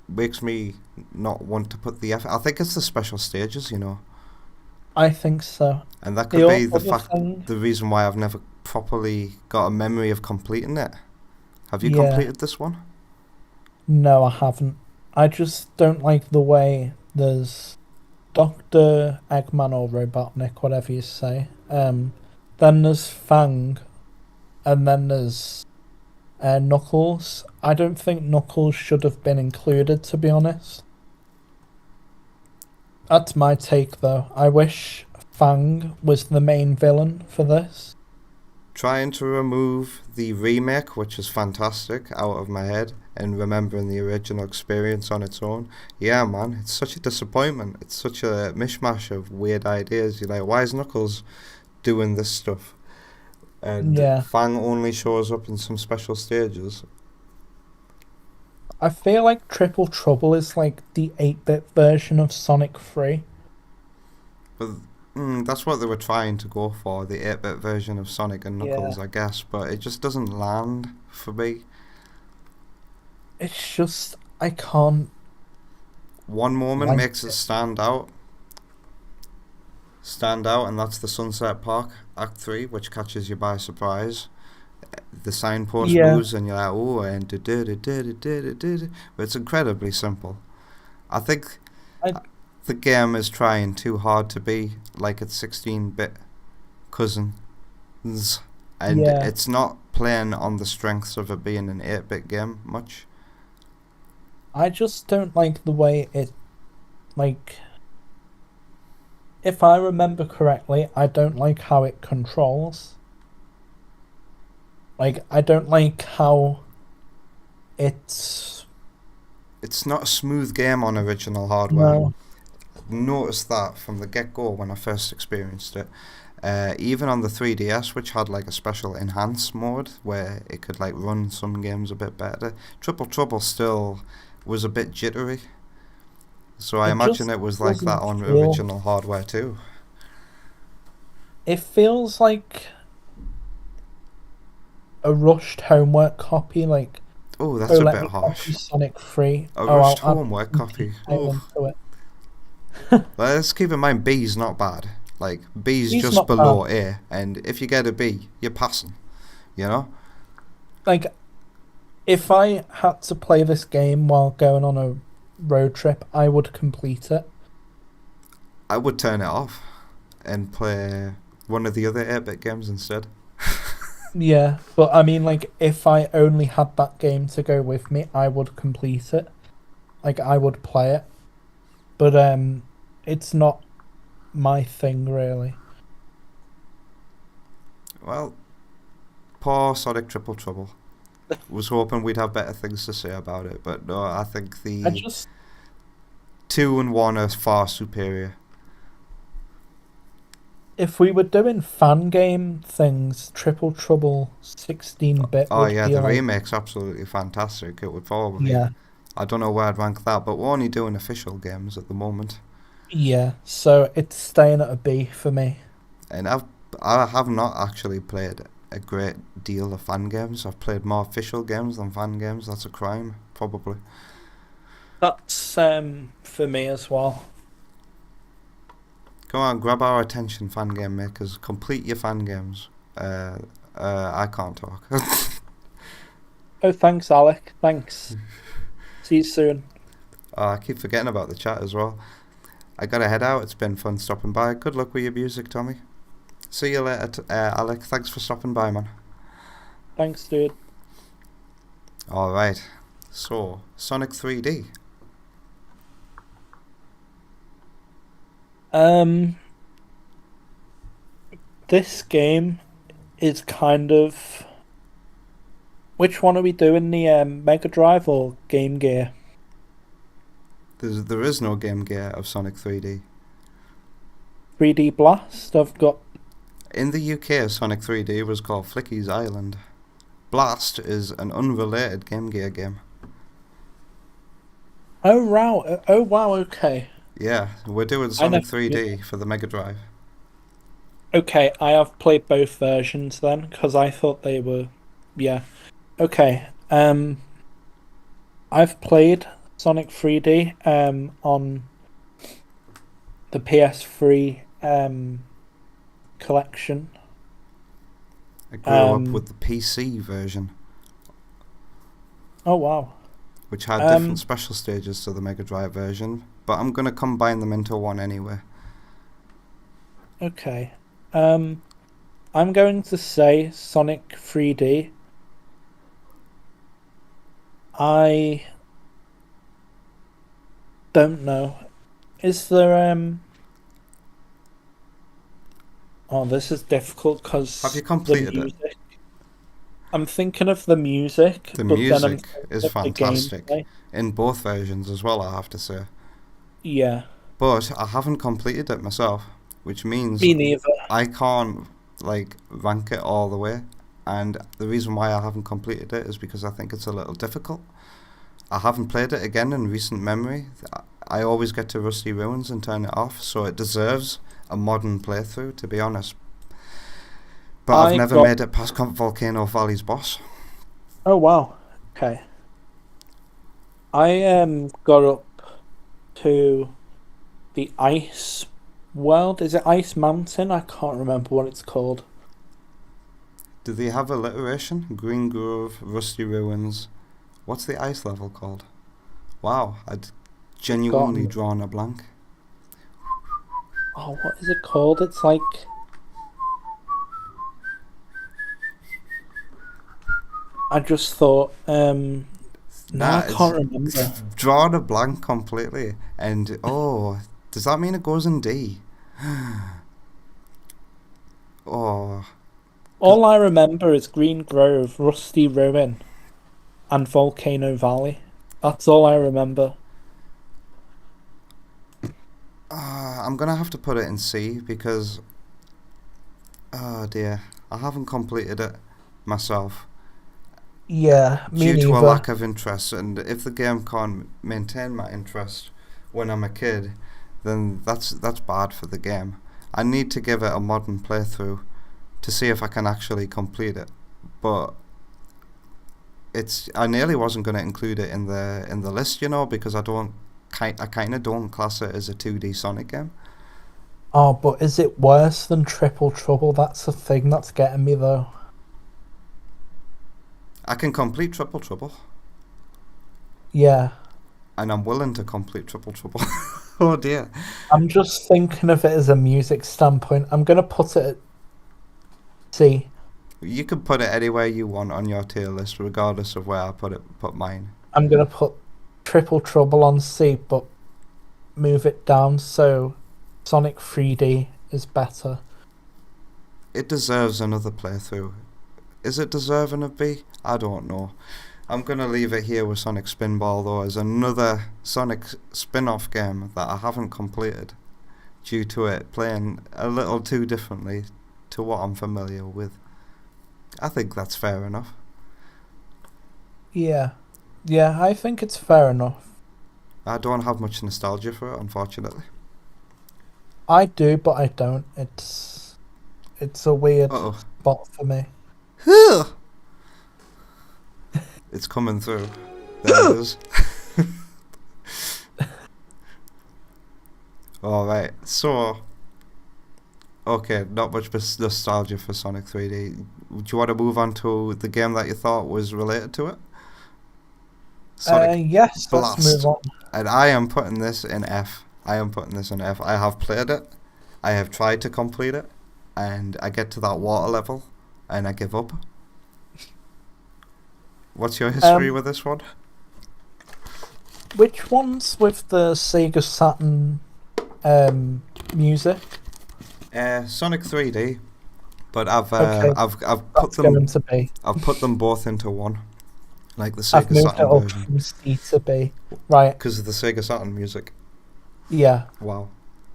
[SPEAKER 1] makes me not want to put the effort. I think it's the special stages, you know.
[SPEAKER 2] I think so.
[SPEAKER 1] And that could be the reason why I've never properly got a memory of completing it. Have you completed this one?
[SPEAKER 2] No, I haven't. I just don't like the way there's Dr. Eggman or Robotnik, whatever you say. Then there's Fang, and then there's Knuckles. I don't think Knuckles should have been included, to be honest. That's my take, though. I wish Fang was the main villain for this.
[SPEAKER 1] Trying to remove the remake, which is fantastic, out of my head, and remembering the original experience on its own. Yeah, man, it's such a disappointment. It's such a mishmash of weird ideas. You're like, why is Knuckles doing this stuff? And Fang only shows up in some special stages.
[SPEAKER 2] I feel like Triple Trouble is like the 8-bit version of Sonic 3.
[SPEAKER 1] But that's what they were trying to go for, the 8-bit version of Sonic and Knuckles, I guess. But it just doesn't land for me.
[SPEAKER 2] It's just, I can't...
[SPEAKER 1] One moment makes it stand out, and that's the Sunset Park Act 3, which catches you by surprise. The signpost moves and you're like, oh, and but it's incredibly simple. I think the game is trying too hard to be like its 16-bit cousins, and it's not playing on the strengths of it being an 8-bit game much.
[SPEAKER 2] I just don't like the way it, like... If I remember correctly, I don't like how it controls. Like, I don't like how it's
[SPEAKER 1] not a smooth game on original hardware.
[SPEAKER 2] No.
[SPEAKER 1] Noticed that from the get-go when I first experienced it. Even on the 3DS, which had like a special enhance mode where it could like run some games a bit better, Triple Trouble still was a bit jittery. So I imagine it was like that on original hardware too.
[SPEAKER 2] It feels like a rushed homework copy, like...
[SPEAKER 1] Oh, that's a bit harsh.
[SPEAKER 2] Sonic 3.
[SPEAKER 1] A rushed homework copy. Let's keep in mind B's not bad. Like, B's just below A, and if you get a B, you're passing. You know?
[SPEAKER 2] Like, if I had to play this game while going on a road trip, I would complete it.
[SPEAKER 1] I would turn it off and play one of the other 8-bit games instead.
[SPEAKER 2] Yeah, but I mean, like, if I only had that game to go with me, I would complete it. Like, I would play it. But it's not my thing, really.
[SPEAKER 1] Well, poor Sonic Triple Trouble. Was hoping we'd have better things to say about it, but no, I think
[SPEAKER 2] I
[SPEAKER 1] the
[SPEAKER 2] just
[SPEAKER 1] 2 and 1 are far superior.
[SPEAKER 2] if we were doing fan game things, Triple Trouble 16-bit
[SPEAKER 1] Oh
[SPEAKER 2] would
[SPEAKER 1] yeah,
[SPEAKER 2] be
[SPEAKER 1] the
[SPEAKER 2] like
[SPEAKER 1] remake's absolutely fantastic. It would probably,
[SPEAKER 2] yeah.
[SPEAKER 1] I don't know where I'd rank that, but we're only doing official games at the moment,
[SPEAKER 2] Yeah, so it's staying at a B for me.
[SPEAKER 1] and I have not actually played a great deal of fan games. I've played more official games than fan games. That's a crime, probably.
[SPEAKER 2] That's for me as well.
[SPEAKER 1] Come on, grab our attention, fan game makers. Complete your fan games. I can't talk.
[SPEAKER 2] Oh, thanks, Alec. Thanks. See you soon.
[SPEAKER 1] I keep forgetting about the chat as well. I gotta head out. It's been fun stopping by. Good luck with your music, Tommy. See you later, Alec. Thanks for stopping by, man.
[SPEAKER 2] Thanks, dude.
[SPEAKER 1] Alright. So, Sonic 3D.
[SPEAKER 2] This game is kind of. Which one are we doing? The Mega Drive or Game Gear?
[SPEAKER 1] There is no Game Gear of Sonic 3D.
[SPEAKER 2] 3D Blast. I've got.
[SPEAKER 1] In the UK, Sonic 3D was called Flicky's Island. Blast is an unrelated Game Gear game.
[SPEAKER 2] Oh wow! Oh wow! Okay.
[SPEAKER 1] Yeah, we're doing Sonic 3D for the Mega Drive.
[SPEAKER 2] Okay, I have played both versions then because I thought they were. Yeah. Okay. I've played Sonic 3D on the PS3 collection.
[SPEAKER 1] I grew up with the PC version,
[SPEAKER 2] Oh wow.
[SPEAKER 1] which had different special stages to the Mega Drive version, but I'm going to combine them into one anyway.
[SPEAKER 2] Okay. I'm going to say Sonic 3D. I don't know. Is there Oh, this is difficult because
[SPEAKER 1] Have you completed it?
[SPEAKER 2] music. I'm thinking of the music,
[SPEAKER 1] The
[SPEAKER 2] but then I'm
[SPEAKER 1] music
[SPEAKER 2] thinking
[SPEAKER 1] is
[SPEAKER 2] of the
[SPEAKER 1] fantastic
[SPEAKER 2] gameplay.
[SPEAKER 1] in both versions as well, I have to say.
[SPEAKER 2] Yeah,
[SPEAKER 1] But I haven't completed it myself, which means
[SPEAKER 2] me neither.
[SPEAKER 1] I can't like rank it all the way. And the reason why I haven't completed it is because I think it's a little difficult. I haven't played it again in recent memory. I always get to Rusty Ruins and turn it off, so it deserves a modern playthrough, to be honest. But I've never made it past Volcano Valley's boss.
[SPEAKER 2] Oh wow. Okay. I got up to the ice world. Is it Ice Mountain? I can't remember what it's called.
[SPEAKER 1] Do they have alliteration? Green Grove, Rusty Ruins. What's the ice level called? Wow, I'd genuinely drawn a blank.
[SPEAKER 2] Oh, what is it called? It's like I just thought no, I can't remember.
[SPEAKER 1] Drawn a blank completely. And does that mean it goes in D? Oh.
[SPEAKER 2] All I remember is Green Grove, Rusty Ruin, and Volcano Valley. That's all I remember.
[SPEAKER 1] I'm gonna have to put it in C because, oh dear, I haven't completed it myself.
[SPEAKER 2] Yeah, me
[SPEAKER 1] due
[SPEAKER 2] neither.
[SPEAKER 1] to a lack of interest, and if the game can't maintain my interest when I'm a kid, then that's bad for the game. I need to give it a modern playthrough to see if I can actually complete it. But I nearly wasn't going to include it in the list, because I kind of don't class it as a 2D Sonic game.
[SPEAKER 2] Oh, but is it worse than Triple Trouble? That's the thing that's getting me though.
[SPEAKER 1] I can complete Triple Trouble.
[SPEAKER 2] Yeah.
[SPEAKER 1] And I'm willing to complete Triple Trouble. Oh dear.
[SPEAKER 2] I'm just thinking of it as a music standpoint. I'm going to put it at C.
[SPEAKER 1] You can put it anywhere you want on your tier list, regardless of where I put mine.
[SPEAKER 2] I'm going to put Triple Trouble on C, but move it down so Sonic 3D is better.
[SPEAKER 1] it deserves another playthrough. Is it deserving of B? I don't know. I'm going to leave it here with Sonic Spinball, though, as another Sonic spin-off game that I haven't completed due to it playing a little too differently to what I'm familiar with. I think that's fair enough.
[SPEAKER 2] Yeah, I think it's fair enough.
[SPEAKER 1] I don't have much nostalgia for it, unfortunately.
[SPEAKER 2] I do, but I don't. It's a weird spot for me.
[SPEAKER 1] It's coming through. There it is. Alright, so... Okay, not much nostalgia for Sonic 3D. Do you want to move on to the game that you thought was related to it? Sonic
[SPEAKER 2] yes,
[SPEAKER 1] Blast.
[SPEAKER 2] let's move on.
[SPEAKER 1] And I am putting this in F. I have played it. I have tried to complete it. And I get to that water level. And I give up. What's your history with this one?
[SPEAKER 2] Which one's with the Sega Saturn music?
[SPEAKER 1] Sonic 3D. But I've put them both into one. Like the Sega Saturn version. I've moved it up from
[SPEAKER 2] C to B. Right.
[SPEAKER 1] Because of the Sega Saturn music.
[SPEAKER 2] Yeah.
[SPEAKER 1] Wow.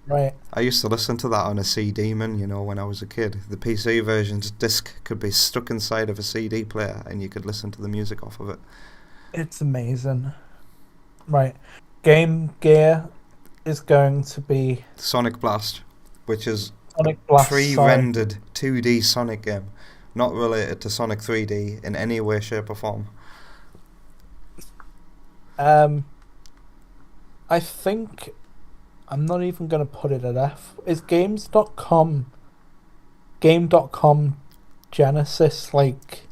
[SPEAKER 2] Right.
[SPEAKER 1] I used to listen to that on a CD, when I was a kid. The PC version's disc could be stuck inside of a CD player and you could listen to the music off of it. It's
[SPEAKER 2] amazing. Right. Game Gear is going to be...
[SPEAKER 1] Sonic Blast, which is
[SPEAKER 2] Sonic Blast,
[SPEAKER 1] pre-rendered 2D Sonic game. Not related to Sonic 3D in any way, shape or form.
[SPEAKER 2] I think... I'm not even going to put it at F. Is Game.com Genesis like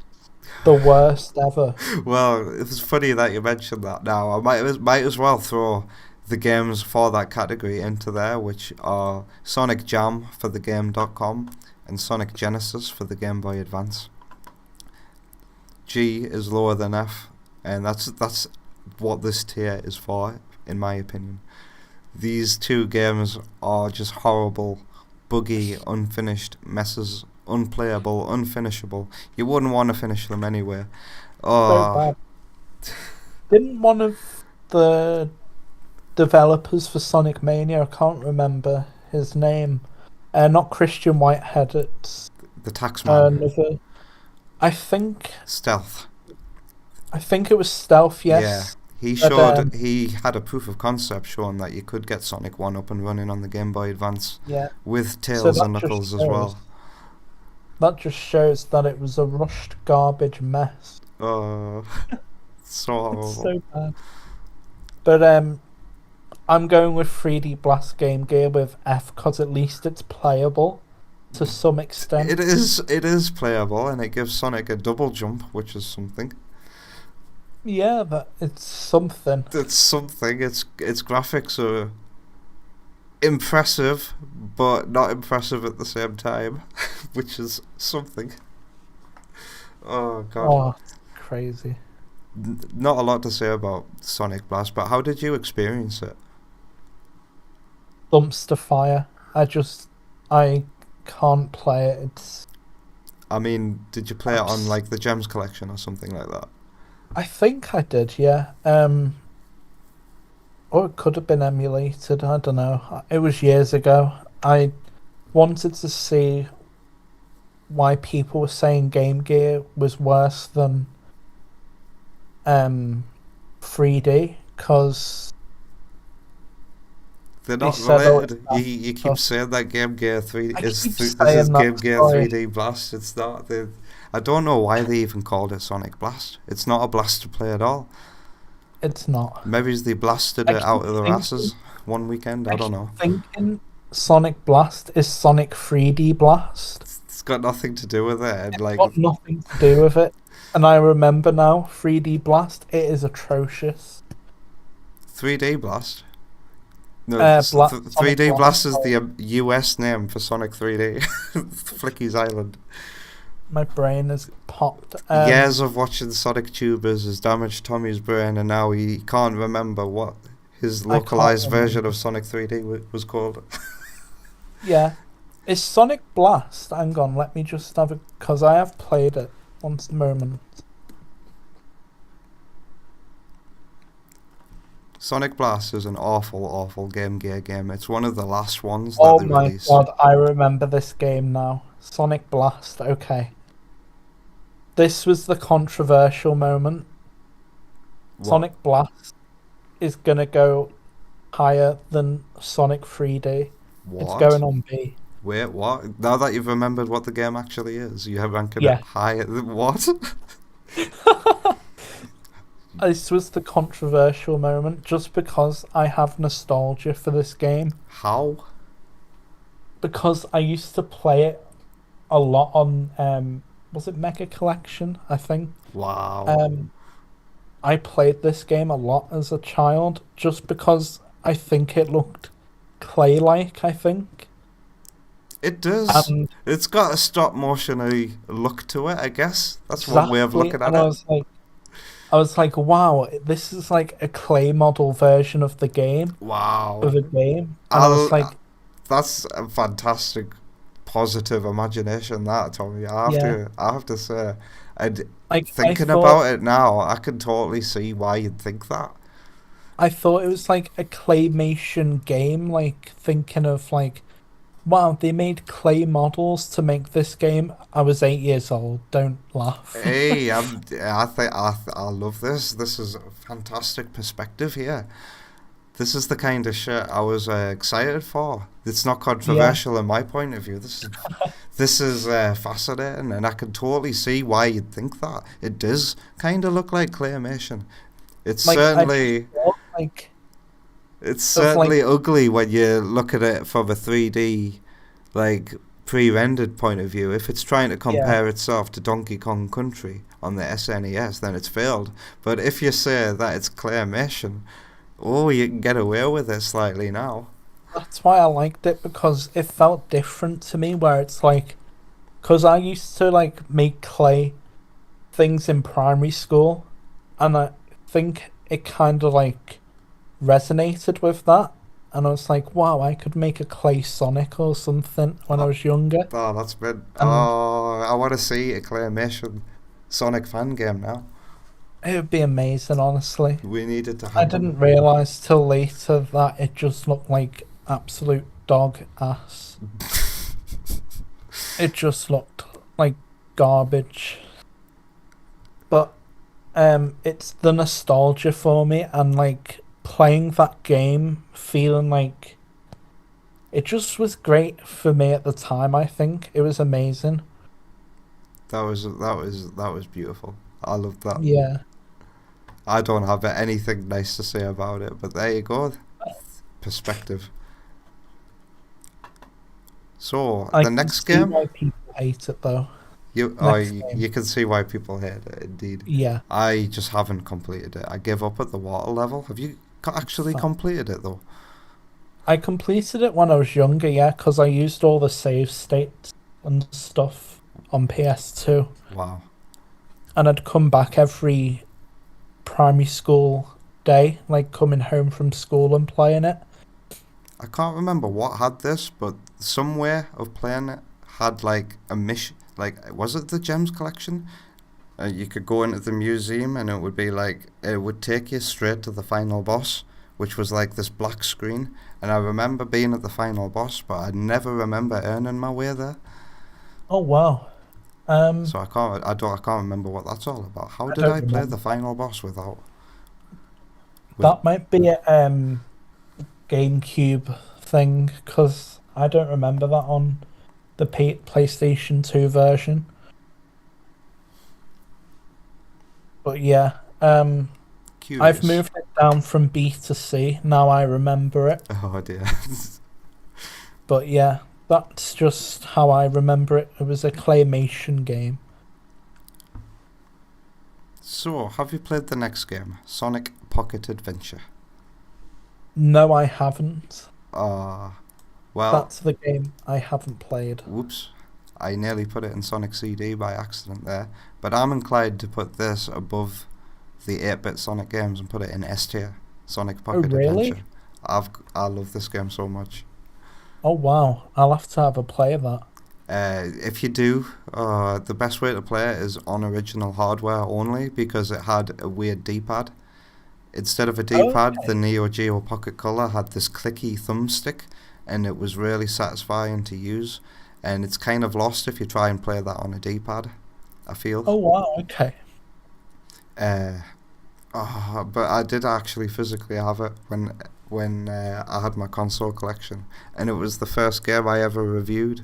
[SPEAKER 2] the worst ever?
[SPEAKER 1] Well, it's funny that you mentioned that now. I might as well throw the games for that category into there, which are Sonic Jam for the Game.com and Sonic Genesis for the Game Boy Advance. G is lower than F, and that's what this tier is for, in my opinion. These two games are just horrible, buggy, unfinished messes, unplayable, unfinishable. You wouldn't want to finish them anyway. Oh.
[SPEAKER 2] So didn't one of the developers for Sonic Mania, I can't remember his name, not Christian Whitehead, it's...
[SPEAKER 1] The Taxman.
[SPEAKER 2] I think...
[SPEAKER 1] Stealth.
[SPEAKER 2] I think it was Stealth, yes.
[SPEAKER 1] Yeah. He had a proof of concept showing that you could get Sonic 1 up and running on the Game Boy Advance with Tails and Knuckles as well.
[SPEAKER 2] That just shows that it was a rushed garbage mess.
[SPEAKER 1] Oh, so horrible.
[SPEAKER 2] It's so bad. But I'm going with 3D Blast Game Gear with F because at least it's playable to some extent.
[SPEAKER 1] It is playable and it gives Sonic a double jump, which is something.
[SPEAKER 2] Yeah, but it's something.
[SPEAKER 1] It's something. Its graphics are impressive, but not impressive at the same time, which is something. Oh god.
[SPEAKER 2] Oh, crazy.
[SPEAKER 1] Not a lot to say about Sonic Blast, but how did you experience it?
[SPEAKER 2] Dumpster fire. I can't play it.
[SPEAKER 1] I mean, did you play it on like the Gems collection or something like that?
[SPEAKER 2] I think I did, yeah. Or it could have been emulated, I don't know. It was years ago. I wanted to see why people were saying Game Gear was worse than 3D, because...
[SPEAKER 1] They're not related. You keep saying that Game Gear 3D this is Game Gear 3D Blast. It's not. I don't know why they even called it Sonic Blast. It's not a blast to play at all.
[SPEAKER 2] It's not.
[SPEAKER 1] Maybe they blasted it out of their asses one weekend. I don't know.
[SPEAKER 2] Thinking Sonic Blast is Sonic 3D Blast.
[SPEAKER 1] It's got nothing to do with it.
[SPEAKER 2] It's got nothing to do with it. And I remember now, 3D Blast, it is atrocious.
[SPEAKER 1] 3D Blast? No, 3D Blast is the US name for Sonic 3D. Flicky's Island.
[SPEAKER 2] My brain has popped.
[SPEAKER 1] Years of watching Sonic Tubers has damaged Tommy's brain, and now he can't remember what his localized version of Sonic 3D was called.
[SPEAKER 2] Yeah. Is Sonic Blast? Hang on, let me just have a... Because I have played it once a moment.
[SPEAKER 1] Sonic Blast is an awful, awful Game Gear game. It's one of the last ones that
[SPEAKER 2] Oh
[SPEAKER 1] they
[SPEAKER 2] my
[SPEAKER 1] released.
[SPEAKER 2] god, I remember this game now. Sonic Blast, okay. This was the controversial moment.
[SPEAKER 1] What?
[SPEAKER 2] Sonic Blast is gonna go higher than Sonic 3D.
[SPEAKER 1] What?
[SPEAKER 2] It's going on B.
[SPEAKER 1] Wait, what? Now that you've remembered what the game actually is, you have ranked
[SPEAKER 2] Yeah.
[SPEAKER 1] it higher than what?
[SPEAKER 2] This was the controversial moment just because I have nostalgia for this game.
[SPEAKER 1] How?
[SPEAKER 2] Because I used to play it a lot on was it Mega Collection, I think.
[SPEAKER 1] Wow.
[SPEAKER 2] I played this game a lot as a child just because I think it looked clay-like, I think.
[SPEAKER 1] It does.
[SPEAKER 2] And
[SPEAKER 1] It's got a stop motion-y look to it, I guess. That's one way of
[SPEAKER 2] exactly,
[SPEAKER 1] looking at
[SPEAKER 2] and
[SPEAKER 1] it.
[SPEAKER 2] I was like, wow, this is like a clay model version of the game,
[SPEAKER 1] Wow.
[SPEAKER 2] of a game. And I was like,
[SPEAKER 1] That's a fantastic, positive imagination, that, Tommy. I have to say, thinking about it now, I can totally see why you'd think that.
[SPEAKER 2] I thought it was like a claymation game, like thinking of like, wow, they made clay models to make this game. I was 8 years old. Don't laugh.
[SPEAKER 1] Hey, I love this. This is a fantastic perspective here. This is the kind of shit I was excited for. It's not controversial in my point of view. This is fascinating, and I can totally see why you'd think that. It does kind of look like claymation. It's
[SPEAKER 2] Like,
[SPEAKER 1] certainly
[SPEAKER 2] like
[SPEAKER 1] it's certainly ugly when you look at it from a 3D, like pre-rendered point of view. If it's trying to compare itself to Donkey Kong Country on the SNES, then it's failed. But if you say that it's claymation, oh, you can get away with it slightly now.
[SPEAKER 2] that's why I liked it, because it felt different to me. Where it's like, because I used to like make clay things in primary school, and I think it kind of like resonated with that, and I was like, wow, I could make a clay Sonic or something when I was younger.
[SPEAKER 1] Oh, that's been... Oh, I want to see a claymation Sonic fan game now.
[SPEAKER 2] It would be amazing, honestly.
[SPEAKER 1] We needed to
[SPEAKER 2] I
[SPEAKER 1] happen.
[SPEAKER 2] didn't realise till later that it just looked like absolute dog ass. It just looked like garbage. But it's the nostalgia for me, and like playing that game, feeling like it just was great for me at the time. I think it was amazing.
[SPEAKER 1] That was beautiful. I loved that.
[SPEAKER 2] Yeah.
[SPEAKER 1] I don't have anything nice to say about it, but there you go. Perspective. So the next game.
[SPEAKER 2] Why people hate it though.
[SPEAKER 1] You can see why people hate it, indeed.
[SPEAKER 2] Yeah.
[SPEAKER 1] I just haven't completed it. I gave up at the water level. Have you actually completed it though?
[SPEAKER 2] I completed it when I was younger, yeah, because I used all the save states and stuff on PS2.
[SPEAKER 1] Wow.
[SPEAKER 2] And I'd come back every primary school day, like coming home from school and playing it.
[SPEAKER 1] I can't remember what had this, but some way of playing it had like a mission. Like, was it the Gems collection? You could go into the museum and it would be like, it would take you straight to the final boss, which was like this black screen. And I remember being at the final boss, but I never remember earning my way there.
[SPEAKER 2] Oh wow.
[SPEAKER 1] So I can't remember what that's all about. How did I play the final boss without?
[SPEAKER 2] That might be a GameCube thing, because I don't remember that on the PlayStation 2 version. But yeah, I've moved it down from B to C. Now I remember it.
[SPEAKER 1] Oh dear.
[SPEAKER 2] But yeah, that's just how I remember it. It was a claymation game.
[SPEAKER 1] So, have you played the next game, Sonic Pocket Adventure?
[SPEAKER 2] No, I haven't.
[SPEAKER 1] Well,
[SPEAKER 2] that's the game I haven't played.
[SPEAKER 1] Whoops. I nearly put it in Sonic CD by accident there. But I'm inclined to put this above the 8-bit Sonic games and put it in S tier, Sonic Pocket
[SPEAKER 2] really?
[SPEAKER 1] Adventure. I love this game so much.
[SPEAKER 2] Oh wow, I'll have to have a play of that.
[SPEAKER 1] If you do, the best way to play it is on original hardware only because it had a weird D-pad. Instead of a D-pad, the
[SPEAKER 2] Okay.
[SPEAKER 1] Neo Geo Pocket Color had this clicky thumbstick, and it was really satisfying to use. And it's kind of lost if you try and play that on a D-pad, I feel.
[SPEAKER 2] Oh wow, okay.
[SPEAKER 1] Uh, but I did actually physically have it when I had my console collection, and it was the first game I ever reviewed.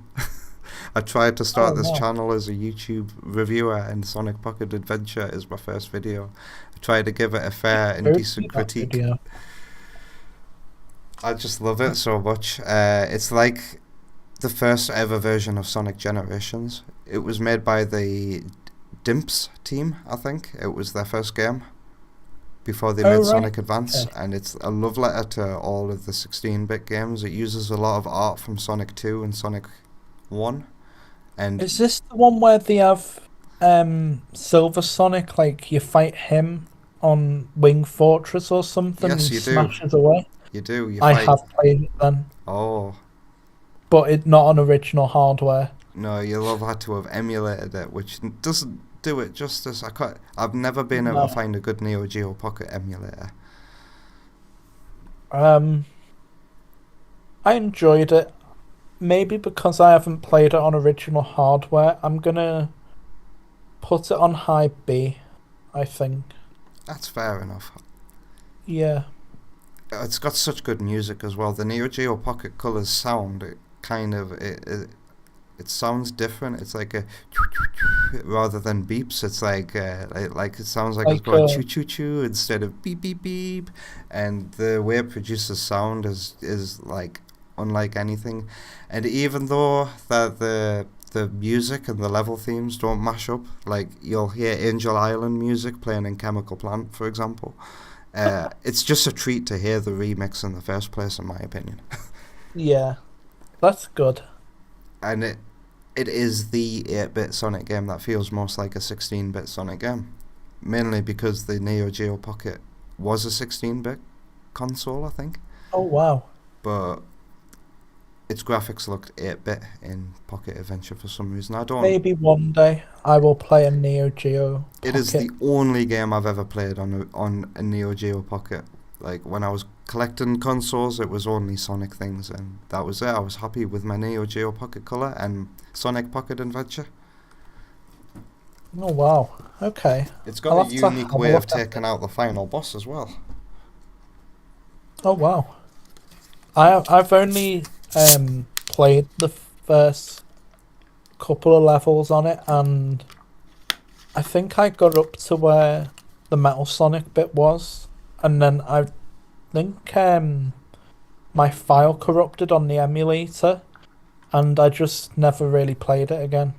[SPEAKER 1] I tried to
[SPEAKER 2] Oh
[SPEAKER 1] start this
[SPEAKER 2] wow.
[SPEAKER 1] channel as a YouTube reviewer, and Sonic Pocket Adventure is my first video. I tried to give it a fair and
[SPEAKER 2] Go see
[SPEAKER 1] decent
[SPEAKER 2] that
[SPEAKER 1] critique.
[SPEAKER 2] video.
[SPEAKER 1] I just love it so much. It's like the first ever version of Sonic Generations. It was made by the Dimps team, I think. It was their first game before they
[SPEAKER 2] Oh
[SPEAKER 1] made
[SPEAKER 2] right.
[SPEAKER 1] Sonic Advance,
[SPEAKER 2] Okay.
[SPEAKER 1] and it's a love letter to all of the 16-bit games. It uses a lot of art from Sonic 2 and Sonic 1, and
[SPEAKER 2] Is this the one where they have Silver Sonic, like you fight him on Wing Fortress or something and
[SPEAKER 1] yes,
[SPEAKER 2] he
[SPEAKER 1] you do.
[SPEAKER 2] smashes away?
[SPEAKER 1] You do. You
[SPEAKER 2] I
[SPEAKER 1] fight.
[SPEAKER 2] have played it then,
[SPEAKER 1] Oh,
[SPEAKER 2] but it not on original hardware.
[SPEAKER 1] no, you'll have had to have emulated it, which doesn't do it justice. I've never been able to
[SPEAKER 2] No.
[SPEAKER 1] find a good Neo Geo Pocket emulator.
[SPEAKER 2] Um, I enjoyed it. Maybe because I haven't played it on original hardware, I'm gonna put it on high B, I think.
[SPEAKER 1] That's fair enough.
[SPEAKER 2] Yeah.
[SPEAKER 1] It's got such good music as well. The Neo Geo Pocket Color's sound, it sounds different. It's like a rather than beeps. It's like it sounds like it's
[SPEAKER 2] Like
[SPEAKER 1] going choo choo choo instead of beep beep beep. And the way it produces sound is like unlike anything. And even though the music and the level themes don't mash up, like you'll hear Angel Island music playing in Chemical Plant, for example. It's just a treat to hear the remix in the first place, in my opinion.
[SPEAKER 2] yeah. That's good.
[SPEAKER 1] And it is the 8-bit Sonic game that feels most like a 16-bit Sonic game. Mainly because the Neo Geo Pocket was a 16-bit console, I think.
[SPEAKER 2] Oh wow.
[SPEAKER 1] But its graphics looked 8-bit in Pocket Adventure for some reason. I don't.
[SPEAKER 2] Maybe one day I will play a Neo Geo
[SPEAKER 1] It is
[SPEAKER 2] Pocket.
[SPEAKER 1] the only game I've ever played on a Neo Geo Pocket. Like when I was collecting consoles, it was only Sonic things, and that was it. I was happy with my Neo Geo Pocket Color and Sonic Pocket Adventure.
[SPEAKER 2] Oh wow. Okay.
[SPEAKER 1] It's
[SPEAKER 2] I'll
[SPEAKER 1] got a
[SPEAKER 2] have to
[SPEAKER 1] unique
[SPEAKER 2] have a
[SPEAKER 1] way of
[SPEAKER 2] look at
[SPEAKER 1] taking
[SPEAKER 2] it.
[SPEAKER 1] out the final boss as well.
[SPEAKER 2] Oh wow. I've only played the first couple of levels on it, and I think I got up to where the Metal Sonic bit was, and then I think my file corrupted on the emulator, and I just never really played it again.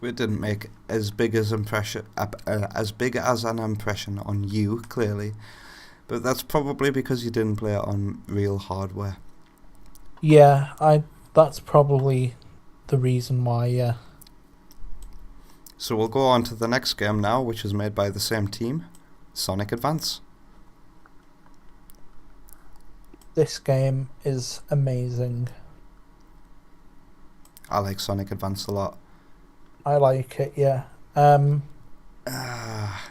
[SPEAKER 1] It didn't make as big as as big as an impression on you, clearly, but that's probably because you didn't play it on real hardware.
[SPEAKER 2] Yeah, I that's probably the reason why, yeah.
[SPEAKER 1] So we'll go on to the next game now, which is made by the same team, Sonic Advance.
[SPEAKER 2] This game is amazing.
[SPEAKER 1] I like Sonic Advance a lot.
[SPEAKER 2] I like it, yeah.
[SPEAKER 1] Ah,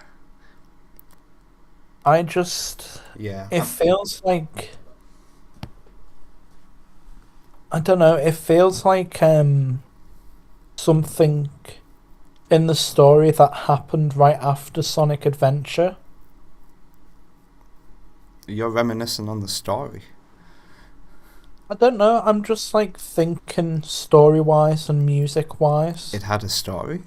[SPEAKER 2] I just
[SPEAKER 1] yeah.
[SPEAKER 2] it feels like I don't know, it feels like something in the story that happened right after Sonic Adventure.
[SPEAKER 1] You're reminiscing on the story.
[SPEAKER 2] I don't know, I'm just like thinking story wise and music wise.
[SPEAKER 1] It had a story.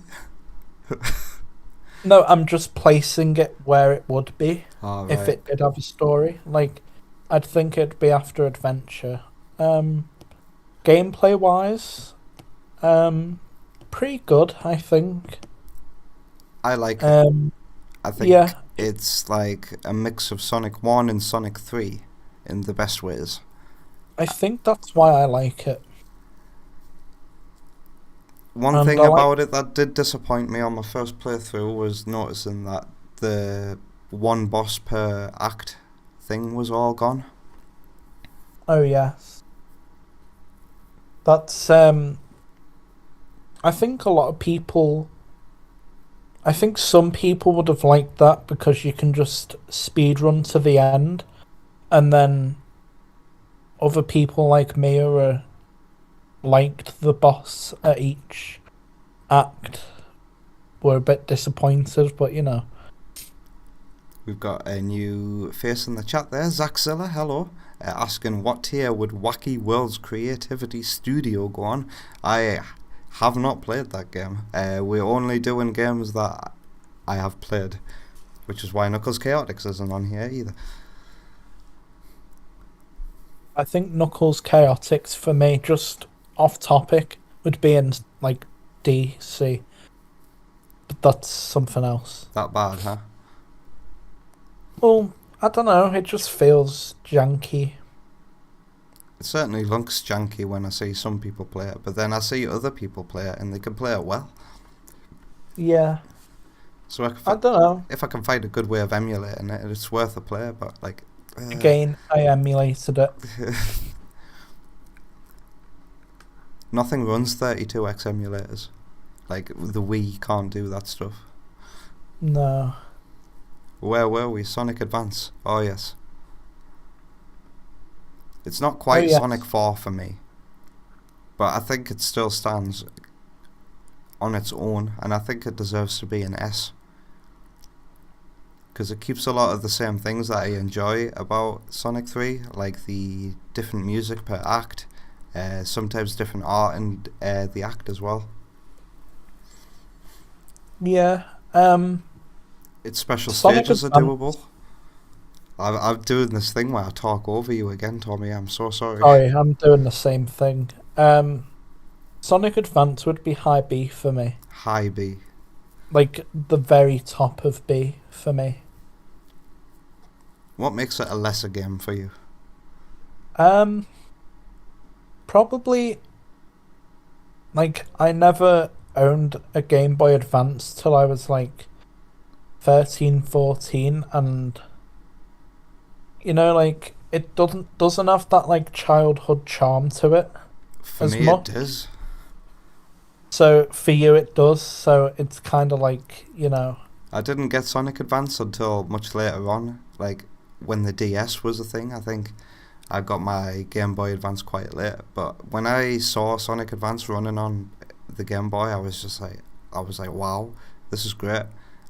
[SPEAKER 2] No, I'm just placing it where it would be
[SPEAKER 1] All
[SPEAKER 2] if
[SPEAKER 1] right.
[SPEAKER 2] it did have a story. Like I'd think it'd be after Adventure. Gameplay wise, pretty good, I think.
[SPEAKER 1] I like it.
[SPEAKER 2] Um,
[SPEAKER 1] I think
[SPEAKER 2] yeah,
[SPEAKER 1] it's like a mix of Sonic 1 and Sonic 3 in the best ways.
[SPEAKER 2] I think that's why I like it.
[SPEAKER 1] One
[SPEAKER 2] And
[SPEAKER 1] thing
[SPEAKER 2] I like,
[SPEAKER 1] about it that did disappoint me on my first playthrough was noticing that the one boss per act thing was all gone.
[SPEAKER 2] oh yes, That's I think a lot of people. I think some people would have liked that because you can just speed run to the end, and then other people like me who liked the boss at each act were a bit disappointed, but you know.
[SPEAKER 1] We've got a new face in the chat there, Zachzilla, hello, asking what tier would Wacky Worlds Creativity Studio go on. I have not played that game. We're only doing games that I have played, which is why Knuckles Chaotix isn't on here either.
[SPEAKER 2] I think Knuckles Chaotix for me, just off topic, would be in like DC, but that's something else.
[SPEAKER 1] That bad, huh?
[SPEAKER 2] Well, I don't know, it just feels janky.
[SPEAKER 1] It certainly looks janky when I see some people play it, but then I see other people play it and they can play it well.
[SPEAKER 2] Yeah.
[SPEAKER 1] So
[SPEAKER 2] I don't know.
[SPEAKER 1] If I can find a good way of emulating it, it's worth a play, but like...
[SPEAKER 2] Again, I emulated it.
[SPEAKER 1] Nothing runs 32x emulators. Like, the Wii can't do that stuff.
[SPEAKER 2] No.
[SPEAKER 1] Where were we? Sonic Advance. Oh, yes. It's not quite Sonic 4 for me, but I think it still stands on its own, and I think it deserves to be an S. Because it keeps a lot of the same things that I enjoy about Sonic 3, like the different music per act, sometimes different art in the act as well.
[SPEAKER 2] Yeah.
[SPEAKER 1] Its special
[SPEAKER 2] Sonic
[SPEAKER 1] stages are
[SPEAKER 2] Advance.
[SPEAKER 1] doable. I'm doing this thing where I talk over you again, Tommy. I'm so sorry.
[SPEAKER 2] Sorry, I'm doing the same thing. Sonic Advance would be high B for me.
[SPEAKER 1] High B.
[SPEAKER 2] Like the very top of B for me.
[SPEAKER 1] What makes it a lesser game for you?
[SPEAKER 2] Probably, like, I never owned a Game Boy Advance till I was like 13, 14, and you know, like, it doesn't have that like childhood charm to it.
[SPEAKER 1] For me, it does.
[SPEAKER 2] So for you, it does. So it's kind of like, you know.
[SPEAKER 1] I didn't get Sonic Advance until much later on, like when the DS was a thing. I think I got my Game Boy Advance quite late. But when I saw Sonic Advance running on the Game Boy, I was like, wow, this is great.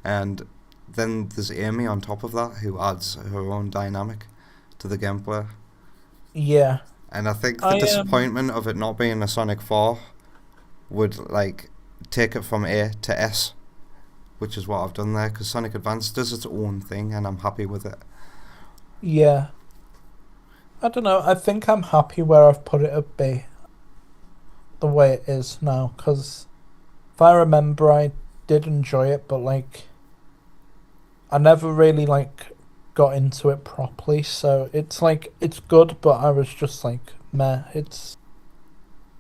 [SPEAKER 1] And then there's Amy on top of that, who adds her own dynamic to the gameplay.
[SPEAKER 2] Yeah.
[SPEAKER 1] And I think the disappointment of it not being a Sonic 4 would like take it from A to S, which is what I've done there, because Sonic Advance does its own thing and I'm happy with it.
[SPEAKER 2] Yeah. I don't know, I think I'm happy where I've put it at B, the way it is now, because if I remember, I did enjoy it, but like I never really like got into it properly, so it's like, it's good, but I was just like, meh. It's,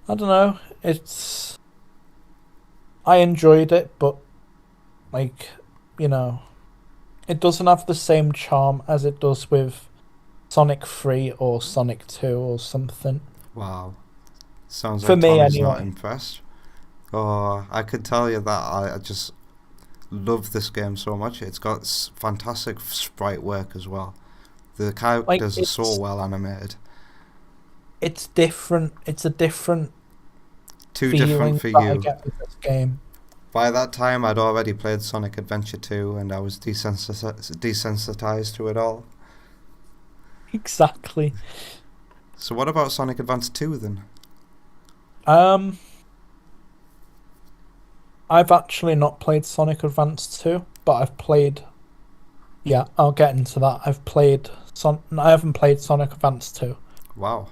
[SPEAKER 2] I don't know, it's, I enjoyed it, but like, you know, it doesn't have the same charm as it does with Sonic 3 or Sonic 2 or something.
[SPEAKER 1] Wow. Sounds
[SPEAKER 2] For
[SPEAKER 1] like
[SPEAKER 2] me,
[SPEAKER 1] Tommy's
[SPEAKER 2] anyway.
[SPEAKER 1] not impressed. Oh, I could tell you that I just love this game so much. It's got fantastic sprite work as well. The characters are so well animated.
[SPEAKER 2] It's different. It's a different
[SPEAKER 1] Too
[SPEAKER 2] feeling
[SPEAKER 1] different for
[SPEAKER 2] that
[SPEAKER 1] you.
[SPEAKER 2] I get with this game.
[SPEAKER 1] By that time, I'd already played Sonic Adventure 2 and I was desensitized to it all.
[SPEAKER 2] Exactly.
[SPEAKER 1] So what about Sonic Advance 2 then?
[SPEAKER 2] I've actually not played Sonic Advance 2, but I've played... Yeah, I'll get into that. I haven't played Sonic Advance 2.
[SPEAKER 1] Wow.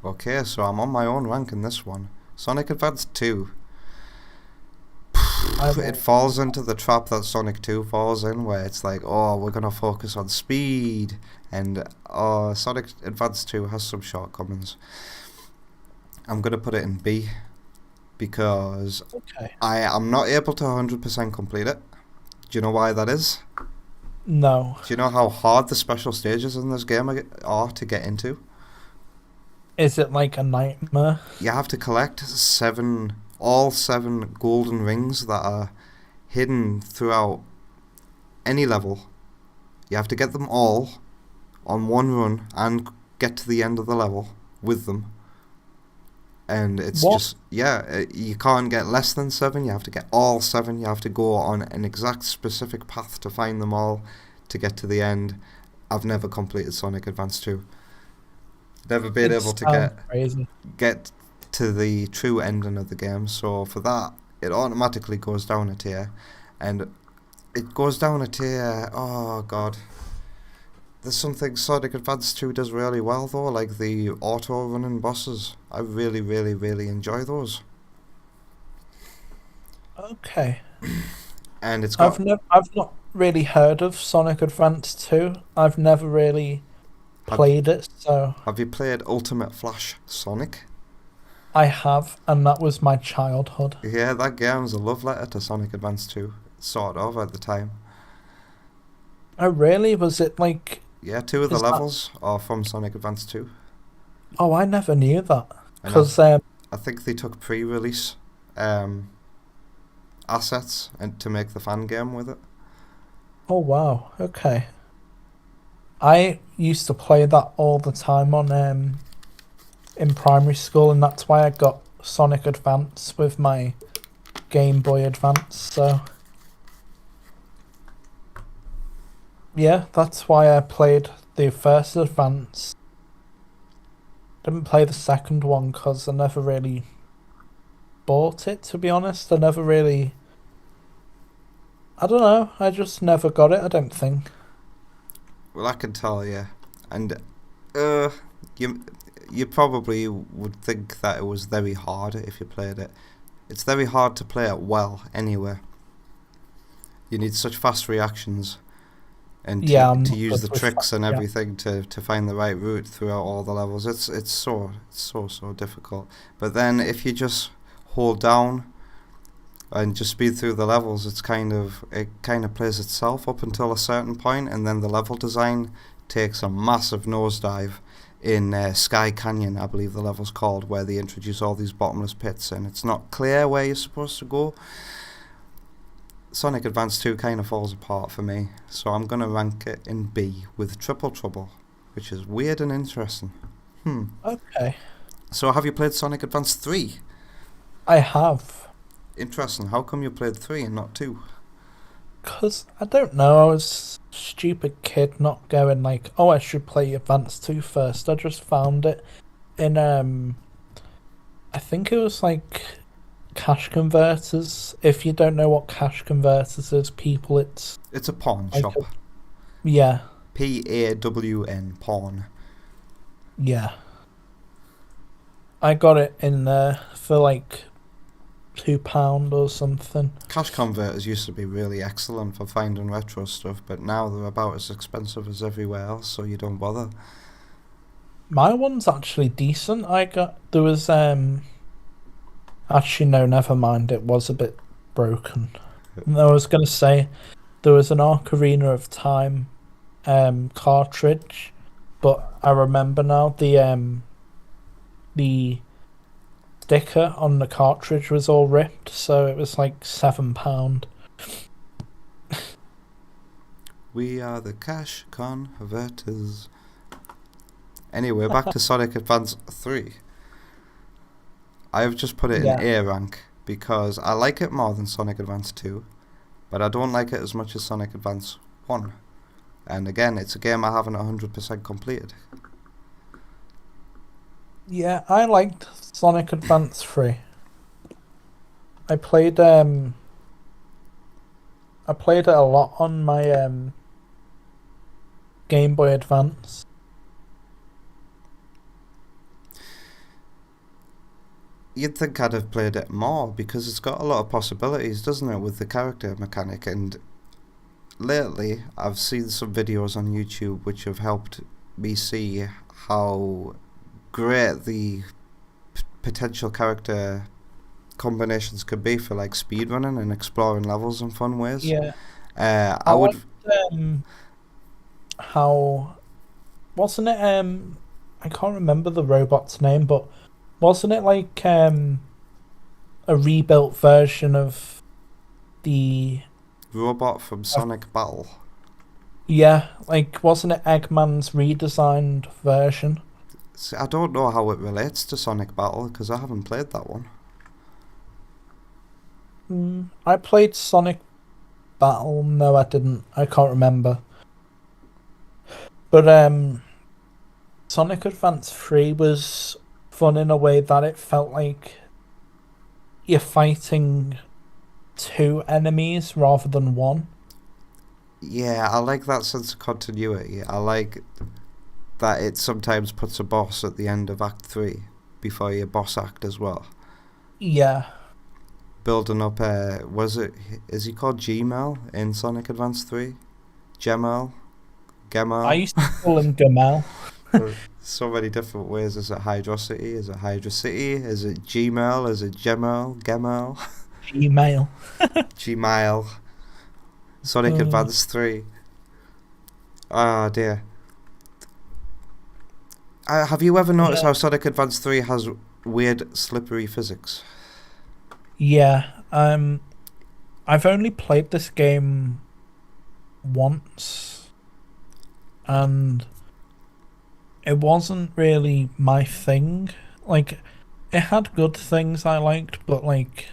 [SPEAKER 1] Okay, so I'm on my own rank in this one. Sonic Advance 2. It falls into the trap that Sonic 2 falls in, where it's like, oh, we're going to focus on speed. And Sonic Advance 2 has some shortcomings. I'm going to put it in B, because I am not able to 100% complete it. Do you know why that is?
[SPEAKER 2] No.
[SPEAKER 1] Do you know how hard the special stages in this game are to get into?
[SPEAKER 2] Is it like a nightmare?
[SPEAKER 1] You have to collect all 7 golden rings that are hidden throughout any level. You have to get them all on one run and get to the end of the level with them. And it's
[SPEAKER 2] What?
[SPEAKER 1] just, yeah, you can't get less than 7. You have to get all 7. You have to go on an exact specific path to find them all to get to the end. I've never completed Sonic Advance 2. Never been able to
[SPEAKER 2] crazy.
[SPEAKER 1] get to the true ending of the game. So for that, it automatically goes down a tier. And it goes down a tier, oh god. There's something Sonic Advance 2 does really well though, like the auto-running bosses. I really, really, really enjoy those.
[SPEAKER 2] Okay.
[SPEAKER 1] And it's got...
[SPEAKER 2] I've not really heard of Sonic Advance 2. I've never really played it, so...
[SPEAKER 1] Have you played Ultimate Flash Sonic?
[SPEAKER 2] I have, and that was my childhood.
[SPEAKER 1] Yeah, that game was a love letter to Sonic Advance 2, sort of, at the time.
[SPEAKER 2] Oh, really? Was it like...
[SPEAKER 1] Yeah, 2 of the levels are from Sonic Advance 2.
[SPEAKER 2] Oh, I never knew that. Because
[SPEAKER 1] I think they took pre-release assets and to make the fan game with it.
[SPEAKER 2] Oh, wow. Okay. I used to play that all the time on in primary school, and that's why I got Sonic Advance with my Game Boy Advance, so... Yeah, that's why I played the first Advance. Didn't play the second one because I never really bought it, to be honest. I never really... I don't know, I just never got it, I don't think.
[SPEAKER 1] Well, I can tell you. And you probably would think that it was very hard if you played it. It's very hard to play it well, anyway. You need such fast reactions. And to use the tricks and everything to find the right route throughout all the levels, it's so difficult. But then if you just hold down and just speed through the levels, it kind of plays itself up until a certain point, and then the level design takes a massive nosedive in Sky Canyon, I believe the level's called, where they introduce all these bottomless pits, and it's not clear where you're supposed to go. Sonic Advance 2 kind of falls apart for me, so I'm going to rank it in B with Triple Trouble, which is weird and interesting.
[SPEAKER 2] Okay.
[SPEAKER 1] So have you played Sonic Advance 3?
[SPEAKER 2] I have.
[SPEAKER 1] Interesting. How come you played 3 and not 2?
[SPEAKER 2] Because, I don't know, I was a stupid kid not going like, oh, I should play Advance 2 first. I just found it in, I think it was like... Cash converters. If you don't know what cash converters is, people, it's
[SPEAKER 1] a pawn
[SPEAKER 2] like
[SPEAKER 1] shop.
[SPEAKER 2] Yeah.
[SPEAKER 1] PAWN, pawn.
[SPEAKER 2] Yeah. I got it in there for like £2 or something.
[SPEAKER 1] Cash converters used to be really excellent for finding retro stuff, but now they're about as expensive as everywhere else, so you don't bother.
[SPEAKER 2] My one's actually decent. There was actually, no, never mind. It was a bit broken. I was going to say, there was an Ocarina of Time cartridge, but I remember now the sticker on the cartridge was all ripped, so it was like £7.
[SPEAKER 1] We are the cash converters. Anyway, back to Sonic Advance 3. I've just put it in A rank because I like it more than Sonic Advance 2, but I don't like it as much as Sonic Advance 1. And again, it's a game I haven't 100% completed.
[SPEAKER 2] Yeah, I liked Sonic Advance 3. I played it a lot on my Game Boy Advance.
[SPEAKER 1] You'd think I'd have played it more because it's got a lot of possibilities, doesn't it, with the character mechanic. And lately I've seen some videos on YouTube which have helped me see how great the potential character combinations could be for like speedrunning and exploring levels in fun ways.
[SPEAKER 2] Yeah.
[SPEAKER 1] I would
[SPEAKER 2] liked, how wasn't it I can't remember the robot's name, but wasn't it like a rebuilt version of the
[SPEAKER 1] Robot from Sonic Battle.
[SPEAKER 2] yeah, like wasn't it Eggman's redesigned version?
[SPEAKER 1] See, I don't know how it relates to Sonic Battle because I haven't played that one.
[SPEAKER 2] I played Sonic Battle. No, I didn't. I can't remember. But Sonic Advance 3 was fun in a way that it felt like you're fighting two enemies rather than one.
[SPEAKER 1] Yeah, I like that sense of continuity. I like that it sometimes puts a boss at the end of Act 3 before your boss act as well.
[SPEAKER 2] Yeah.
[SPEAKER 1] Building up, is he called Gmail in Sonic Advance 3? Gemal? Gemal?
[SPEAKER 2] I used to call him Gamel.
[SPEAKER 1] So many different ways. Is it Hydrocity? Is it Hydrocity? Is it Gmail? Is it Gemal? Gemal?
[SPEAKER 2] Gmail.
[SPEAKER 1] Gmail. Sonic Advance 3. Ah, dear. Have you ever noticed how Sonic Advance 3 has weird slippery physics?
[SPEAKER 2] Yeah. I've only played this game once, and it wasn't really my thing. Like, it had good things I liked, but like,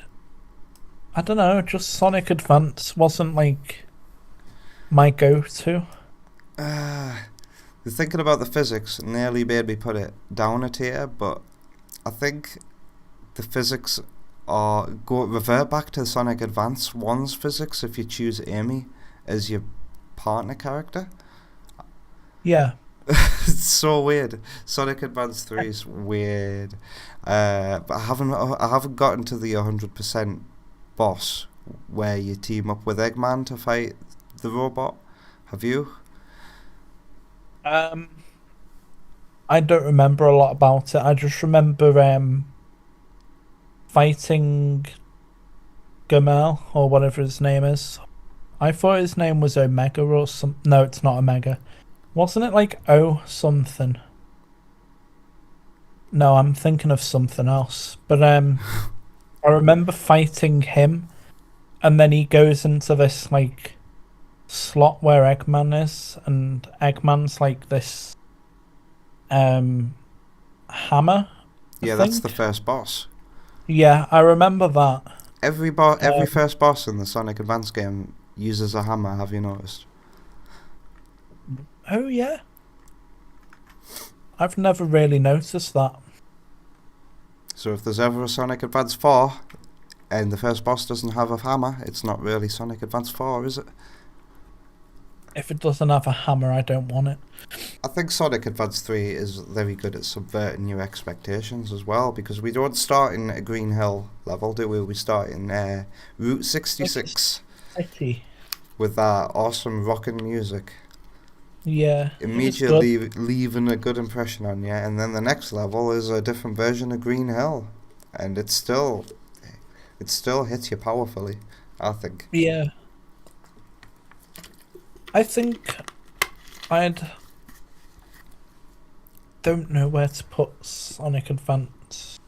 [SPEAKER 2] I don't know, just Sonic Advance wasn't like my go-to.
[SPEAKER 1] Thinking about the physics nearly made me put it down a tier, but I think the physics revert back to Sonic Advance 1's physics if you choose Amy as your partner character.
[SPEAKER 2] Yeah.
[SPEAKER 1] It's so weird. Sonic Advance 3 is weird. But I haven't gotten to the 100% boss where you team up with Eggman to fight the robot. Have you?
[SPEAKER 2] I don't remember a lot about it. I just remember fighting Gamel or whatever his name is. I thought his name was Omega or something. No, it's not Omega. Wasn't it like O something? No, I'm thinking of something else. But I remember fighting him, and then he goes into this like slot where Eggman is, and Eggman's like this hammer.
[SPEAKER 1] Yeah, that's the first boss.
[SPEAKER 2] Yeah, I remember that.
[SPEAKER 1] Every first boss in the Sonic Advance game uses a hammer, have you noticed?
[SPEAKER 2] Oh yeah. I've never really noticed that.
[SPEAKER 1] So if there's ever a Sonic Advance 4 and the first boss doesn't have a hammer, it's not really Sonic Advance 4, is it?
[SPEAKER 2] If it doesn't have a hammer, I don't want it.
[SPEAKER 1] I think Sonic Advance 3 is very good at subverting your expectations as well, because we don't start in a Green Hill level, do we? We start in Route 66
[SPEAKER 2] City.
[SPEAKER 1] with that awesome rockin' music.
[SPEAKER 2] Yeah.
[SPEAKER 1] Immediately leaving a good impression on you, and then the next level is a different version of Green Hill, and it still hits you powerfully, I think.
[SPEAKER 2] Yeah. I think don't know where to put Sonic Advance.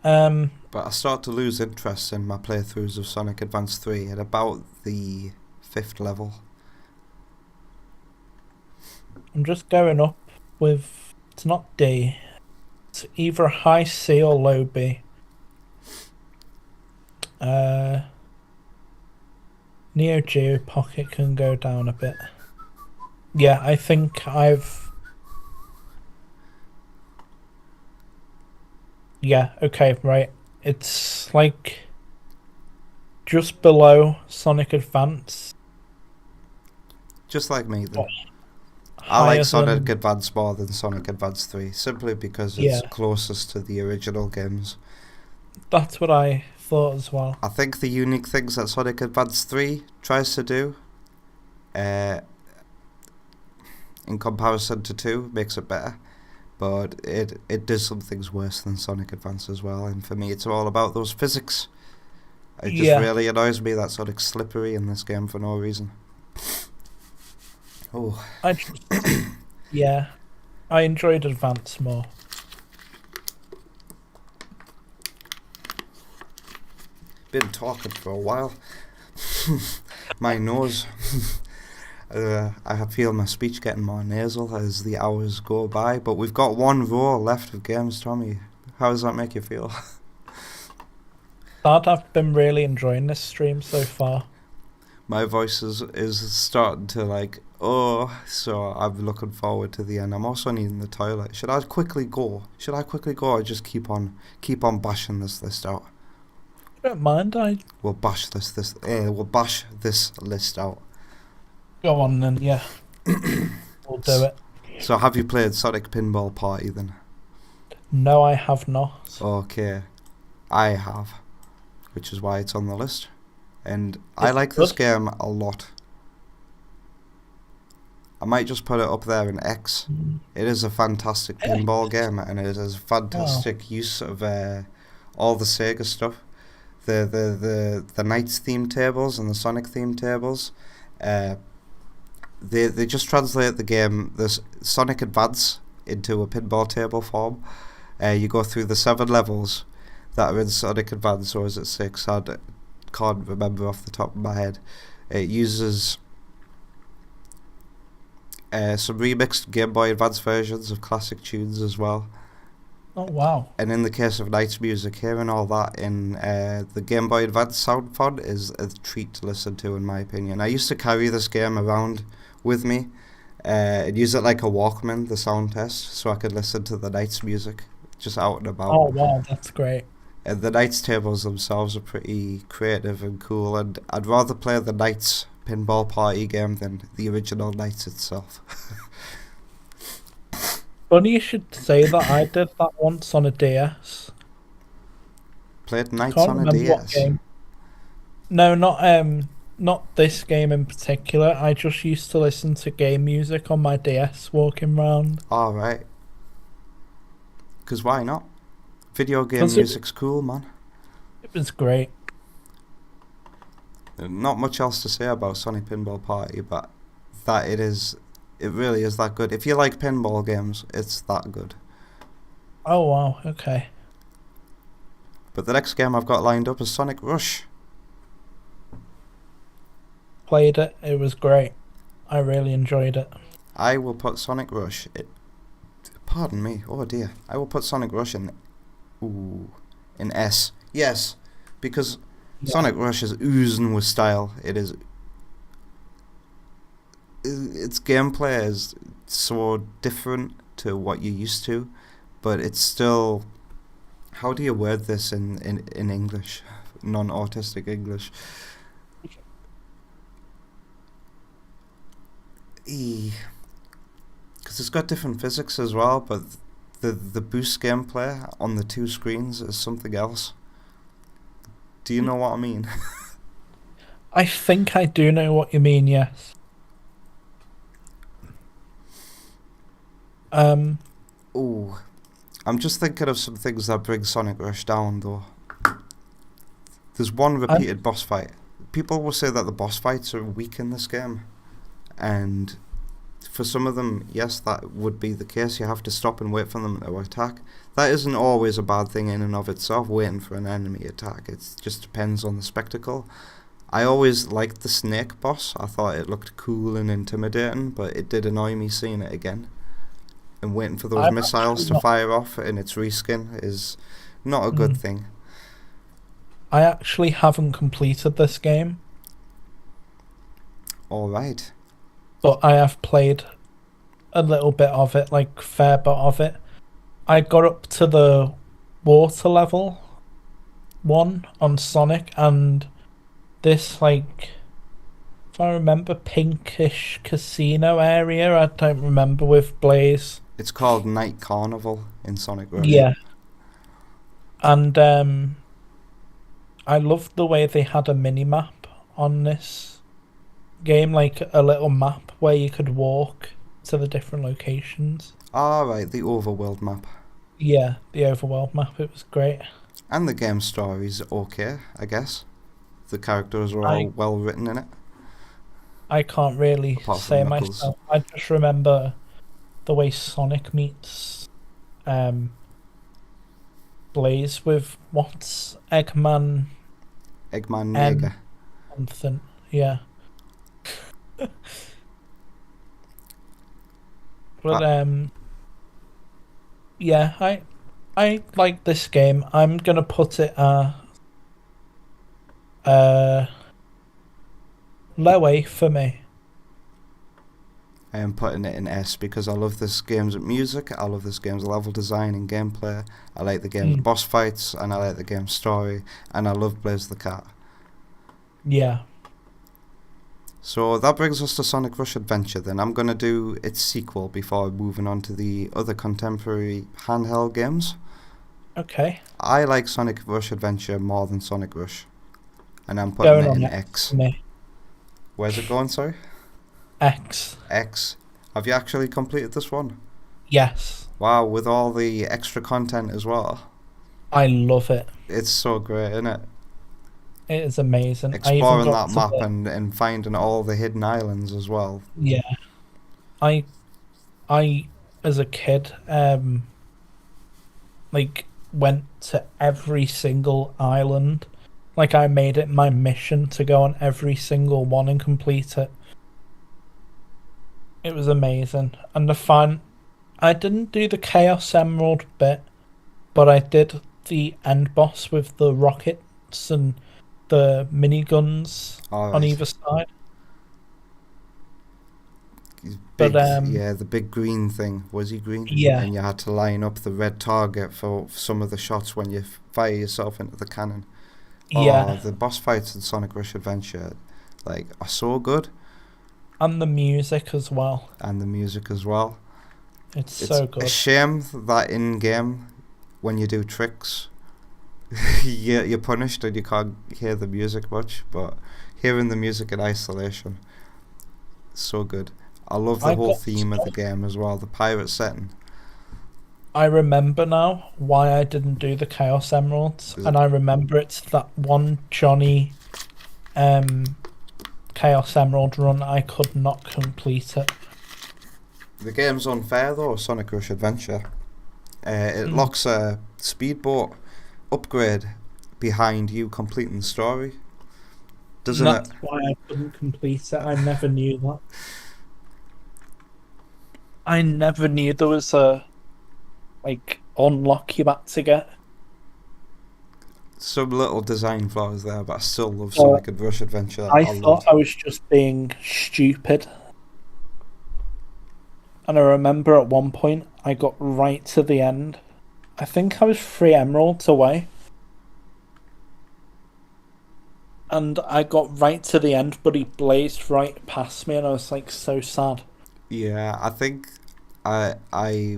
[SPEAKER 1] But I start to lose interest in my playthroughs of Sonic Advance 3 at about the 5th level.
[SPEAKER 2] I'm just going up with, it's not D. It's either high C or low B. Neo Geo Pocket can go down a bit. Yeah, I think yeah, okay, right. It's like just below Sonic Advance.
[SPEAKER 1] Just like me then. I like Sonic Advance more than Sonic Advance 3, simply because it's closest to the original games.
[SPEAKER 2] That's what I thought as well.
[SPEAKER 1] I think the unique things that Sonic Advance 3 tries to do, in comparison to 2, makes it better. But it does some things worse than Sonic Advance as well, and for me it's all about those physics. It just really annoys me that Sonic's slippery in this game for no reason. Oh.
[SPEAKER 2] Yeah. I enjoyed Advance more.
[SPEAKER 1] Been talking for a while. My nose. I feel my speech getting more nasal as the hours go by, but we've got one row left of games, Tommy. How does that make you feel?
[SPEAKER 2] I've been really enjoying this stream so far.
[SPEAKER 1] My voice is starting to so I'm looking forward to the end. I'm also needing the toilet. Should I quickly go or just keep on bashing this list out?
[SPEAKER 2] I don't mind.
[SPEAKER 1] We'll bash this list out.
[SPEAKER 2] Go on then, yeah. We'll do it.
[SPEAKER 1] So have you played Sonic Pinball Party then?
[SPEAKER 2] No, I have not.
[SPEAKER 1] Okay. I have, which is why it's on the list. And I like this game a lot. I might just put it up there in X. It is a fantastic pinball game, and it is a fantastic use of all the Sega stuff. The Knights theme tables and the Sonic theme tables. They just translate the game, this Sonic Advance, into a pinball table form. You go through the 7 levels that are in Sonic Advance, or is it 6? I can't remember off the top of my head. It uses some remixed Game Boy Advance versions of classic tunes as well.
[SPEAKER 2] Oh, wow.
[SPEAKER 1] And in the case of Knight's music, hearing all that in the Game Boy Advance sound font is a treat to listen to, in my opinion. I used to carry this game around with me and use it like a Walkman, the sound test, so I could listen to the Knight's music just out and about.
[SPEAKER 2] Oh, wow, that's great.
[SPEAKER 1] And the Knights tables themselves are pretty creative and cool, and I'd rather play the Knights Pinball Party game than the original Knights itself.
[SPEAKER 2] Funny you should say that. I did that once on a DS.
[SPEAKER 1] Played Knights on a DS?
[SPEAKER 2] What game. No, not this game in particular. I just used to listen to game music on my DS walking around.
[SPEAKER 1] Alright. Because why not? Video game music's cool, man.
[SPEAKER 2] It was great.
[SPEAKER 1] Not much else to say about Sonic Pinball Party, but that it really is that good. If you like pinball games, it's that good.
[SPEAKER 2] Oh, wow, okay.
[SPEAKER 1] But the next game I've got lined up is Sonic Rush.
[SPEAKER 2] Played it, it was great. I really enjoyed it.
[SPEAKER 1] I will put Sonic Rush... Pardon me, oh dear. I will put Sonic Rush in S. Yes, because Sonic Rush is oozing with style. Its gameplay is so different to what you're used to, but it's still... How do you word this in English? Non-autistic English. Because it's got different physics as well, but the boost gameplay on the 2 screens is something else. Do you know what I mean?
[SPEAKER 2] I think I do know what you mean, yes.
[SPEAKER 1] Ooh, I'm just thinking of some things that bring Sonic Rush down, though. There's one repeated boss fight. People will say that the boss fights are weak in this game, and for some of them, yes, that would be the case. You have to stop and wait for them to attack. That isn't always a bad thing in and of itself, waiting for an enemy attack. It just depends on the spectacle. I always liked the snake boss. I thought it looked cool and intimidating, but it did annoy me seeing it again. And waiting for those missiles to fire off in its reskin is not a good thing.
[SPEAKER 2] I actually haven't completed this game.
[SPEAKER 1] Alright.
[SPEAKER 2] But I have played a little bit of it, like fair bit of it. I got up to the water level 1 on Sonic, and this, like, if I remember, pinkish casino area, I don't remember, with Blaze.
[SPEAKER 1] It's called Night Carnival in Sonic Rush.
[SPEAKER 2] Yeah. And I loved the way they had a mini-map on this game, like a little map where you could walk to the different locations.
[SPEAKER 1] Alright, the overworld map.
[SPEAKER 2] Yeah, the overworld map, it was great.
[SPEAKER 1] And the game story's okay, I guess. The characters are all well written in it.
[SPEAKER 2] I can't really say myself. I just remember the way Sonic meets Blaze with what's Eggman
[SPEAKER 1] Nega.
[SPEAKER 2] something. Yeah. But yeah, I like this game. I'm gonna put it low A for me.
[SPEAKER 1] I am putting it in S because I love this game's music, I love this game's level design and gameplay, I like the game's boss fights, and I like the game's story, and I love Blaze the Cat.
[SPEAKER 2] Yeah.
[SPEAKER 1] So that brings us to Sonic Rush Adventure then. I'm going to do its sequel before moving on to the other contemporary handheld games.
[SPEAKER 2] Okay.
[SPEAKER 1] I like Sonic Rush Adventure more than Sonic Rush, and I'm putting it in X.
[SPEAKER 2] For me.
[SPEAKER 1] Where's it going, sorry?
[SPEAKER 2] X.
[SPEAKER 1] X. Have you actually completed this one?
[SPEAKER 2] Yes.
[SPEAKER 1] Wow, with all the extra content as well.
[SPEAKER 2] I love it.
[SPEAKER 1] It's so great, isn't it?
[SPEAKER 2] It is amazing.
[SPEAKER 1] Exploring that map and finding all the hidden islands as well.
[SPEAKER 2] Yeah. I as a kid, like went to every single island. Like I made it my mission to go on every single one and complete it. It was amazing. And I didn't do the Chaos Emerald bit, but I did the end boss with the rockets and the miniguns on either side.
[SPEAKER 1] Big, yeah, the big green thing. Was he green?
[SPEAKER 2] Yeah.
[SPEAKER 1] And you had to line up the red target for some of the shots when you fire yourself into the cannon.
[SPEAKER 2] Yeah.
[SPEAKER 1] Oh, the boss fights in Sonic Rush Adventure, like, are so good.
[SPEAKER 2] And the music as well. It's so good.
[SPEAKER 1] It's a shame that in game, when you do tricks, you're punished and you can't hear the music much. But hearing the music in isolation, so good. I love the whole theme of the game as well. The pirate setting.
[SPEAKER 2] I remember now why I didn't do the Chaos Emeralds, and I remember it's that one Johnny Chaos Emerald run. I could not complete it.
[SPEAKER 1] The game's unfair though, Sonic Rush Adventure. It locks a speedboat upgrade behind you completing the story. Doesn't it?
[SPEAKER 2] That's why I couldn't complete it. I never knew that. I never knew there was a unlock you had to get.
[SPEAKER 1] Some little design flaws there, but I still love Sonic and Rush Adventure.
[SPEAKER 2] I thought I was just being stupid. And I remember at one point I got right to the end. I think I was 3 emeralds away. And I got right to the end, but he blazed right past me and I was like so sad.
[SPEAKER 1] Yeah, I think I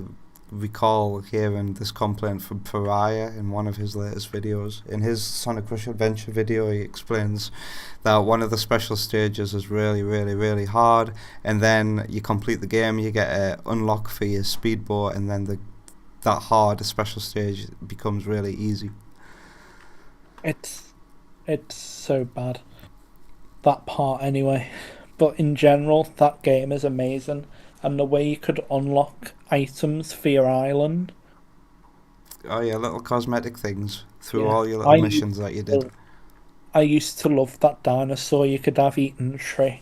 [SPEAKER 1] recall hearing this complaint from Pariah in one of his latest videos. In his Sonic Rush Adventure video, he explains that one of the special stages is really, really, really hard, and then you complete the game, you get an unlock for your speedboat, and then that hard special stage becomes really easy.
[SPEAKER 2] It's so bad. That part anyway. But in general, that game is amazing. And the way you could unlock items for your island.
[SPEAKER 1] Oh yeah, little cosmetic things through all your little missions that you did.
[SPEAKER 2] I used to love that dinosaur you could have eaten a tree.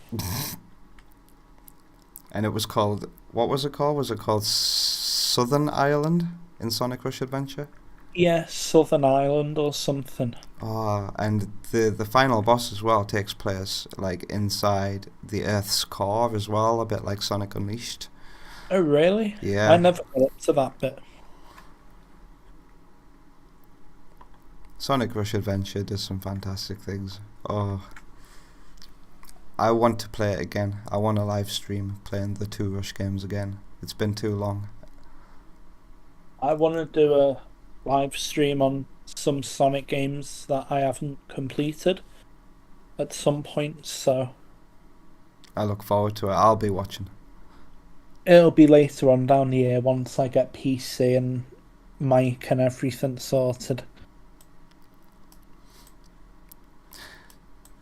[SPEAKER 1] And it was called, what was it called? Was it called Southern Island in Sonic Rush Adventure?
[SPEAKER 2] Yeah, Southern Island or something.
[SPEAKER 1] Oh, and the final boss as well takes place like inside the Earth's core as well, a bit like Sonic Unleashed.
[SPEAKER 2] Oh really?
[SPEAKER 1] Yeah.
[SPEAKER 2] I never got up to that bit.
[SPEAKER 1] Sonic Rush Adventure does some fantastic things. Oh, I want to play it again. I want a live stream playing the 2 Rush games again. It's been too long.
[SPEAKER 2] I want to do a live stream on some Sonic games that I haven't completed at some point, so
[SPEAKER 1] I look forward to it. I'll be watching.
[SPEAKER 2] It'll be later on down the year once I get PC and mic and everything sorted.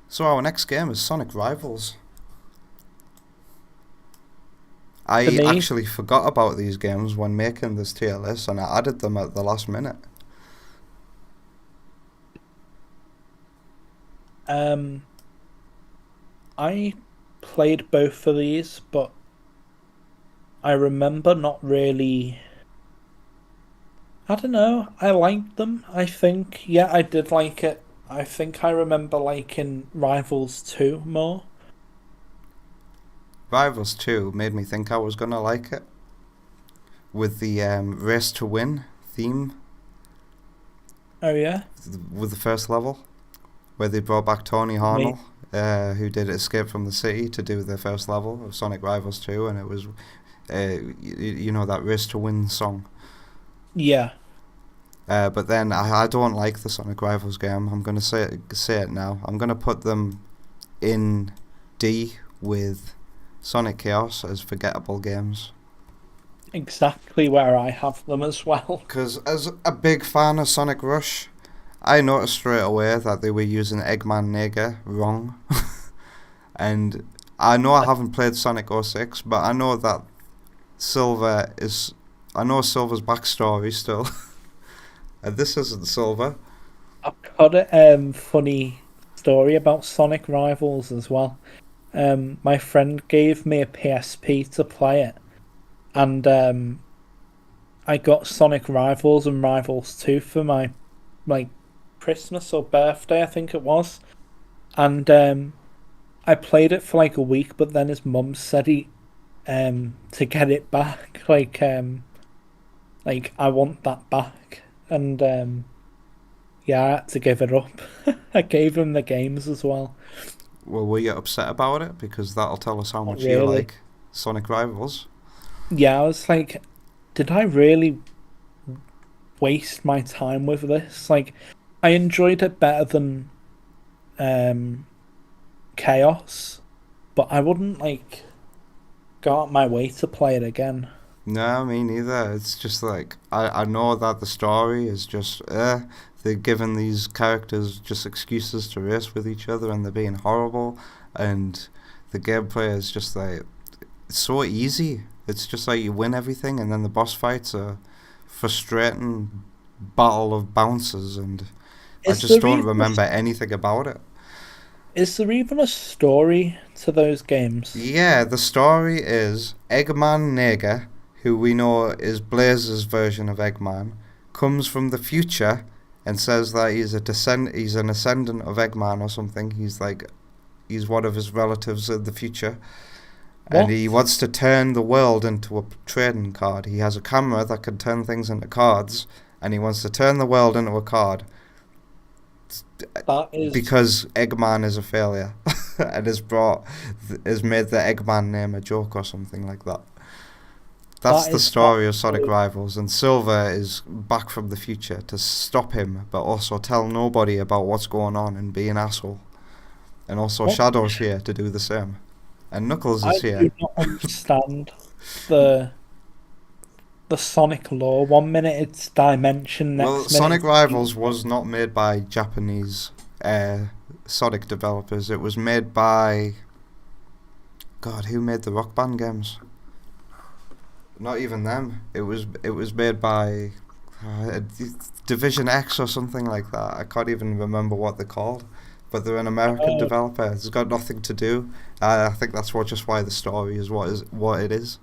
[SPEAKER 2] So
[SPEAKER 1] our next game is Sonic Rivals. I
[SPEAKER 2] me,
[SPEAKER 1] actually forgot about these games when making this tier list, and I added them at the last minute.
[SPEAKER 2] I played both of these, but I remember not really. I don't know. I liked them. I think, yeah, I did like it. I think I remember liking Rivals 2 more.
[SPEAKER 1] Rivals 2 made me think I was going to like it. With the race to win theme.
[SPEAKER 2] Oh, yeah?
[SPEAKER 1] With the first level. Where they brought back Tony Harnell, who did Escape from the City, to do the first level of Sonic Rivals 2. And it was, you know, that race to win song.
[SPEAKER 2] Yeah.
[SPEAKER 1] But then I don't like the Sonic Rivals game. I'm going to say it now. I'm going to put them in D with Sonic Chaos as forgettable games.
[SPEAKER 2] Exactly where I have them as well.
[SPEAKER 1] Because as a big fan of Sonic Rush, I noticed straight away that they were using Eggman Nega wrong. And I know I haven't played Sonic 06, but I know that Silver's backstory still. And this isn't Silver.
[SPEAKER 2] I've got a funny story about Sonic Rivals as well. My friend gave me a PSP to play it, and I got Sonic Rivals and Rivals 2 for my Christmas or birthday, I think it was. And I played it for like a week, but then his mum said to get it back, I want that back. And yeah, I had to give it up. I gave him the games as well.
[SPEAKER 1] Well, were you upset about it? Because that'll tell us how much
[SPEAKER 2] really.
[SPEAKER 1] you like Sonic Rivals.
[SPEAKER 2] Yeah, I was like, did I really waste my time with this? Like, I enjoyed it better than Chaos, but I wouldn't go out my way to play it again.
[SPEAKER 1] No, me neither. It's just like, I know that the story is just, they're giving these characters just excuses to race with each other, and they're being horrible, and the gameplay is just like, it's so easy. It's just like you win everything, and then the boss fights are frustrating battle of bouncers, and I just don't remember anything about it.
[SPEAKER 2] Is there even a story to those games?
[SPEAKER 1] Yeah, the story is Eggman Nega, who we know is Blaze's version of Eggman, comes from the future and says that he's an ascendant of Eggman or something. He's one of his relatives in the future. What? And he wants to turn the world into a trading card. He has a camera that can turn things into cards, and he wants to turn the world into a card. Because Eggman is a failure and has made the Eggman name a joke or something like that. That's the story of Sonic Rivals, and Silver is back from the future to stop him, but also tell nobody about what's going on and be an asshole. And also Shadow's here to do the same. And Knuckles is here.
[SPEAKER 2] I do not understand the Sonic lore. 1 minute it's Dimension, next minute...
[SPEAKER 1] Sonic Rivals was not made by Japanese Sonic developers. It was made by... God, who made the Rock Band games? Not even them. It was made by Division X or something like that. I can't even remember what they're called. But they're an American developer. It's got nothing to do. I think that's why the story is what it is.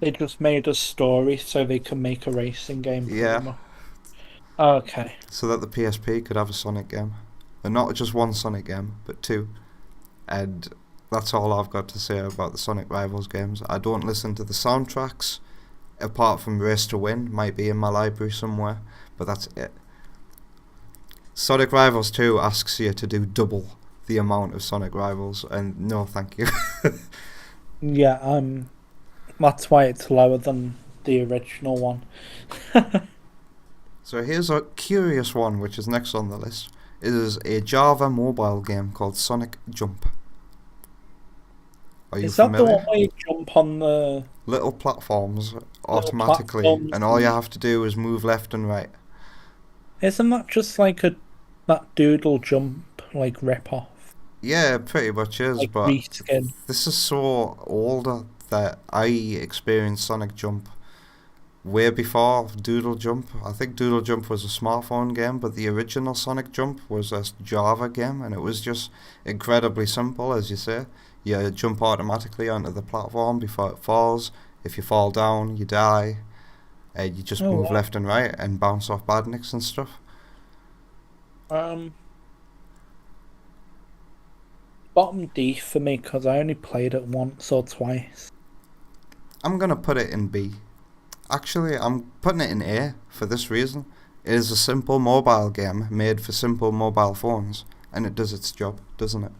[SPEAKER 2] They just made a story so they could make a racing game.
[SPEAKER 1] Yeah.
[SPEAKER 2] Okay.
[SPEAKER 1] So that the PSP could have a Sonic game. And not just one Sonic game, but two. And that's all I've got to say about the Sonic Rivals games. I don't listen to the soundtracks, apart from Race to Win, might be in my library somewhere, but that's it. Sonic Rivals 2 asks you to do double the amount of Sonic Rivals, and no thank you.
[SPEAKER 2] Yeah, that's why it's lower than the original one.
[SPEAKER 1] So here's a curious one, which is next on the list. It is a Java mobile game called Sonic Jump. Are you familiar?
[SPEAKER 2] Is that the one where you jump on the...
[SPEAKER 1] little platforms automatically, and all you have to do is move left and right.
[SPEAKER 2] Isn't that just that Doodle Jump, rip-off?
[SPEAKER 1] Yeah, pretty much is, but
[SPEAKER 2] reskin.
[SPEAKER 1] this is so older that I experienced Sonic Jump way before Doodle Jump. I think Doodle Jump was a smartphone game, but the original Sonic Jump was a Java game, and it was just incredibly simple, as you say. You jump automatically onto the platform before it falls. If you fall down, you die. You just move left and right and bounce off badniks and stuff.
[SPEAKER 2] Bottom D for me, because I only played it once or twice.
[SPEAKER 1] I'm going to put it in B. Actually, I'm putting it in A for this reason. It is a simple mobile game made for simple mobile phones, and it does its job, doesn't it?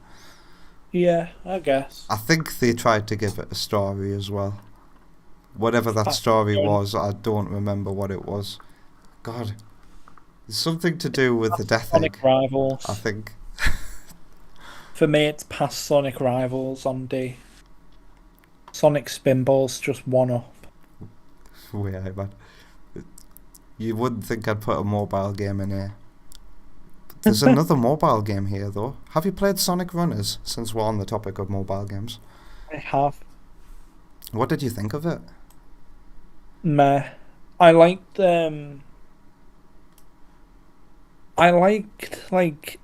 [SPEAKER 2] Yeah, I guess.
[SPEAKER 1] I think they tried to give it a story as well. Whatever that story was, I don't remember what it was. God. It's something to do with the Death
[SPEAKER 2] Sonic
[SPEAKER 1] Egg,
[SPEAKER 2] Rivals.
[SPEAKER 1] I think.
[SPEAKER 2] For me, it's past Sonic Rivals on D. Sonic Spinball's just one up.
[SPEAKER 1] Yeah, man. You wouldn't think I'd put a mobile game in here. There's another mobile game here, though. Have you played Sonic Runners, since we're on the topic of mobile games?
[SPEAKER 2] I have.
[SPEAKER 1] What did you think of it?
[SPEAKER 2] Meh. I liked, like...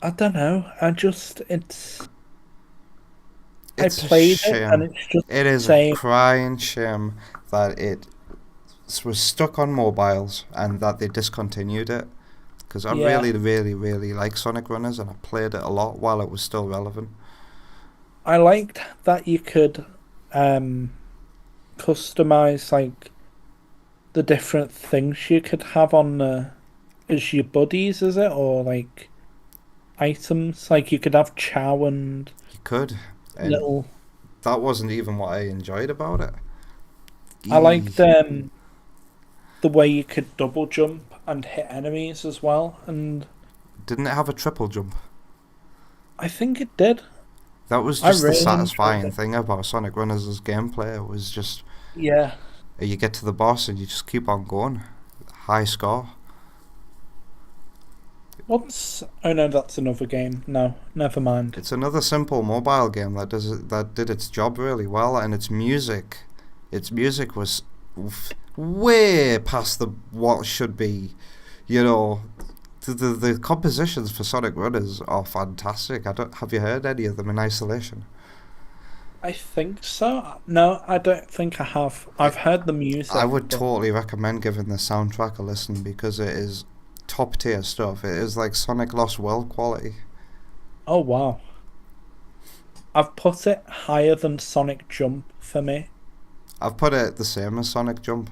[SPEAKER 2] I don't know. I played it, and it's just
[SPEAKER 1] it is a crying shame that it was stuck on mobiles and that they discontinued it. Because I really, really, really like Sonic Runners, and I played it a lot while it was still relevant.
[SPEAKER 2] I liked that you could customize like the different things you could have on as your buddies, is it, or like items? Like you could have Chow and
[SPEAKER 1] you could. And
[SPEAKER 2] little.
[SPEAKER 1] That wasn't even what I enjoyed about it.
[SPEAKER 2] I liked the way you could double jump and hit enemies as well. And
[SPEAKER 1] didn't it have a triple jump?
[SPEAKER 2] I think it did.
[SPEAKER 1] That was just the satisfying thing about Sonic Runners' gameplay. It was just you get to the boss and you just keep on going. High score.
[SPEAKER 2] Oh no, that's another game. No, never mind.
[SPEAKER 1] It's another simple mobile game that did its job really well, and its music was way past what should be. You know, the compositions for Sonic Runners are fantastic. Have you heard any of them in isolation?
[SPEAKER 2] I think so. No, I don't think I have. I've heard the music.
[SPEAKER 1] I would totally recommend giving the soundtrack a listen, because it is top tier stuff. It is like Sonic Lost World quality.
[SPEAKER 2] Oh wow. I've put it higher than Sonic Jump for me.
[SPEAKER 1] I've put it the same as Sonic Jump,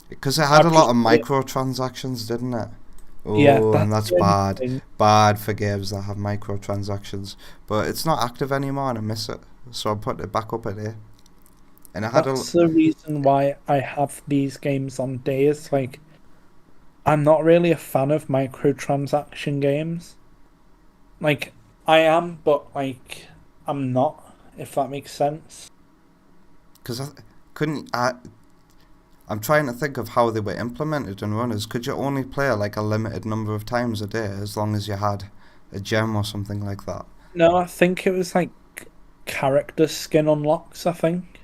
[SPEAKER 1] because it had a lot of microtransactions, didn't it? Oh, yeah, and that's bad. Bad for games that have microtransactions. But it's not active anymore, and I miss it. So I'm putting it back up at A. And that's
[SPEAKER 2] the reason why I have these games on days. Like, I'm not really a fan of microtransaction games. Like, I am, but like, I'm not. If that makes sense.
[SPEAKER 1] Because I'm trying to think of how they were implemented in Runners. Could you only play like a limited number of times a day, as long as you had a gem or something like that?
[SPEAKER 2] No, I think it was like character skin unlocks, I think.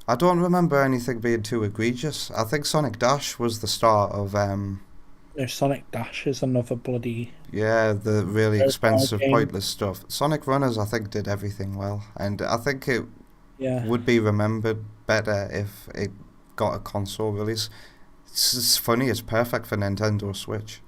[SPEAKER 1] I don't remember anything being too egregious. I think Sonic Dash was the start of...
[SPEAKER 2] No, Sonic Dash is another bloody...
[SPEAKER 1] Yeah, the really expensive, pointless stuff. Sonic Runners, I think, did everything well. And I think it would be remembered better if it got a console release. It's funny, it's perfect for Nintendo Switch.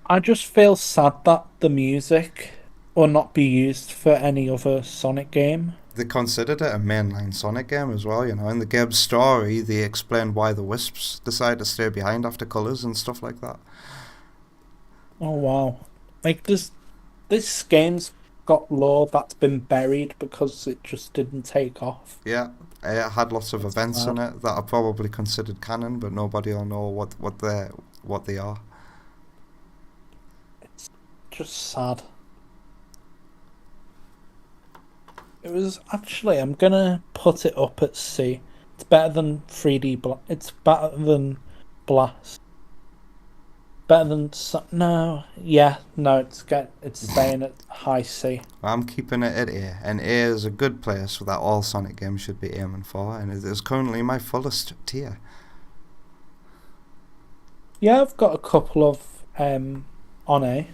[SPEAKER 2] I just feel sad that the music will not be used for any other Sonic game.
[SPEAKER 1] They considered it a mainline Sonic game as well, you know. In the game's story, they explained why the Wisps decided to stay behind after Colours and stuff like that.
[SPEAKER 2] Oh wow. Like this game's got lore that's been buried because it just didn't take off.
[SPEAKER 1] Yeah, it had lots of events in it that are probably considered canon, but nobody will know what they are.
[SPEAKER 2] It's just sad. It was actually, I'm gonna put it up at C. It's better than 3D. It's better than Blast. better than no. Yeah, no. It's staying at high C.
[SPEAKER 1] I'm keeping it at A, and A is a good place that all Sonic games should be aiming for, and it is currently my fullest tier.
[SPEAKER 2] Yeah, I've got a couple of on A.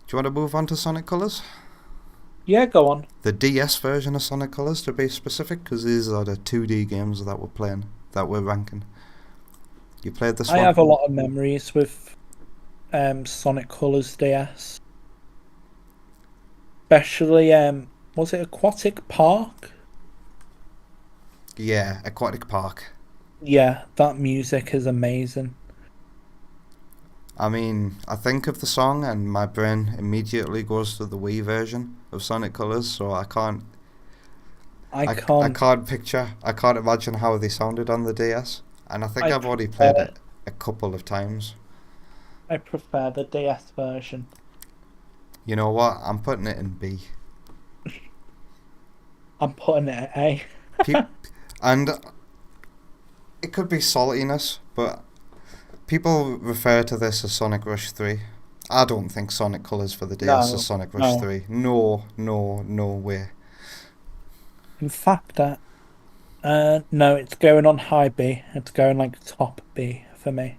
[SPEAKER 1] Do you want to move on to Sonic Colors?
[SPEAKER 2] Yeah, go on.
[SPEAKER 1] The DS version of Sonic Colors, to be specific, because these are the 2D games that we're playing, that we're ranking. You played this one?
[SPEAKER 2] I have a lot of memories with Sonic Colors DS. Especially, was it Aquatic Park?
[SPEAKER 1] Yeah, Aquatic Park.
[SPEAKER 2] Yeah, that music is amazing.
[SPEAKER 1] I mean, I think of the song and my brain immediately goes to the Wii version of Sonic Colors, so I can't imagine how they sounded on the DS. And I think I've already played it a couple of times.
[SPEAKER 2] I prefer the DS version.
[SPEAKER 1] You know what? I'm putting it in B.
[SPEAKER 2] I'm putting it at A.
[SPEAKER 1] And it could be saltiness, but people refer to this as Sonic Rush 3. I don't think Sonic Colors for the DS is Sonic Rush 3. No way.
[SPEAKER 2] In fact, no, it's going on high B. It's going like top B for me.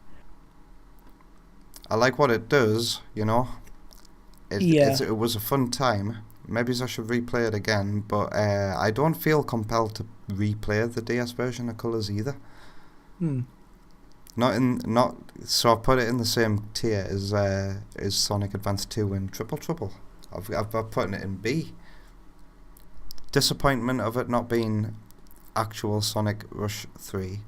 [SPEAKER 1] I like what it does, you know. It was a fun time. Maybe I should replay it again, but I don't feel compelled to replay the DS version of Colors either. So I put it in the same tier as Sonic Advance 2 and Triple Trouble. I've putting it in B. Disappointment of it not being actual Sonic Rush 3.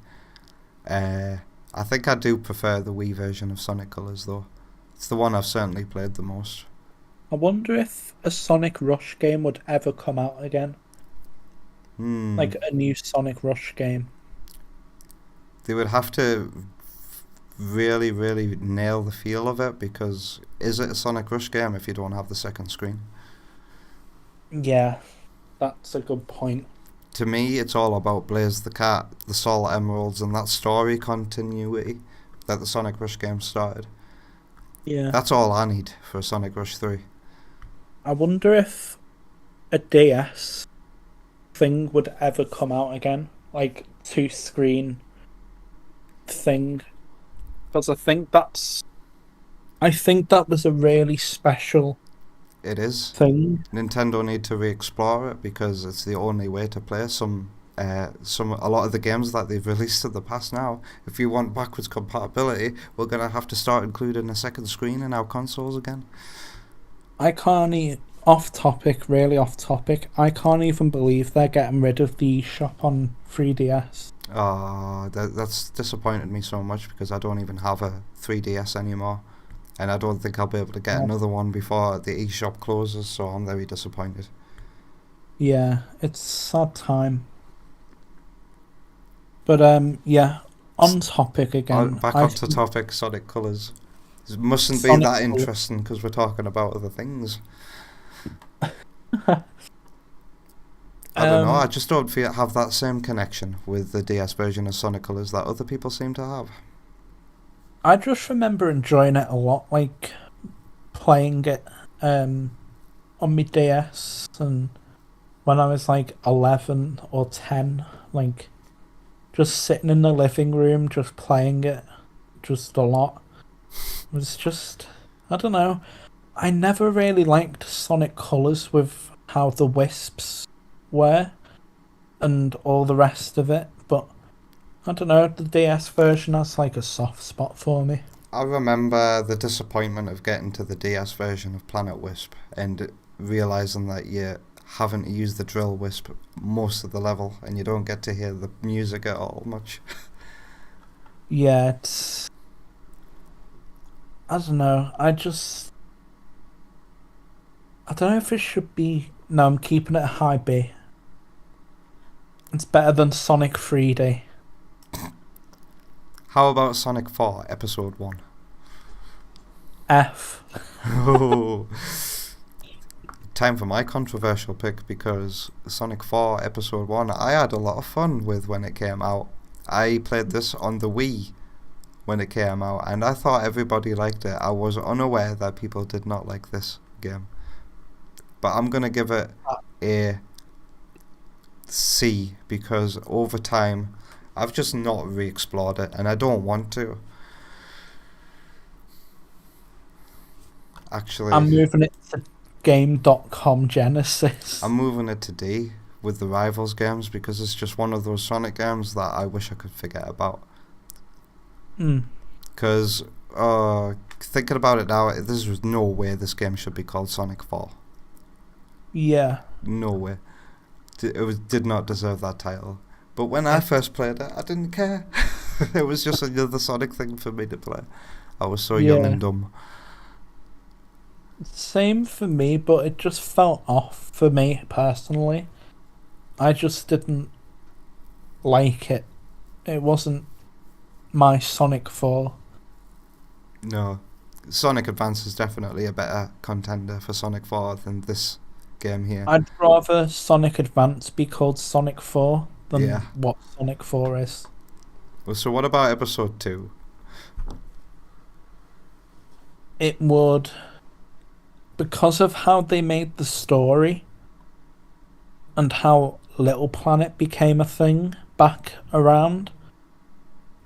[SPEAKER 1] I think I do prefer the Wii version of Sonic Colors though. It's the one I've certainly played the most.
[SPEAKER 2] I wonder if a Sonic Rush game would ever come out again. Like a new Sonic Rush game.
[SPEAKER 1] They would have to really, really nail the feel of it, because is it a Sonic Rush game if you don't have the second screen?
[SPEAKER 2] Yeah, that's a good point.
[SPEAKER 1] To me, it's all about Blaze the Cat, the Soul Emeralds, and that story continuity that the Sonic Rush game started.
[SPEAKER 2] Yeah.
[SPEAKER 1] That's all I need for Sonic Rush 3.
[SPEAKER 2] I wonder if a DS thing would ever come out again, like 2-screen thing, because I think that was a really special
[SPEAKER 1] It is
[SPEAKER 2] thing.
[SPEAKER 1] Nintendo need to re-explore it, because it's the only way to play a lot of the games that they've released in the past now. If you want backwards compatibility, we're gonna have to start including a second screen in our consoles again.
[SPEAKER 2] Really off topic, I can't even believe they're getting rid of the eShop on 3DS.
[SPEAKER 1] That's disappointed me so much, because I don't even have a 3DS anymore, and I don't think I'll be able to get another one before the eShop closes, so I'm very disappointed.
[SPEAKER 2] Yeah, it's a sad time. But yeah, on topic again.
[SPEAKER 1] Back onto topic, Sonic Colors. It mustn't be that interesting because we're talking about other things. I don't know, I just don't have that same connection with the DS version of Sonic Colors that other people seem to have.
[SPEAKER 2] I just remember enjoying it a lot, like playing it on my DS, and when I was like 11 or 10, like just sitting in the living room, just playing it, just a lot. It was just, I don't know. I never really liked Sonic Colors with how the wisps were and all the rest of it, but I don't know, the DS version has like a soft spot for me.
[SPEAKER 1] I remember the disappointment of getting to the DS version of Planet Wisp and realising that you haven't used the drill wisp most of the level and you don't get to hear the music at all much.
[SPEAKER 2] Yeah, I don't know, I don't know if it should be... No, I'm keeping it a high B. It's better than Sonic 3D.
[SPEAKER 1] How about Sonic 4 Episode 1?
[SPEAKER 2] F.
[SPEAKER 1] Oh. Time for my controversial pick, because Sonic 4 Episode 1 I had a lot of fun with when it came out. I played this on the Wii when it came out, and I thought everybody liked it. I was unaware that people did not like this game. But I'm going to give it a C, because over time I've just not re-explored it, and I don't want to. Actually,
[SPEAKER 2] I'm moving it to Game.com Genesis.
[SPEAKER 1] I'm moving it to D with the Rivals games, because it's just one of those Sonic games that I wish I could forget about. Because thinking about it now, there's no way this game should be called Sonic 4.
[SPEAKER 2] Yeah.
[SPEAKER 1] No way. It did not deserve that title. But when I first played it, I didn't care. It was just another Sonic thing for me to play. I was so young and dumb.
[SPEAKER 2] Same for me, but it just felt off for me personally. I just didn't like it. It wasn't my Sonic 4.
[SPEAKER 1] No. Sonic Advance is definitely a better contender for Sonic 4 than this game here.
[SPEAKER 2] I'd rather Sonic Advance be called Sonic 4 than what Sonic 4 is.
[SPEAKER 1] Well, so what about Episode 2?
[SPEAKER 2] It would... Because of how they made the story and how Little Planet became a thing back around,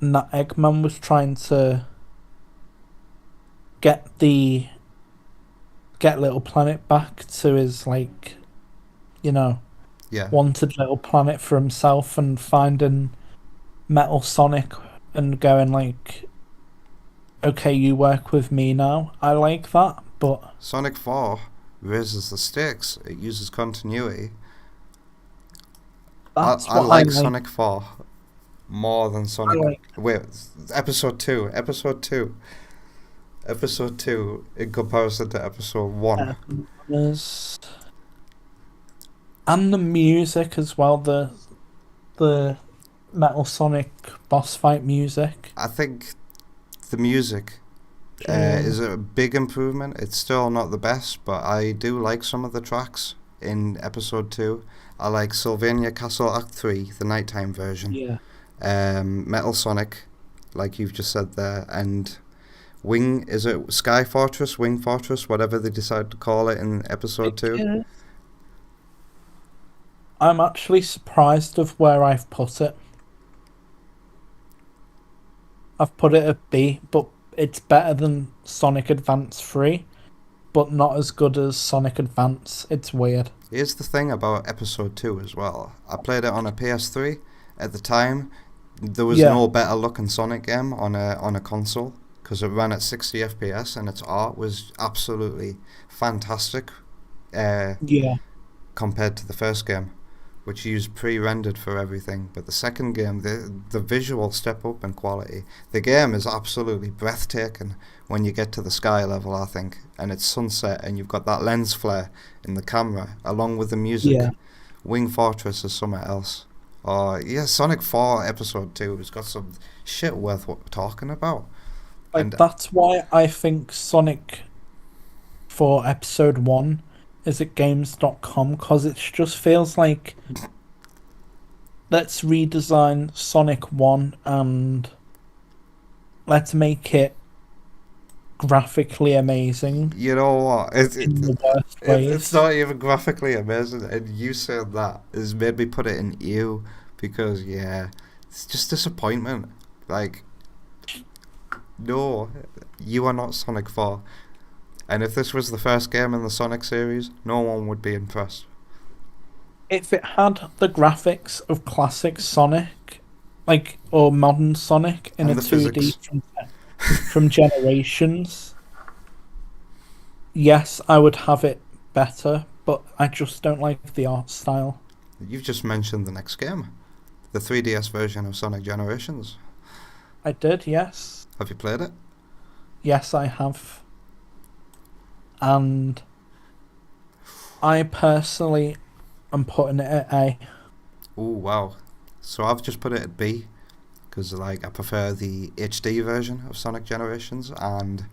[SPEAKER 2] and that Eggman was trying to get Little Planet back to his, like, wanted Little Planet for himself, and finding Metal Sonic and going like, okay, you work with me now. I like that. But
[SPEAKER 1] Sonic 4 raises the stakes. It uses continuity. I like Sonic 4 more than Sonic... Wait, Episode 2. Episode 2 in comparison to Episode 1.
[SPEAKER 2] And the music as well, the Metal Sonic boss fight music.
[SPEAKER 1] I think the music... is a big improvement. It's still not the best, but I do like some of the tracks in Episode 2. I like Sylvania Castle Act 3, the nighttime version.
[SPEAKER 2] Yeah.
[SPEAKER 1] Metal Sonic, like you've just said there, and is it Sky Fortress, Wing Fortress, whatever they decide to call it in Episode 2?
[SPEAKER 2] Is. I'm actually surprised of where I've put it. I've put it at B, but it's better than Sonic Advance 3, but not as good as Sonic Advance. It's weird.
[SPEAKER 1] Here's the thing about Episode 2 as well. I played it on a PS3. At the time, there was no better looking Sonic game on a console, because it ran at 60 FPS and its art was absolutely fantastic compared to the first game, which used pre-rendered for everything. But the second game, the visual step up in quality. The game is absolutely breathtaking when you get to the sky level, I think, and it's sunset and you've got that lens flare in the camera along with the music. Wing Fortress is something else. Sonic 4 Episode 2 has got some shit worth talking about.
[SPEAKER 2] Like, that's why I think Sonic 4 Episode 1 is at games.com, because it just feels like let's redesign Sonic 1 and let's make it graphically amazing.
[SPEAKER 1] You know what?
[SPEAKER 2] In the worst ways.
[SPEAKER 1] It's not even graphically amazing, and you saying that has made me put it in ew, because it's just disappointment. Like, no, you are not Sonic 4. And if this was the first game in the Sonic series, no one would be impressed.
[SPEAKER 2] If it had the graphics of classic Sonic, or modern Sonic in a 2D from Generations, yes, I would have it better, but I just don't like the art style.
[SPEAKER 1] You've just mentioned the next game, the 3DS version of Sonic Generations.
[SPEAKER 2] I did, yes.
[SPEAKER 1] Have you played it?
[SPEAKER 2] Yes, I have. And I personally am putting it at A.
[SPEAKER 1] Oh, wow. So I've just put it at B, because I prefer the HD version of Sonic Generations, and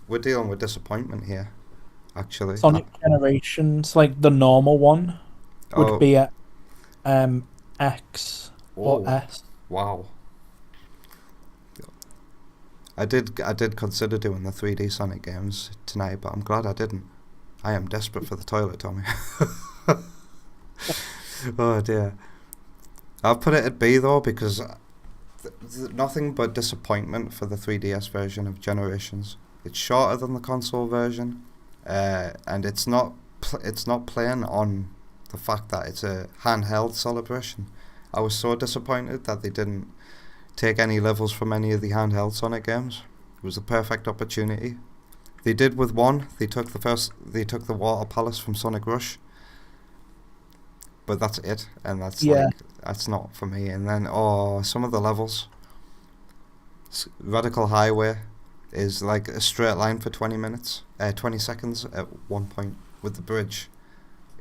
[SPEAKER 1] we're dealing with disappointment here, actually.
[SPEAKER 2] Sonic Generations, the normal one, would be at X. or
[SPEAKER 1] Oh,
[SPEAKER 2] S.
[SPEAKER 1] wow. I did consider doing the 3D Sonic games tonight, but I'm glad I didn't. I am desperate for the toilet, Tommy. Oh dear. I'll put it at B though because nothing but disappointment for the 3DS version of Generations. It's shorter than the console version, and it's not playing on the fact that it's a handheld celebration. I was so disappointed that they didn't take any levels from any of the handheld Sonic games. It was a perfect opportunity. They did with one. They took the Water Palace from Sonic Rush, but that's it, and that's not for me. And then some of the levels, Radical Highway is like a straight line for 20 seconds at one point with the bridge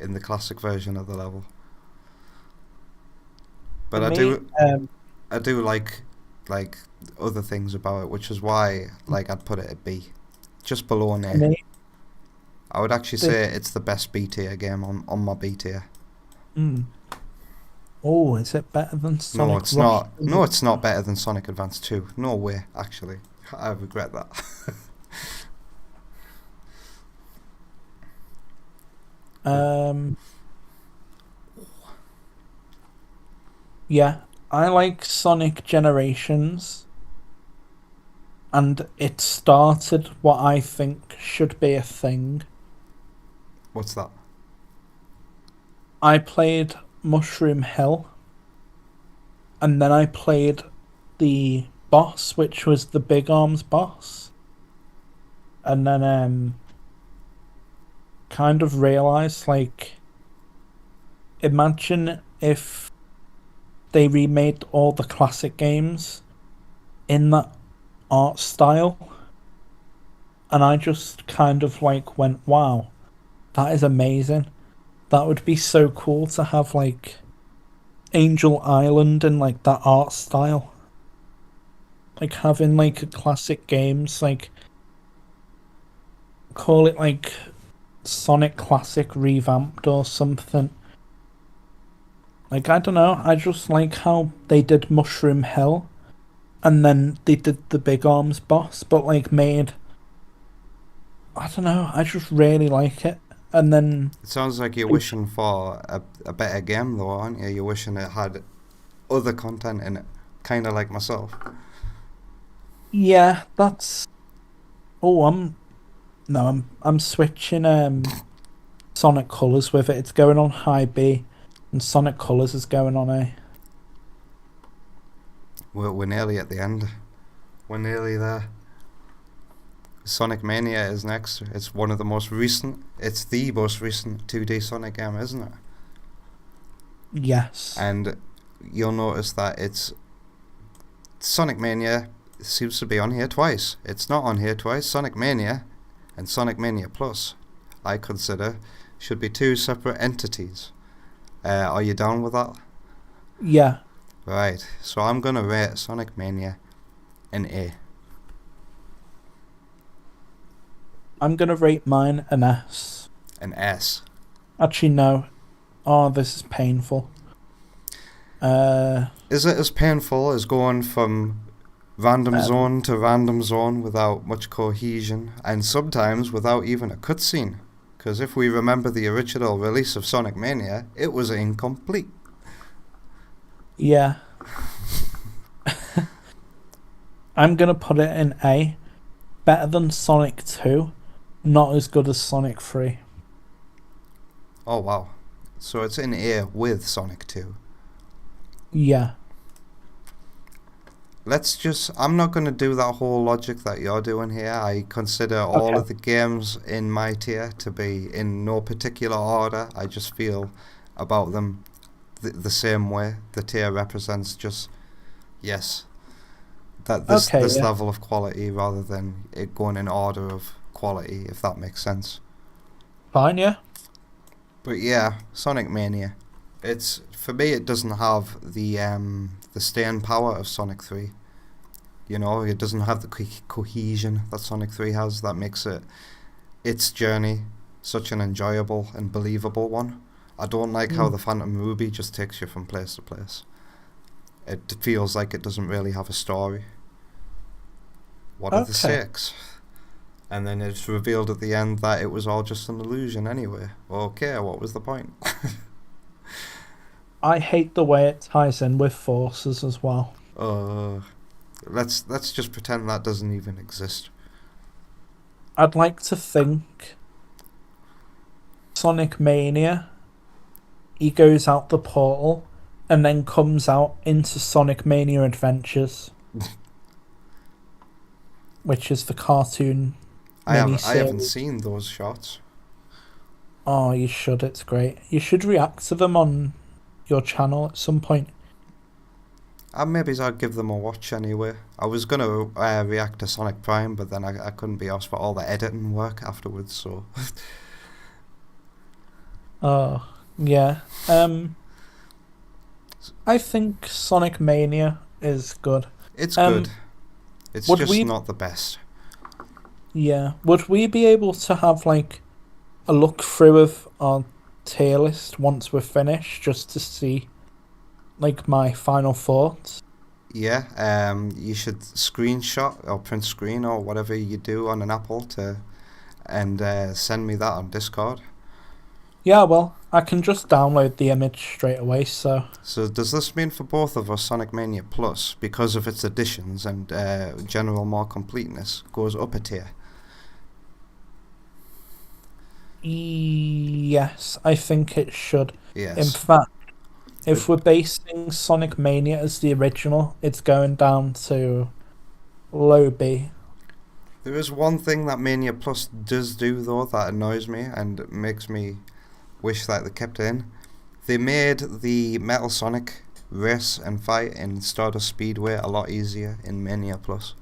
[SPEAKER 1] in the classic version of the level. But I do like other things about it, which is why I'd put it at B, just below an A. I would actually say it's the best B tier game on my B tier.
[SPEAKER 2] Oh, is it better than Sonic
[SPEAKER 1] No, it's
[SPEAKER 2] Rush?
[SPEAKER 1] not. No, it's not better than Sonic Advance 2. No way, actually. I regret that.
[SPEAKER 2] Yeah, I like Sonic Generations, and it started what I think should be a thing.
[SPEAKER 1] What's that?
[SPEAKER 2] I played Mushroom Hill, and then I played the boss, which was the Big Arms boss, and then kind of realized, imagine if they remade all the classic games in that art style, and I just kind of went, wow, that is amazing. That would be so cool to have Angel Island in that art style. Having a classic games, call it Sonic Classic revamped or something. I don't know, I just like how they did Mushroom Hill and then they did the Big Arms boss, but made, I don't know, I just really like it. And then
[SPEAKER 1] it sounds like you're wishing for a better game though, aren't you? You're wishing it had other content in it, kind of like myself.
[SPEAKER 2] Yeah, that's... Oh, I'm switching Sonic Colors with it. It's going on high B, and Sonic Colors is going on A.
[SPEAKER 1] We're nearly at the end. We're nearly there. Sonic Mania is next. It's one of the most recent. It's the most recent 2D Sonic game, isn't it?
[SPEAKER 2] Yes.
[SPEAKER 1] And you'll notice that it's Sonic Mania seems to be on here twice. It's not on here twice. Sonic Mania and Sonic Mania Plus, I consider, should be two separate entities. Are you down with that?
[SPEAKER 2] Yeah.
[SPEAKER 1] Right. So I'm gonna rate Sonic Mania an A.
[SPEAKER 2] I'm gonna rate mine an S.
[SPEAKER 1] An S.
[SPEAKER 2] Actually, no. Oh, this is painful.
[SPEAKER 1] Is it as painful as going from random zone to random zone without much cohesion, and sometimes without even a cutscene? Because if we remember the original release of Sonic Mania, it was incomplete.
[SPEAKER 2] Yeah. I'm gonna put it in A. Better than Sonic 2. Not as good as Sonic 3.
[SPEAKER 1] Oh wow. So it's in A with Sonic 2.
[SPEAKER 2] Yeah.
[SPEAKER 1] I'm not going to do that whole logic that you're doing here. I consider all of the games in my tier to be in no particular order. I just feel about them the same way. The tier represents just, yes, that this level of quality rather than it going in order of quality, if that makes sense.
[SPEAKER 2] Fine, yeah.
[SPEAKER 1] But yeah, Sonic Mania. For me, it doesn't have the staying power of Sonic 3. You know, it doesn't have the cohesion that Sonic 3 has that makes its journey such an enjoyable and believable one. I don't like how the Phantom Ruby just takes you from place to place. it feels like it doesn't really have a story. What are the stakes? And then it's revealed at the end that it was all just an illusion anyway. Okay, what was the point?
[SPEAKER 2] I hate the way it ties in with forces as well.
[SPEAKER 1] Let's just pretend that doesn't even exist.
[SPEAKER 2] I'd like to think Sonic Mania, he goes out the portal and then comes out into Sonic Mania Adventures, which is the cartoon.
[SPEAKER 1] I haven't seen those shots.
[SPEAKER 2] Oh, you should. It's great. You should react to them on your channel at some point.
[SPEAKER 1] Maybe I'll give them a watch anyway. I was going to react to Sonic Prime, but then I couldn't be asked for all the editing work afterwards, so...
[SPEAKER 2] Oh, yeah. I think Sonic Mania is good.
[SPEAKER 1] It's good. It's just not the best.
[SPEAKER 2] Yeah. Would we be able to have, like, a look through of our tier list once we're finished, just to see, like, my final thoughts?
[SPEAKER 1] Yeah, you should screenshot or print screen or whatever you do on an Apple and send me that on Discord.
[SPEAKER 2] Yeah, well, I can just download the image straight away, so...
[SPEAKER 1] So does this mean for both of us Sonic Mania Plus, because of its additions and general more completeness, goes up a tier?
[SPEAKER 2] Yes, I think it should.
[SPEAKER 1] Yes.
[SPEAKER 2] In fact, if we're basing Sonic Mania as the original, it's going down to low B.
[SPEAKER 1] There is one thing that Mania Plus does do, though, that annoys me and makes me wish that they kept it in. They made the Metal Sonic race and fight in Stardust Speedway a lot easier in Mania Plus.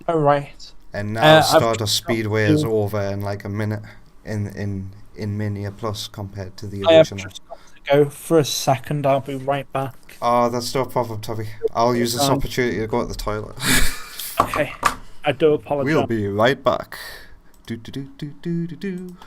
[SPEAKER 2] Oh, right.
[SPEAKER 1] And now Stardust Speedway is over in like a minute in Mania Plus compared to the original.
[SPEAKER 2] I have just got to go for a second. I'll be right back.
[SPEAKER 1] Oh, that's no problem, Toby. I'll use this opportunity to go to the toilet.
[SPEAKER 2] Okay. I do apologise.
[SPEAKER 1] We'll be right back. Do do do do do do do.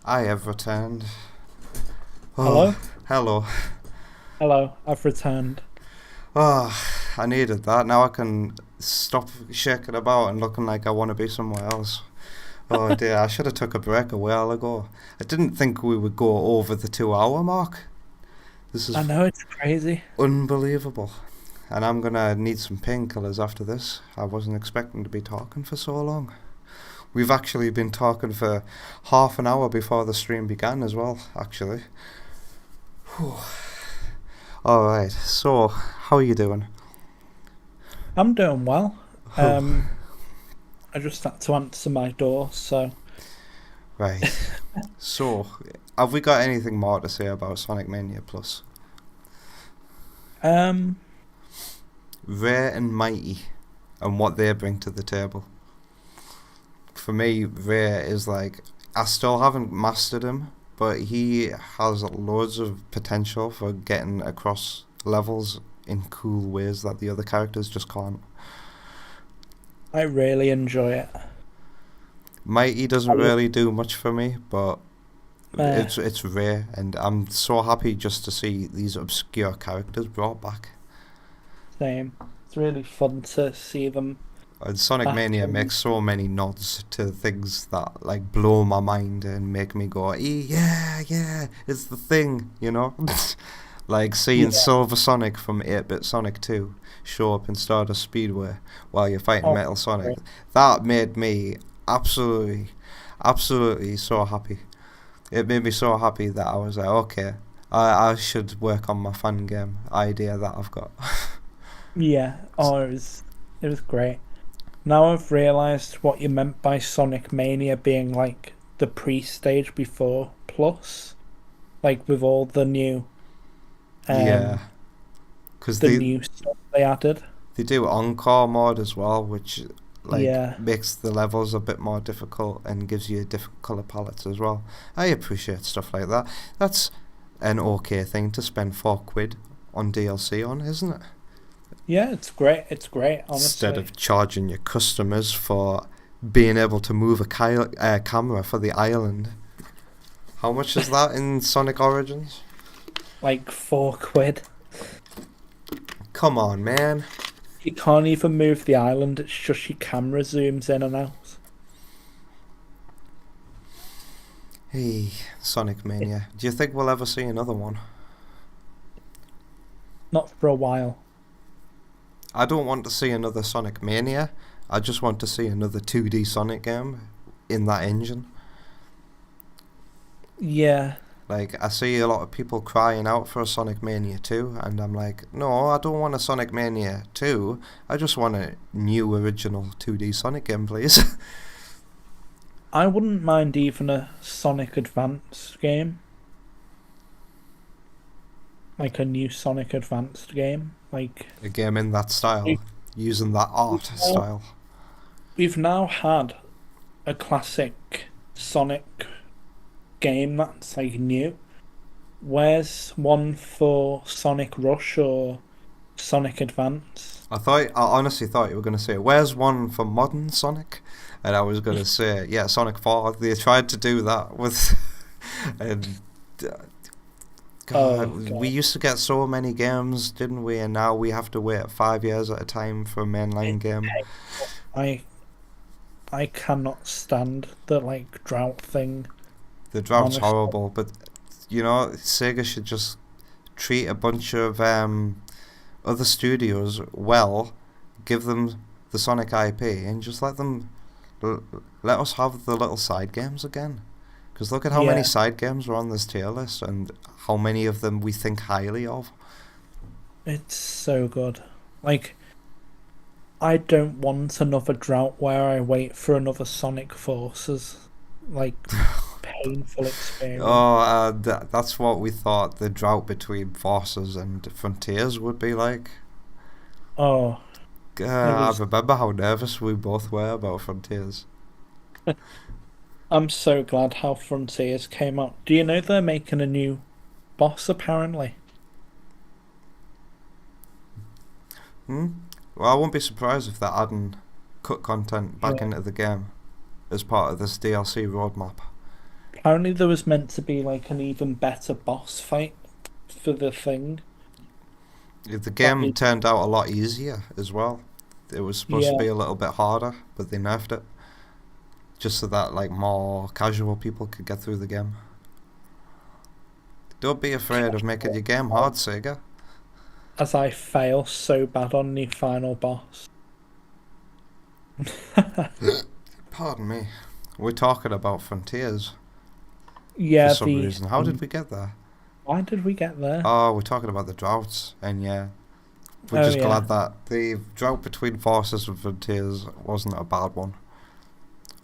[SPEAKER 1] I have returned.
[SPEAKER 2] Hello?
[SPEAKER 1] Hello.
[SPEAKER 2] Hello, I've returned.
[SPEAKER 1] Oh, I needed that. Now I can stop shaking about and looking like I want to be somewhere else. Oh dear, I should have took a break a while ago. I didn't think we would go over the 2-hour mark. This is
[SPEAKER 2] I know, it's crazy.
[SPEAKER 1] Unbelievable. And I'm going to need some painkillers after this. I wasn't expecting to be talking for so long. We've actually been talking for half an hour before the stream began as well, actually. Alright, so, how are you doing?
[SPEAKER 2] I'm doing well. I just had to answer my door, so...
[SPEAKER 1] Right. So, have we got anything more to say about Sonic Mania Plus? Rare and mighty. and what they bring to the table. For me, Ray is like, I still haven't mastered him, but he has loads of potential for getting across levels in cool ways that the other characters just can't.
[SPEAKER 2] I really enjoy it.
[SPEAKER 1] Mighty doesn't really do much for me, but it's Ray, and I'm so happy just to see these obscure characters brought back.
[SPEAKER 2] Same. It's really fun to see them.
[SPEAKER 1] And Sonic Mania makes so many nods to things that like blow my mind and make me go, yeah, it's the thing, you know? Like seeing Silver Sonic from 8-Bit Sonic 2 show up in Stardust Speedway while you're fighting Metal Sonic.
[SPEAKER 2] Right.
[SPEAKER 1] That made me absolutely so happy. It made me so happy that I was like, okay, I should work on my fan game idea that I've got.
[SPEAKER 2] Yeah, it was great. Now I've realised what you meant by Sonic Mania being like the pre-stage before Plus, like with all the new,
[SPEAKER 1] because
[SPEAKER 2] the new stuff they added.
[SPEAKER 1] They do Encore mode as well, which makes the levels a bit more difficult and gives you different colour palettes as well. I appreciate stuff like that. That's an okay thing to spend £4 on DLC on, isn't it?
[SPEAKER 2] Yeah, it's great. It's great, honestly.
[SPEAKER 1] Instead of charging your customers for being able to move a camera for the island. How much is that in Sonic Origins?
[SPEAKER 2] Like £4.
[SPEAKER 1] Come on, man.
[SPEAKER 2] You can't even move the island. It's just your camera zooms in and out.
[SPEAKER 1] Hey, Sonic Mania. Do you think we'll ever see another one?
[SPEAKER 2] Not for a while.
[SPEAKER 1] I don't want to see another Sonic Mania. I just want to see another 2D Sonic game in that engine.
[SPEAKER 2] Yeah.
[SPEAKER 1] Like, I see a lot of people crying out for a Sonic Mania 2, and I'm like, no, I don't want a Sonic Mania 2. I just want a new original 2D Sonic game, please.
[SPEAKER 2] I wouldn't mind even a Sonic Advance game. Like a new Sonic Advanced game. Like
[SPEAKER 1] a game in that style, using that art style.
[SPEAKER 2] We've now had a classic Sonic game that's like new. Where's one for Sonic Rush or Sonic Advance?
[SPEAKER 1] I honestly thought you were going to say, where's one for modern Sonic? And I was going to say, yeah, Sonic 4. They tried to do that with... and God, we used to get so many games, didn't we? And now we have to wait 5 years at a time for a mainline game.
[SPEAKER 2] I cannot stand the like drought thing.
[SPEAKER 1] The drought's horrible, but you know, Sega should just treat a bunch of other studios well, give them the Sonic IP, and just let us have the little side games again. Because look at how many side games are on this tier list, and how many of them we think highly of.
[SPEAKER 2] It's so good. Like, I don't want another drought where I wait for another Sonic Forces. Like, painful experience.
[SPEAKER 1] Oh, that's what we thought the drought between Forces and Frontiers would be like.
[SPEAKER 2] Oh.
[SPEAKER 1] I remember how nervous we both were about Frontiers.
[SPEAKER 2] I'm so glad how Frontiers came out. Do you know they're making a new boss, apparently?
[SPEAKER 1] Well, I won't be surprised if they're adding cut content back into the game as part of this DLC roadmap.
[SPEAKER 2] Apparently there was meant to be like an even better boss fight for the thing.
[SPEAKER 1] The game turned out a lot easier as well. It was supposed to be a little bit harder, but they nerfed it. Just so that like more casual people could get through the game. Don't be afraid of making your game hard, Sega.
[SPEAKER 2] As I fail so bad on the final boss.
[SPEAKER 1] Pardon me. We're talking about Frontiers.
[SPEAKER 2] Yeah,
[SPEAKER 1] for some reason. How did we get there?
[SPEAKER 2] Why did we get there?
[SPEAKER 1] Oh, we're talking about the droughts, and we're just glad that the drought between Forces and Frontiers wasn't a bad one.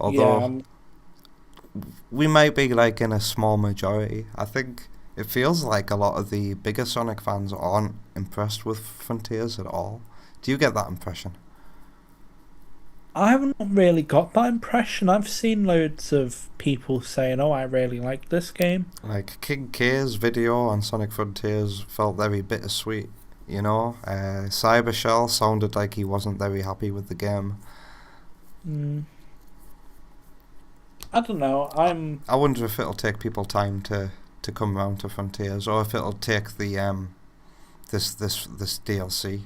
[SPEAKER 1] Although we might be like in a small majority. I think it feels like a lot of the bigger Sonic fans aren't impressed with Frontiers at all. Do you get that impression?
[SPEAKER 2] I haven't really got that impression. I've seen loads of people saying, "Oh, I really like this game."
[SPEAKER 1] Like King K's video on Sonic Frontiers felt very bittersweet, you know. Cybershell sounded like he wasn't very happy with the game.
[SPEAKER 2] I don't know.
[SPEAKER 1] I wonder if it'll take people time to come around to Frontiers, or if it'll take the this DLC.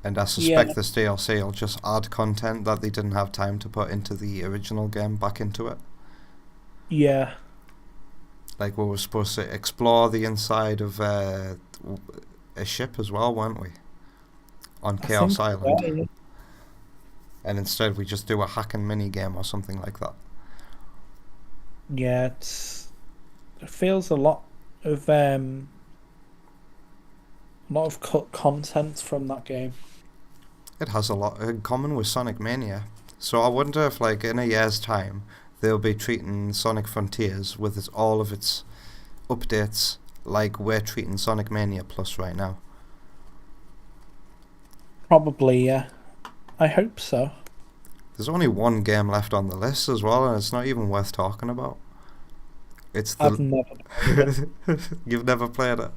[SPEAKER 1] And I suspect this DLC will just add content that they didn't have time to put into the original game back into it.
[SPEAKER 2] Yeah.
[SPEAKER 1] Like we were supposed to explore the inside of a ship as well, weren't we? On Chaos Island.
[SPEAKER 2] So, yeah.
[SPEAKER 1] And instead we just do a hacking mini game or something like that.
[SPEAKER 2] Yeah, it feels a lot of cut content from that game.
[SPEAKER 1] It has a lot in common with Sonic Mania. So I wonder if, like, in a year's time, they'll be treating Sonic Frontiers with all of its updates like we're treating Sonic Mania Plus right now.
[SPEAKER 2] Probably, yeah. I hope so.
[SPEAKER 1] There's only one game left on the list as well, and it's not even worth talking about. It's the
[SPEAKER 2] I've never played it.
[SPEAKER 1] You've never played it?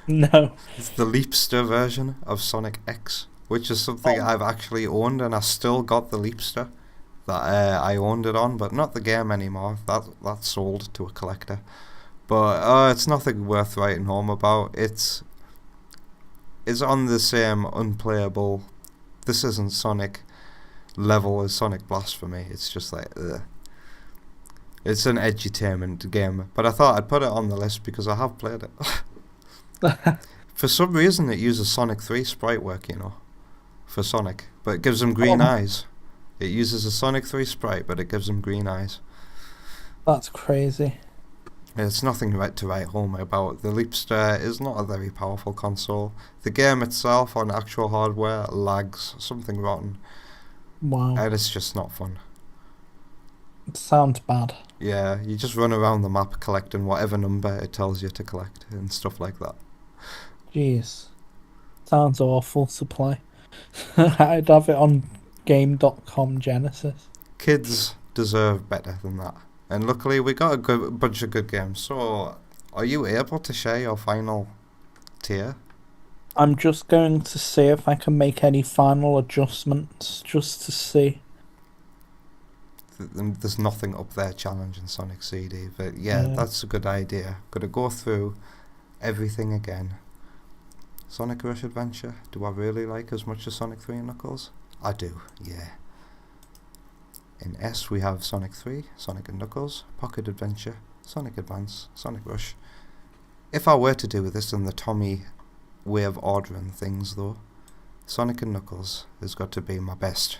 [SPEAKER 2] No.
[SPEAKER 1] It's the Leapster version of Sonic X, which is something I've actually owned, and I still got the Leapster that I owned it on, but not the game anymore. That's sold to a collector. But it's nothing worth writing home about. It's on the same unplayable, this isn't Sonic level as Sonic Blast for me. It's just like, ugh. It's an edutainment game, but I thought I'd put it on the list because I have played it. For some reason it uses Sonic 3 sprite work, you know, for Sonic, but it gives him green eyes. It uses a Sonic 3 sprite, but it gives him green eyes.
[SPEAKER 2] That's crazy.
[SPEAKER 1] It's nothing to write home about. The Leapster is not a very powerful console. The game itself on actual hardware lags, something rotten.
[SPEAKER 2] Wow.
[SPEAKER 1] And it's just not fun.
[SPEAKER 2] It sounds bad.
[SPEAKER 1] Yeah, you just run around the map collecting whatever number it tells you to collect and stuff like that.
[SPEAKER 2] Jeez. Sounds awful to play. I'd have it on game.com Genesis.
[SPEAKER 1] Kids deserve better than that. And luckily we got a bunch of good games. So, are you able to share your final tier?
[SPEAKER 2] I'm just going to see if I can make any final adjustments, just to see.
[SPEAKER 1] There's nothing up there challenging Sonic CD, but yeah, that's a good idea. Gotta go through everything again. Sonic Rush Adventure, do I really like as much as Sonic 3 and Knuckles? I do, yeah. In S we have Sonic 3, Sonic and Knuckles, Pocket Adventure, Sonic Advance, Sonic Rush. If I were to do this in the Tommy way of ordering things though, Sonic and Knuckles has got to be my best.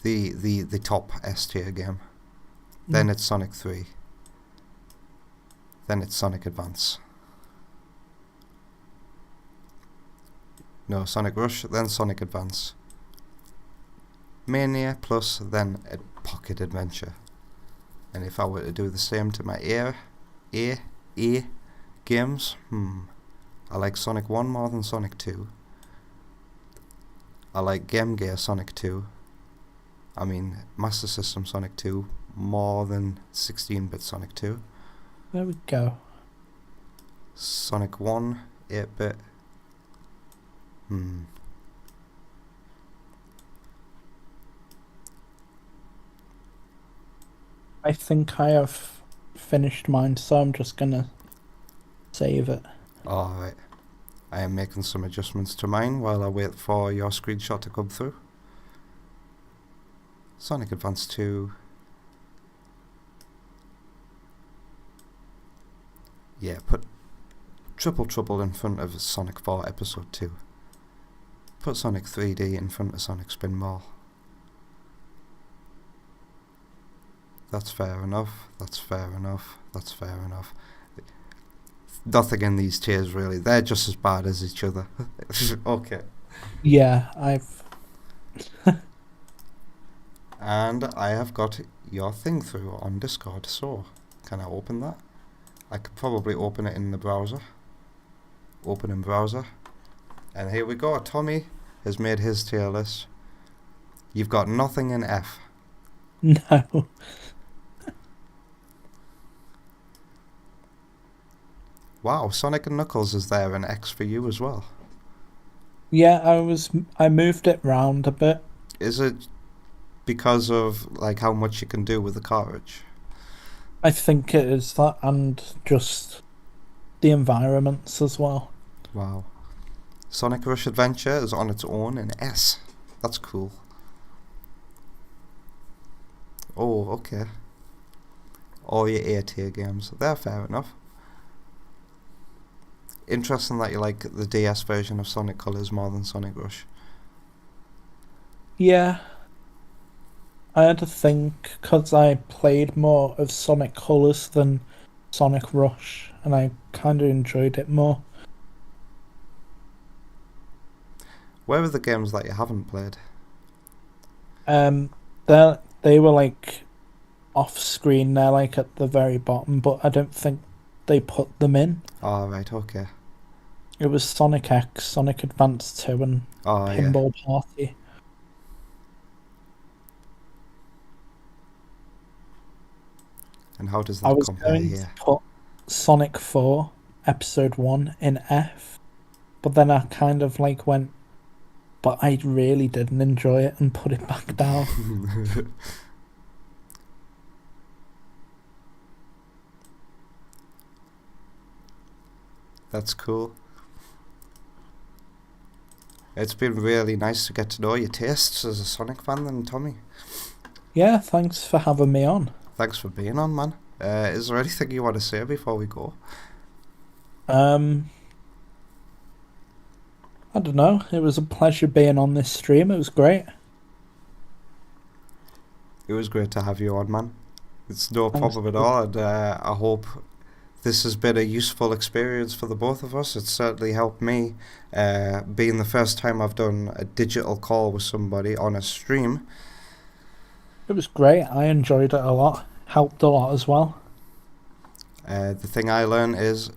[SPEAKER 1] The top S tier game. Then it's Sonic 3. Then it's Sonic Advance. No, Sonic Rush, then Sonic Advance. Mania plus then a Pocket Adventure. And if I were to do the same to my A games, I like Sonic 1 more than Sonic 2. I like Game Gear Sonic 2. I mean, Master System Sonic 2 more than 16-bit Sonic 2.
[SPEAKER 2] There we go.
[SPEAKER 1] Sonic 1, 8-bit.
[SPEAKER 2] I think I have finished mine, so I'm just gonna save it.
[SPEAKER 1] Alright. I am making some adjustments to mine while I wait for your screenshot to come through. Sonic Advance 2. Yeah, put Triple Trouble in front of Sonic 4 Episode 2. Put Sonic 3D in front of Sonic Spinball. That's fair enough, that's fair enough, that's fair enough. Nothing in these tiers really, they're just as bad as each other. Okay.
[SPEAKER 2] Yeah, I've...
[SPEAKER 1] And I have got your thing through on Discord, so can I open that? I could probably open it in the browser. Open in browser. And here we go, Tommy has made his tier list. You've got nothing in F.
[SPEAKER 2] No.
[SPEAKER 1] Wow, Sonic and Knuckles is there in X for you as well.
[SPEAKER 2] Yeah, I moved it round a bit.
[SPEAKER 1] Is it because of like how much you can do with the cartridge?
[SPEAKER 2] I think it is that, and just the environments as well.
[SPEAKER 1] Wow. Sonic Rush Adventure is on its own in S. That's cool. Oh, okay. All your A-tier games. They're fair enough. Interesting that you like the DS version of Sonic Colors more than Sonic Rush.
[SPEAKER 2] Yeah. I had to think, because I played more of Sonic Colors than Sonic Rush, and I kind of enjoyed it more.
[SPEAKER 1] Where are the games that you haven't played?
[SPEAKER 2] They were like off screen. They're like at the very bottom, but I don't think they put them in.
[SPEAKER 1] Oh, right, okay.
[SPEAKER 2] It was Sonic X, Sonic Advance 2, and
[SPEAKER 1] Oh, yeah.
[SPEAKER 2] Pinball Party.
[SPEAKER 1] And how does
[SPEAKER 2] I
[SPEAKER 1] that
[SPEAKER 2] was
[SPEAKER 1] compare
[SPEAKER 2] going
[SPEAKER 1] here?
[SPEAKER 2] to put Sonic 4 Episode 1 in F, but then I kind of like went, but I really didn't enjoy it, and put it back down.
[SPEAKER 1] That's cool. It's been really nice to get to know your tastes as a Sonic fan then, Tommy.
[SPEAKER 2] Yeah, thanks for having me on.
[SPEAKER 1] Thanks for being on, man. Is there anything you want to say before we go?
[SPEAKER 2] I don't know. It was a pleasure being on this stream. It was great.
[SPEAKER 1] It was great to have you on, man. It's no
[SPEAKER 2] Thanks.
[SPEAKER 1] problem at all, and I hope this has been a useful experience for the both of us. It's certainly helped me, being the first time I've done a digital call with somebody on a stream.
[SPEAKER 2] It was great. I enjoyed it a lot. Helped a lot as well.
[SPEAKER 1] The thing I learned is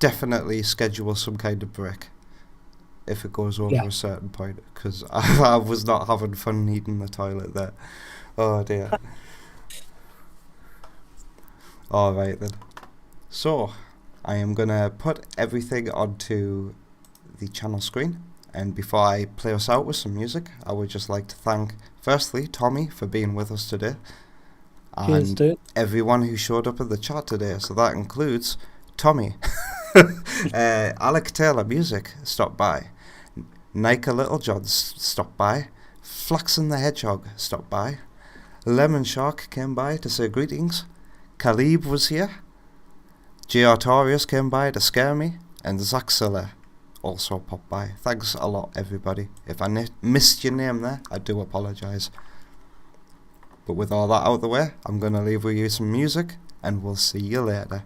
[SPEAKER 1] definitely schedule some kind of break if it goes over a certain point, because I was not having fun needing the toilet there. Oh dear. Alright then. So, I am going to put everything onto the channel screen, and before I play us out with some music, I would just like to thank, firstly, Tommy for being with us today,
[SPEAKER 2] Cheers,
[SPEAKER 1] and
[SPEAKER 2] dude.
[SPEAKER 1] everyone who showed up in the chat today. So that includes Tommy, Alec Taylor Music stopped by, Nika Littlejohn stopped by, Flaxen the Hedgehog stopped by, Lemon Shark came by to say greetings, Khalib was here, J. Artorius came by to scare me, and Zaxilla also popped by. Thanks a lot, everybody. If I missed your name there, I do apologise. But with all that out of the way, I'm going to leave with you some music, and we'll see you later.